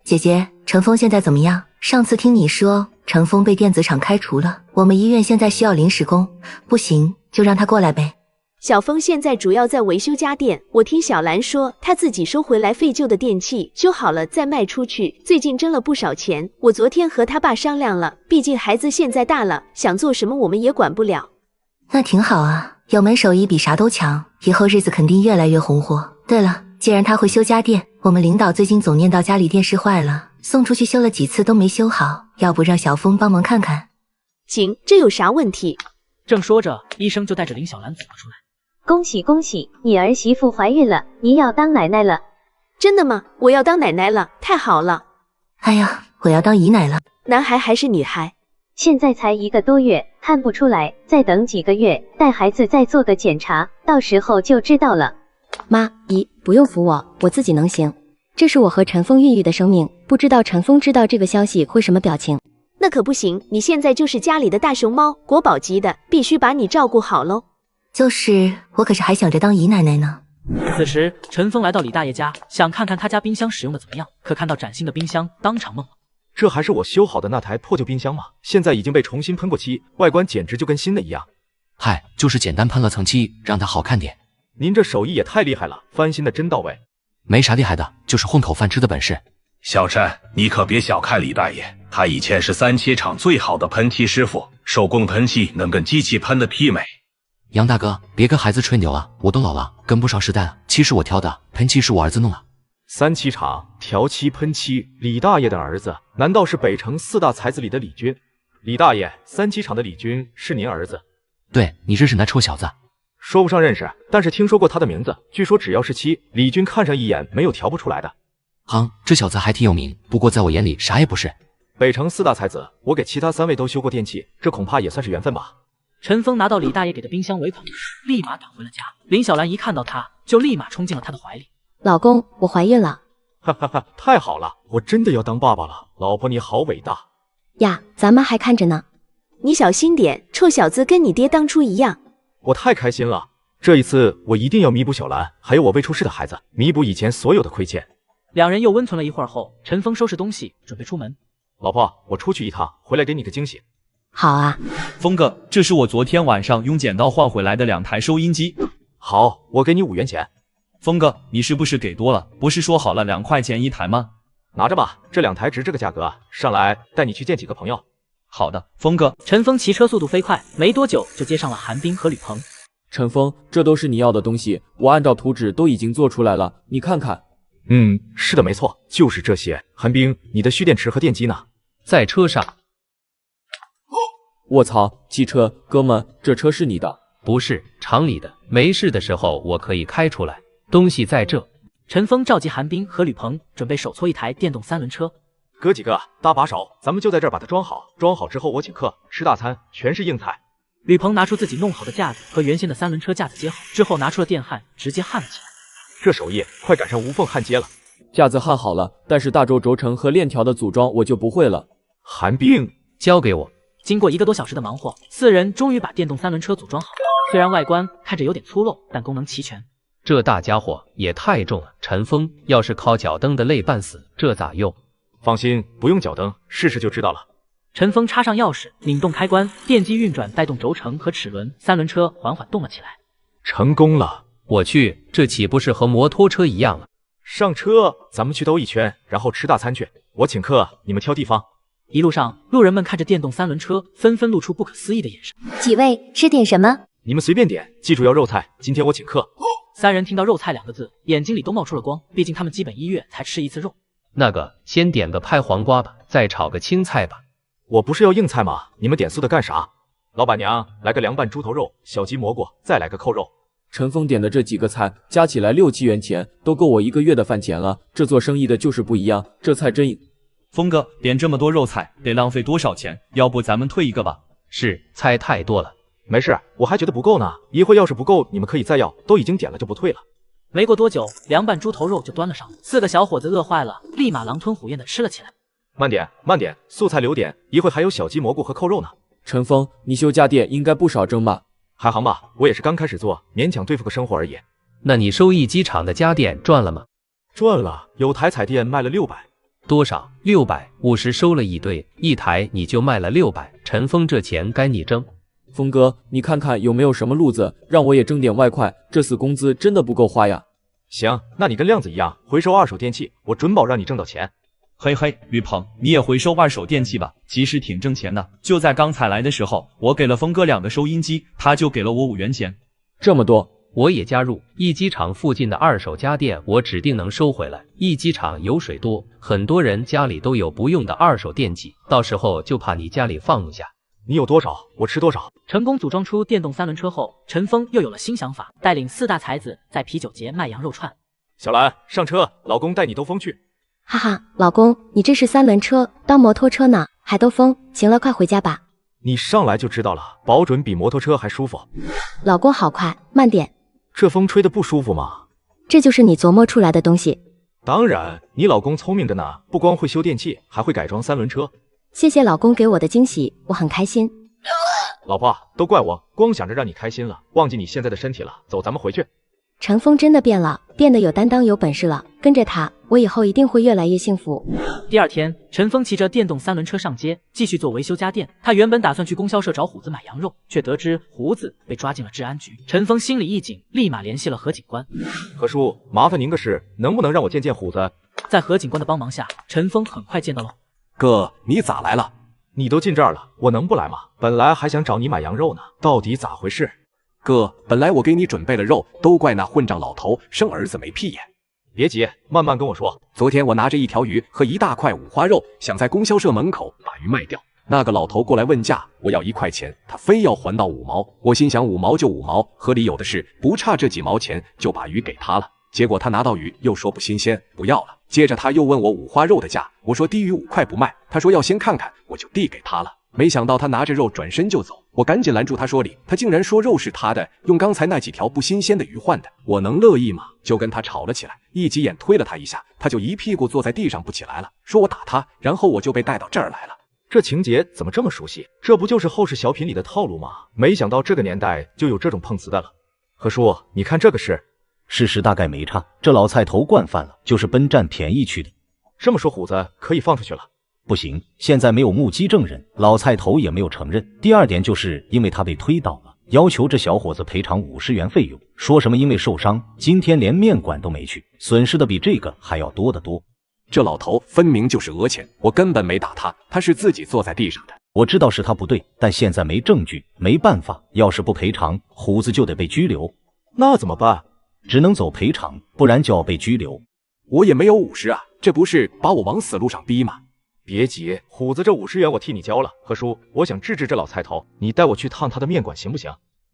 姐姐，陈峰现在怎么样？上次听你说陈峰被电子厂开除了，我们医院现在需要临时工，不行就让他过来呗。小峰现在主要在维修家电，我听小兰说他自己收回来废旧的电器，修好了再卖出去，最近挣了不少钱。我昨天和他爸商量了，毕竟孩子现在大了，想做什么我们也管不了。那挺好啊，有门手艺比啥都强，以后日子肯定越来越红火。对了，既然他会修家电，我们领导最近总念叨家里电视坏了，送出去修了几次都没修好，要不让小峰帮忙看看？行，这有啥问题？正说着，医生就带着林小兰走了出来。恭喜恭喜，你儿媳妇怀孕了，你要当奶奶了。真的吗？我要当奶奶了，太好了。哎呀，我要当姨奶了。男孩还是女孩？现在才1个多月，看不出来，再等几个月，带孩子再做个检查，到时候就知道了。妈，姨，不用扶我，我自己能行。这是我和陈峰孕育的生命，不知道陈峰知道这个消息会什么表情。那可不行，你现在就是家里的大熊猫，国宝级的，必须把你照顾好喽。就是我可是还想着当姨奶奶呢。此时，陈峰来到李大爷家，想看看他家冰箱使用的怎么样，可看到崭新的冰箱，当场懵了。这还是我修好的那台破旧冰箱吗？现在已经被重新喷过漆，外观简直就跟新的一样。嗨，就是简单喷了层漆，让它好看点。您这手艺也太厉害了，翻新的真到位。没啥厉害的，就是混口饭吃的本事。小陈，你可别小看李大爷，他以前是3漆厂最好的喷漆师傅，手工喷漆能跟机器喷的媲美。杨大哥，别跟孩子吹牛啊，我都老了，跟不上时代了。漆是我挑的，喷漆是我儿子弄的。3漆厂调漆喷漆，李大爷的儿子难道是北城4大才子里的李军？李大爷，3漆厂的李军是您儿子？对，你认识那臭小子？说不上认识，但是听说过他的名字。据说只要是漆，李军看上一眼没有调不出来的。这小子还挺有名，不过在我眼里啥也不是。北城4大才子，我给其他3位都修过电器，这恐怕也算是缘分吧。陈峰拿到李大爷给的冰箱尾款时，立马赶回了家。林小兰一看到他，就立马冲进了他的怀里。老公，我怀孕了。哈哈哈，太好了，我真的要当爸爸了，老婆你好伟大呀！咱们还看着呢。你小心点，臭小子跟你爹当初一样。我太开心了，这一次我一定要弥补小兰，还有我未出世的孩子，弥补以前所有的亏欠。两人又温存了一会儿后，陈峰收拾东西准备出门。老婆，我出去一趟，回来给你个惊喜。好啊，峰哥，这是我昨天晚上用剪刀换回来的2台收音机。好，我给你5元钱。峰哥，你是不是给多了？不是说好了2块钱1台吗？拿着吧，这2台值这个价格，上来带你去见几个朋友。好的，峰哥。陈峰骑车速度飞快，没多久就接上了韩冰和吕鹏。陈峰，这都是你要的东西，我按照图纸都已经做出来了，你看看。是的，没错，就是这些。韩冰，你的蓄电池和电机呢？在车上。卧槽，汽车，哥们，这车是你的？不是，厂里的，没事的时候我可以开出来。东西在这。陈峰召集韩冰和吕鹏，准备手搓一台电动3轮车。哥几个搭把手，咱们就在这儿把它装好。装好之后我请客，吃大餐，全是硬菜。吕鹏拿出自己弄好的架子和原先的3轮车架子接好之后，拿出了电焊，直接焊了起来。这手艺快赶上无缝焊接了。架子焊好了，但是大轴轴承和链条的组装我就不会了。韩冰，交给我。经过1个多小时的忙活，4人终于把电动3轮车组装好。虽然外观看着有点粗陋，但功能齐全。这大家伙也太重了，陈峰，要是靠脚蹬的累半死，这咋用？放心，不用脚蹬，试试就知道了。陈峰插上钥匙，拧动开关，电机运转带动轴承和齿轮，3轮车缓缓动了起来。成功了！我去，这岂不是和摩托车一样了？上车，咱们去兜一圈，然后吃大餐去。我请客，你们挑地方。一路上，路人们看着电动3轮车，纷纷露出不可思议的眼神。几位吃点什么？你们随便点，记住要肉菜，今天我请客。3人听到肉菜2个字，眼睛里都冒出了光，毕竟他们基本1月才吃1次肉。那个，先点个拍黄瓜吧，再炒个青菜吧。我不是要硬菜吗？你们点素的干啥？老板娘，来个凉拌猪头肉、小鸡蘑菇，再来个扣肉。陈峰点的这几个菜加起来6、7元钱，都够我1个月的饭钱了。这做生意的就是不一样，这菜真……峰哥，点这么多肉菜得浪费多少钱？要不咱们退一个吧？是，菜太多了。没事，我还觉得不够呢。一会要是不够，你们可以再要，都已经点了就不退了。没过多久，凉拌猪头肉就端了上来，4个小伙子饿坏了，立马狼吞虎咽的吃了起来。慢点，慢点，素菜留点，一会还有小鸡蘑菇和扣肉呢。陈峰，你修家电应该不少挣吧？还行吧，我也是刚开始做，勉强对付个生活而已。那你收益机厂的家电赚了吗？赚了，有台彩电卖了600。多少？650，收了一堆，一台你就卖了600。陈峰，这钱该你挣。峰哥，你看看有没有什么路子，让我也挣点外快，这死工资真的不够花呀。行，那你跟亮子一样，回收2手电器，我准保让你挣到钱。嘿嘿，吕鹏，你也会收二手电器吧？其实挺挣钱的。就在刚才来的时候，我给了峰哥2个收音机，他就给了我5元钱。这么多，我也加入。一机场附近的二手家电，我指定能收回来。一机场油水多，很多人家里都有不用的二手电器，到时候就怕你家里放不下。你有多少，我吃多少。成功组装出电动3轮车后，陈峰又有了新想法，带领4大才子在啤酒节卖羊肉串。小兰，上车，老公带你兜风去。哈哈，老公，你这是3轮车当摩托车呢，还兜风。行了，快回家吧。你上来就知道了，保准比摩托车还舒服。老公好快，慢点。这风吹得不舒服吗？这就是你琢磨出来的东西。当然，你老公聪明着呢，不光会修电器，还会改装3轮车。谢谢老公给我的惊喜，我很开心。老婆，都怪我，光想着让你开心了，忘记你现在的身体了。走，咱们回去。陈峰真的变了，变得有担当有本事了，跟着他，我以后一定会越来越幸福。第2天，陈峰骑着电动3轮车上街，继续做维修家电。他原本打算去供销社找虎子买羊肉，却得知虎子被抓进了治安局。陈峰心里一紧，立马联系了何警官。何叔，麻烦您个事，能不能让我见见虎子？在何警官的帮忙下，陈峰很快见到了。哥，你咋来了？你都进这儿了，我能不来吗？本来还想找你买羊肉呢，到底咋回事？哥，本来我给你准备了肉，都怪那混账老头生儿子没屁眼。别急，慢慢跟我说。昨天我拿着1条鱼和1大块五花肉，想在供销社门口把鱼卖掉。那个老头过来问价，我要1块钱，他非要还到5毛。我心想5毛就5毛，河里有的是，不差这几毛钱，就把鱼给他了。结果他拿到鱼又说不新鲜，不要了。接着他又问我五花肉的价，我说低于5块不卖，他说要先看看，我就递给他了。没想到他拿着肉转身就走，我赶紧拦住他说理，他竟然说肉是他的，用刚才那几条不新鲜的鱼换的，我能乐意吗？就跟他吵了起来，一急眼推了他一下，他就一屁股坐在地上不起来了，说我打他，然后我就被带到这儿来了。这情节怎么这么熟悉？这不就是后世小品里的套路吗？没想到这个年代就有这种碰瓷的了。何叔，你看这个是？事实大概没差，这老菜头惯犯了，就是奔占便宜去的。这么说，虎子可以放出去了？不行，现在没有目击证人，老菜头也没有承认。第2点就是因为他被推倒了，要求这小伙子赔偿50元费用，说什么因为受伤，今天连面馆都没去，损失的比这个还要多得多。这老头分明就是讹钱，我根本没打他，他是自己坐在地上的。我知道是他不对，但现在没证据，没办法，要是不赔偿，虎子就得被拘留。那怎么办？只能走赔偿，不然就要被拘留。我也没有50啊，这不是把我往死路上逼吗？别急，虎子这50元我替你交了。何叔，我想治治这老菜头，你带我去趟他的面馆行不行？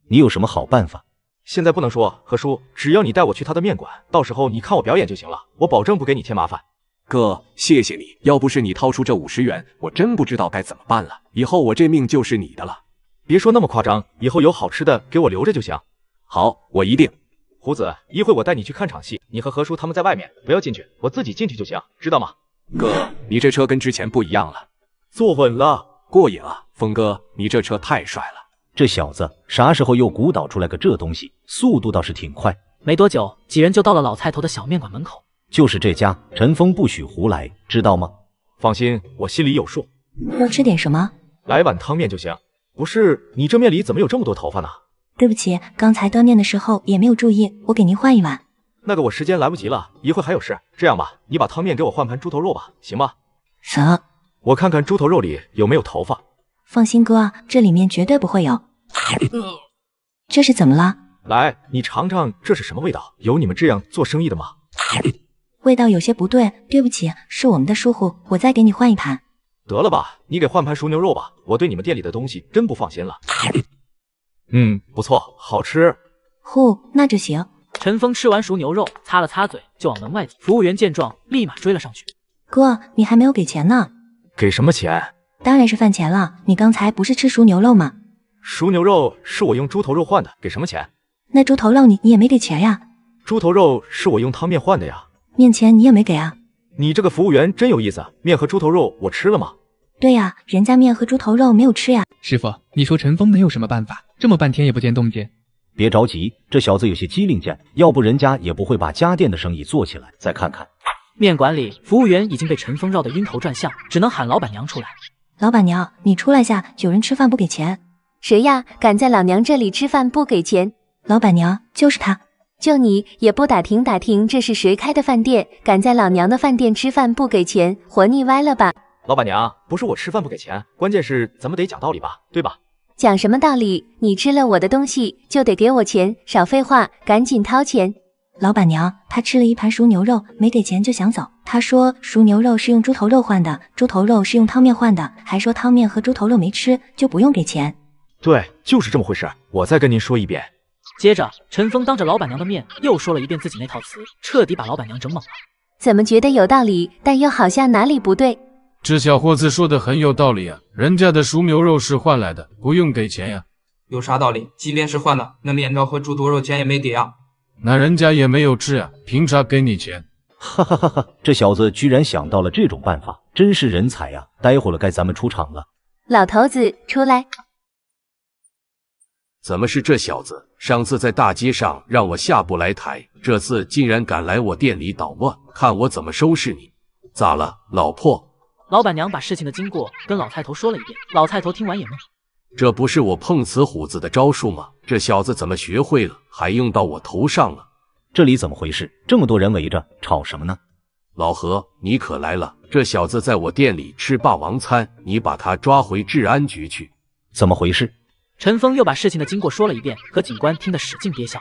你有什么好办法？现在不能说，何叔，只要你带我去他的面馆，到时候你看我表演就行了，我保证不给你添麻烦。哥，谢谢你，要不是你掏出这50元，我真不知道该怎么办了。以后我这命就是你的了。别说那么夸张，以后有好吃的给我留着就行。好，我一定。虎子，一会我带你去看场戏，你和何叔他们在外面，不要进去，我自己进去就行，知道吗？哥，你这车跟之前不一样了，坐稳了，过瘾了。峰哥，你这车太帅了。这小子啥时候又鼓捣出来个这东西？速度倒是挺快。没多久，几人就到了老菜头的小面馆门口。就是这家，陈峰不许胡来，知道吗？放心，我心里有数。要吃点什么？来碗汤面就行。不是，你这面里怎么有这么多头发呢？对不起，刚才端面的时候也没有注意，我给您换一碗。那个我时间来不及了，一会还有事。这样吧，你把汤面给我换盘猪头肉吧，行吗？啥？我看看猪头肉里有没有头发。放心哥，这里面绝对不会有。这是怎么了？来，你尝尝这是什么味道？有你们这样做生意的吗？味道有些不对，对不起，是我们的疏忽，我再给你换一盘。得了吧，你给换盘熟牛肉吧，我对你们店里的东西真不放心了。不错，好吃。那就行。陈峰吃完熟牛肉，擦了擦嘴，就往门外走。服务员见状，立马追了上去。哥，你还没有给钱呢。给什么钱？当然是饭钱了，你刚才不是吃熟牛肉吗？熟牛肉是我用猪头肉换的，给什么钱？那猪头肉你也没给钱呀。猪头肉是我用汤面换的呀。面钱你也没给啊。你这个服务员真有意思，面和猪头肉我吃了吗？对呀，人家面和猪头肉没有吃呀。师傅，你说陈峰能有什么办法？这么半天也不见动静。别着急，这小子有些机灵劲，要不人家也不会把家电的生意做起来。再看看面馆里，服务员已经被陈峰绕得晕头转向，只能喊老板娘出来。老板娘，你出来下，有人吃饭不给钱。谁呀？敢在老娘这里吃饭不给钱？老板娘，就是他。就你也不打听打听这是谁开的饭店，敢在老娘的饭店吃饭不给钱，活腻歪了吧？老板娘，不是我吃饭不给钱，关键是咱们得讲道理吧，对吧？讲什么道理？你吃了我的东西就得给我钱，少废话，赶紧掏钱。老板娘，他吃了一盘熟牛肉，没给钱就想走。他说熟牛肉是用猪头肉换的，猪头肉是用汤面换的，还说汤面和猪头肉没吃就不用给钱。对，就是这么回事。我再跟您说一遍。接着，陈峰当着老板娘的面又说了一遍自己那套词，彻底把老板娘整懵了。怎么觉得有道理，但又好像哪里不对？这小伙子说的很有道理啊，人家的熟牛肉是换来的，不用给钱呀。有啥道理？即便是换的，那面条和猪头肉钱也没给啊。那人家也没有吃啊，凭啥给你钱？哈哈哈哈！这小子居然想到了这种办法，真是人才呀！待会儿该咱们出场了。老头子，出来！怎么是这小子？上次在大街上让我下不来台，这次竟然敢来我店里捣乱，看我怎么收拾你！咋了，老婆？老板娘把事情的经过跟老菜头说了一遍，老菜头听完也懵。这不是我碰瓷虎子的招数吗？这小子怎么学会了，还用到我头上了？这里怎么回事？这么多人围着，吵什么呢？老何，你可来了！这小子在我店里吃霸王餐，你把他抓回治安局去。怎么回事？陈峰又把事情的经过说了一遍，可警官听得使劲憋笑。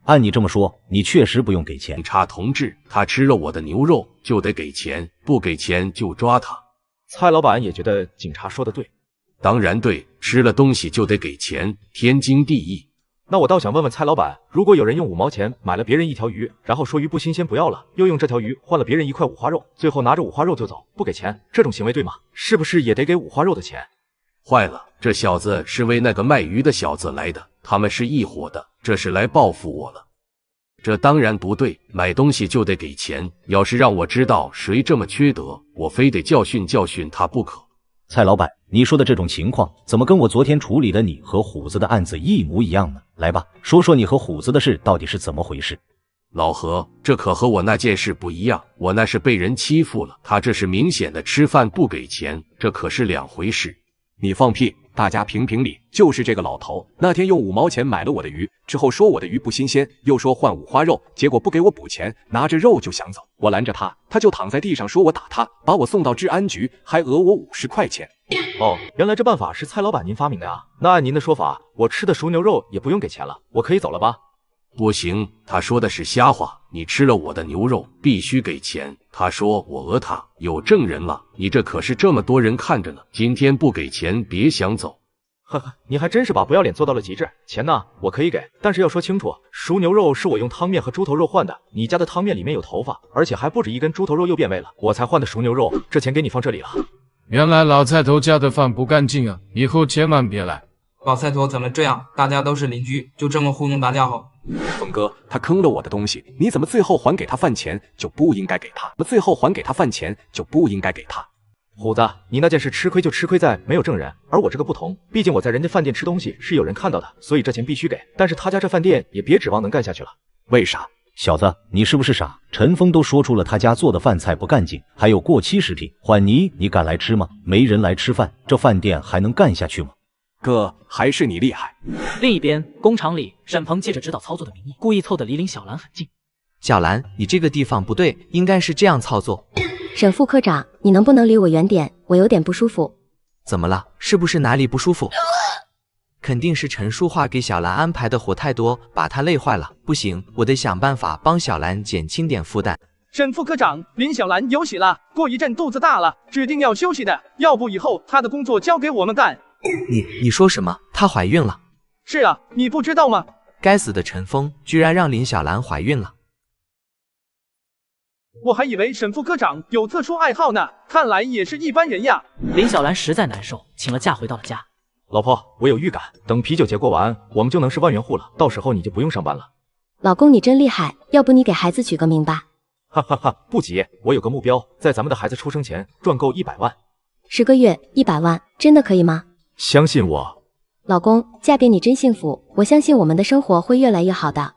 按你这么说，你确实不用给钱。警察同志，他吃了我的牛肉就得给钱，不给钱就抓他。蔡老板也觉得警察说的对。当然对，吃了东西就得给钱，天经地义。那我倒想问问蔡老板，如果有人用5毛钱买了别人一条鱼，然后说鱼不新鲜不要了，又用这条鱼换了别人1块五花肉，最后拿着五花肉就走，不给钱，这种行为对吗？是不是也得给五花肉的钱？坏了，这小子是为那个卖鱼的小子来的，他们是一伙的，这是来报复我了。这当然不对，买东西就得给钱，要是让我知道谁这么缺德，我非得教训教训他不可。蔡老板，你说的这种情况，怎么跟我昨天处理的你和虎子的案子一模一样呢？来吧，说说你和虎子的事到底是怎么回事？老何，这可和我那件事不一样，我那是被人欺负了，他这是明显的吃饭不给钱，这可是两回事。你放屁！大家评评理，就是这个老头那天用5毛钱买了我的鱼，之后说我的鱼不新鲜，又说换五花肉，结果不给我补钱，拿着肉就想走。我拦着他，他就躺在地上说我打他，把我送到治安局，还讹我50块钱。哦，原来这办法是蔡老板您发明的呀？那按您的说法，我吃的熟牛肉也不用给钱了，我可以走了吧？不行，他说的是瞎话，你吃了我的牛肉必须给钱。他说我讹他，有证人了，你这可是这么多人看着呢，今天不给钱别想走。呵呵，你还真是把不要脸做到了极致。钱呢，我可以给，但是要说清楚，熟牛肉是我用汤面和猪头肉换的，你家的汤面里面有头发，而且还不止一根猪头肉又变味了，我才换的熟牛肉，这钱给你放这里了。原来老菜头家的饭不干净啊，以后千万别来。老菜头怎么这样？大家都是邻居，就这么糊弄大家好？峰哥，他坑了我的东西，你怎么最后还给他饭钱就不应该给他？最后还给他饭钱就不应该给他？虎子，你那件事吃亏就吃亏在没有证人，而我这个不同，毕竟我在人家饭店吃东西是有人看到的，所以这钱必须给。但是他家这饭店也别指望能干下去了。为啥？小子，你是不是傻？陈峰都说出了他家做的饭菜不干净，还有过期食品。缓泥，你敢来吃吗？没人来吃饭，这饭店还能干下去吗？哥，还是你厉害。另一边，工厂里，沈鹏借着指导操作的名义，故意凑得离林小兰很近。小兰，你这个地方不对，应该是这样操作。沈副科长，你能不能离我远点？我有点不舒服。怎么了？是不是哪里不舒服？肯定是陈淑桦给小兰安排的活太多，把她累坏了。不行，我得想办法帮小兰减轻点负担。沈副科长，林小兰有喜了，过一阵肚子大了，指定要休息的，要不以后她的工作交给我们干。你说什么？她怀孕了？是啊，你不知道吗？该死的陈峰，居然让林小兰怀孕了。我还以为沈副科长有特殊爱好呢，看来也是一般人呀。林小兰实在难受，请了假回到了家。老婆，我有预感，等啤酒节过完，我们就能是万元户了，到时候你就不用上班了。老公你真厉害，要不你给孩子取个名吧？哈哈哈，不急，我有个目标，在咱们的孩子出生前赚够100万。10个月100万，真的可以吗？相信我。老公，嫁给你真幸福，我相信我们的生活会越来越好的。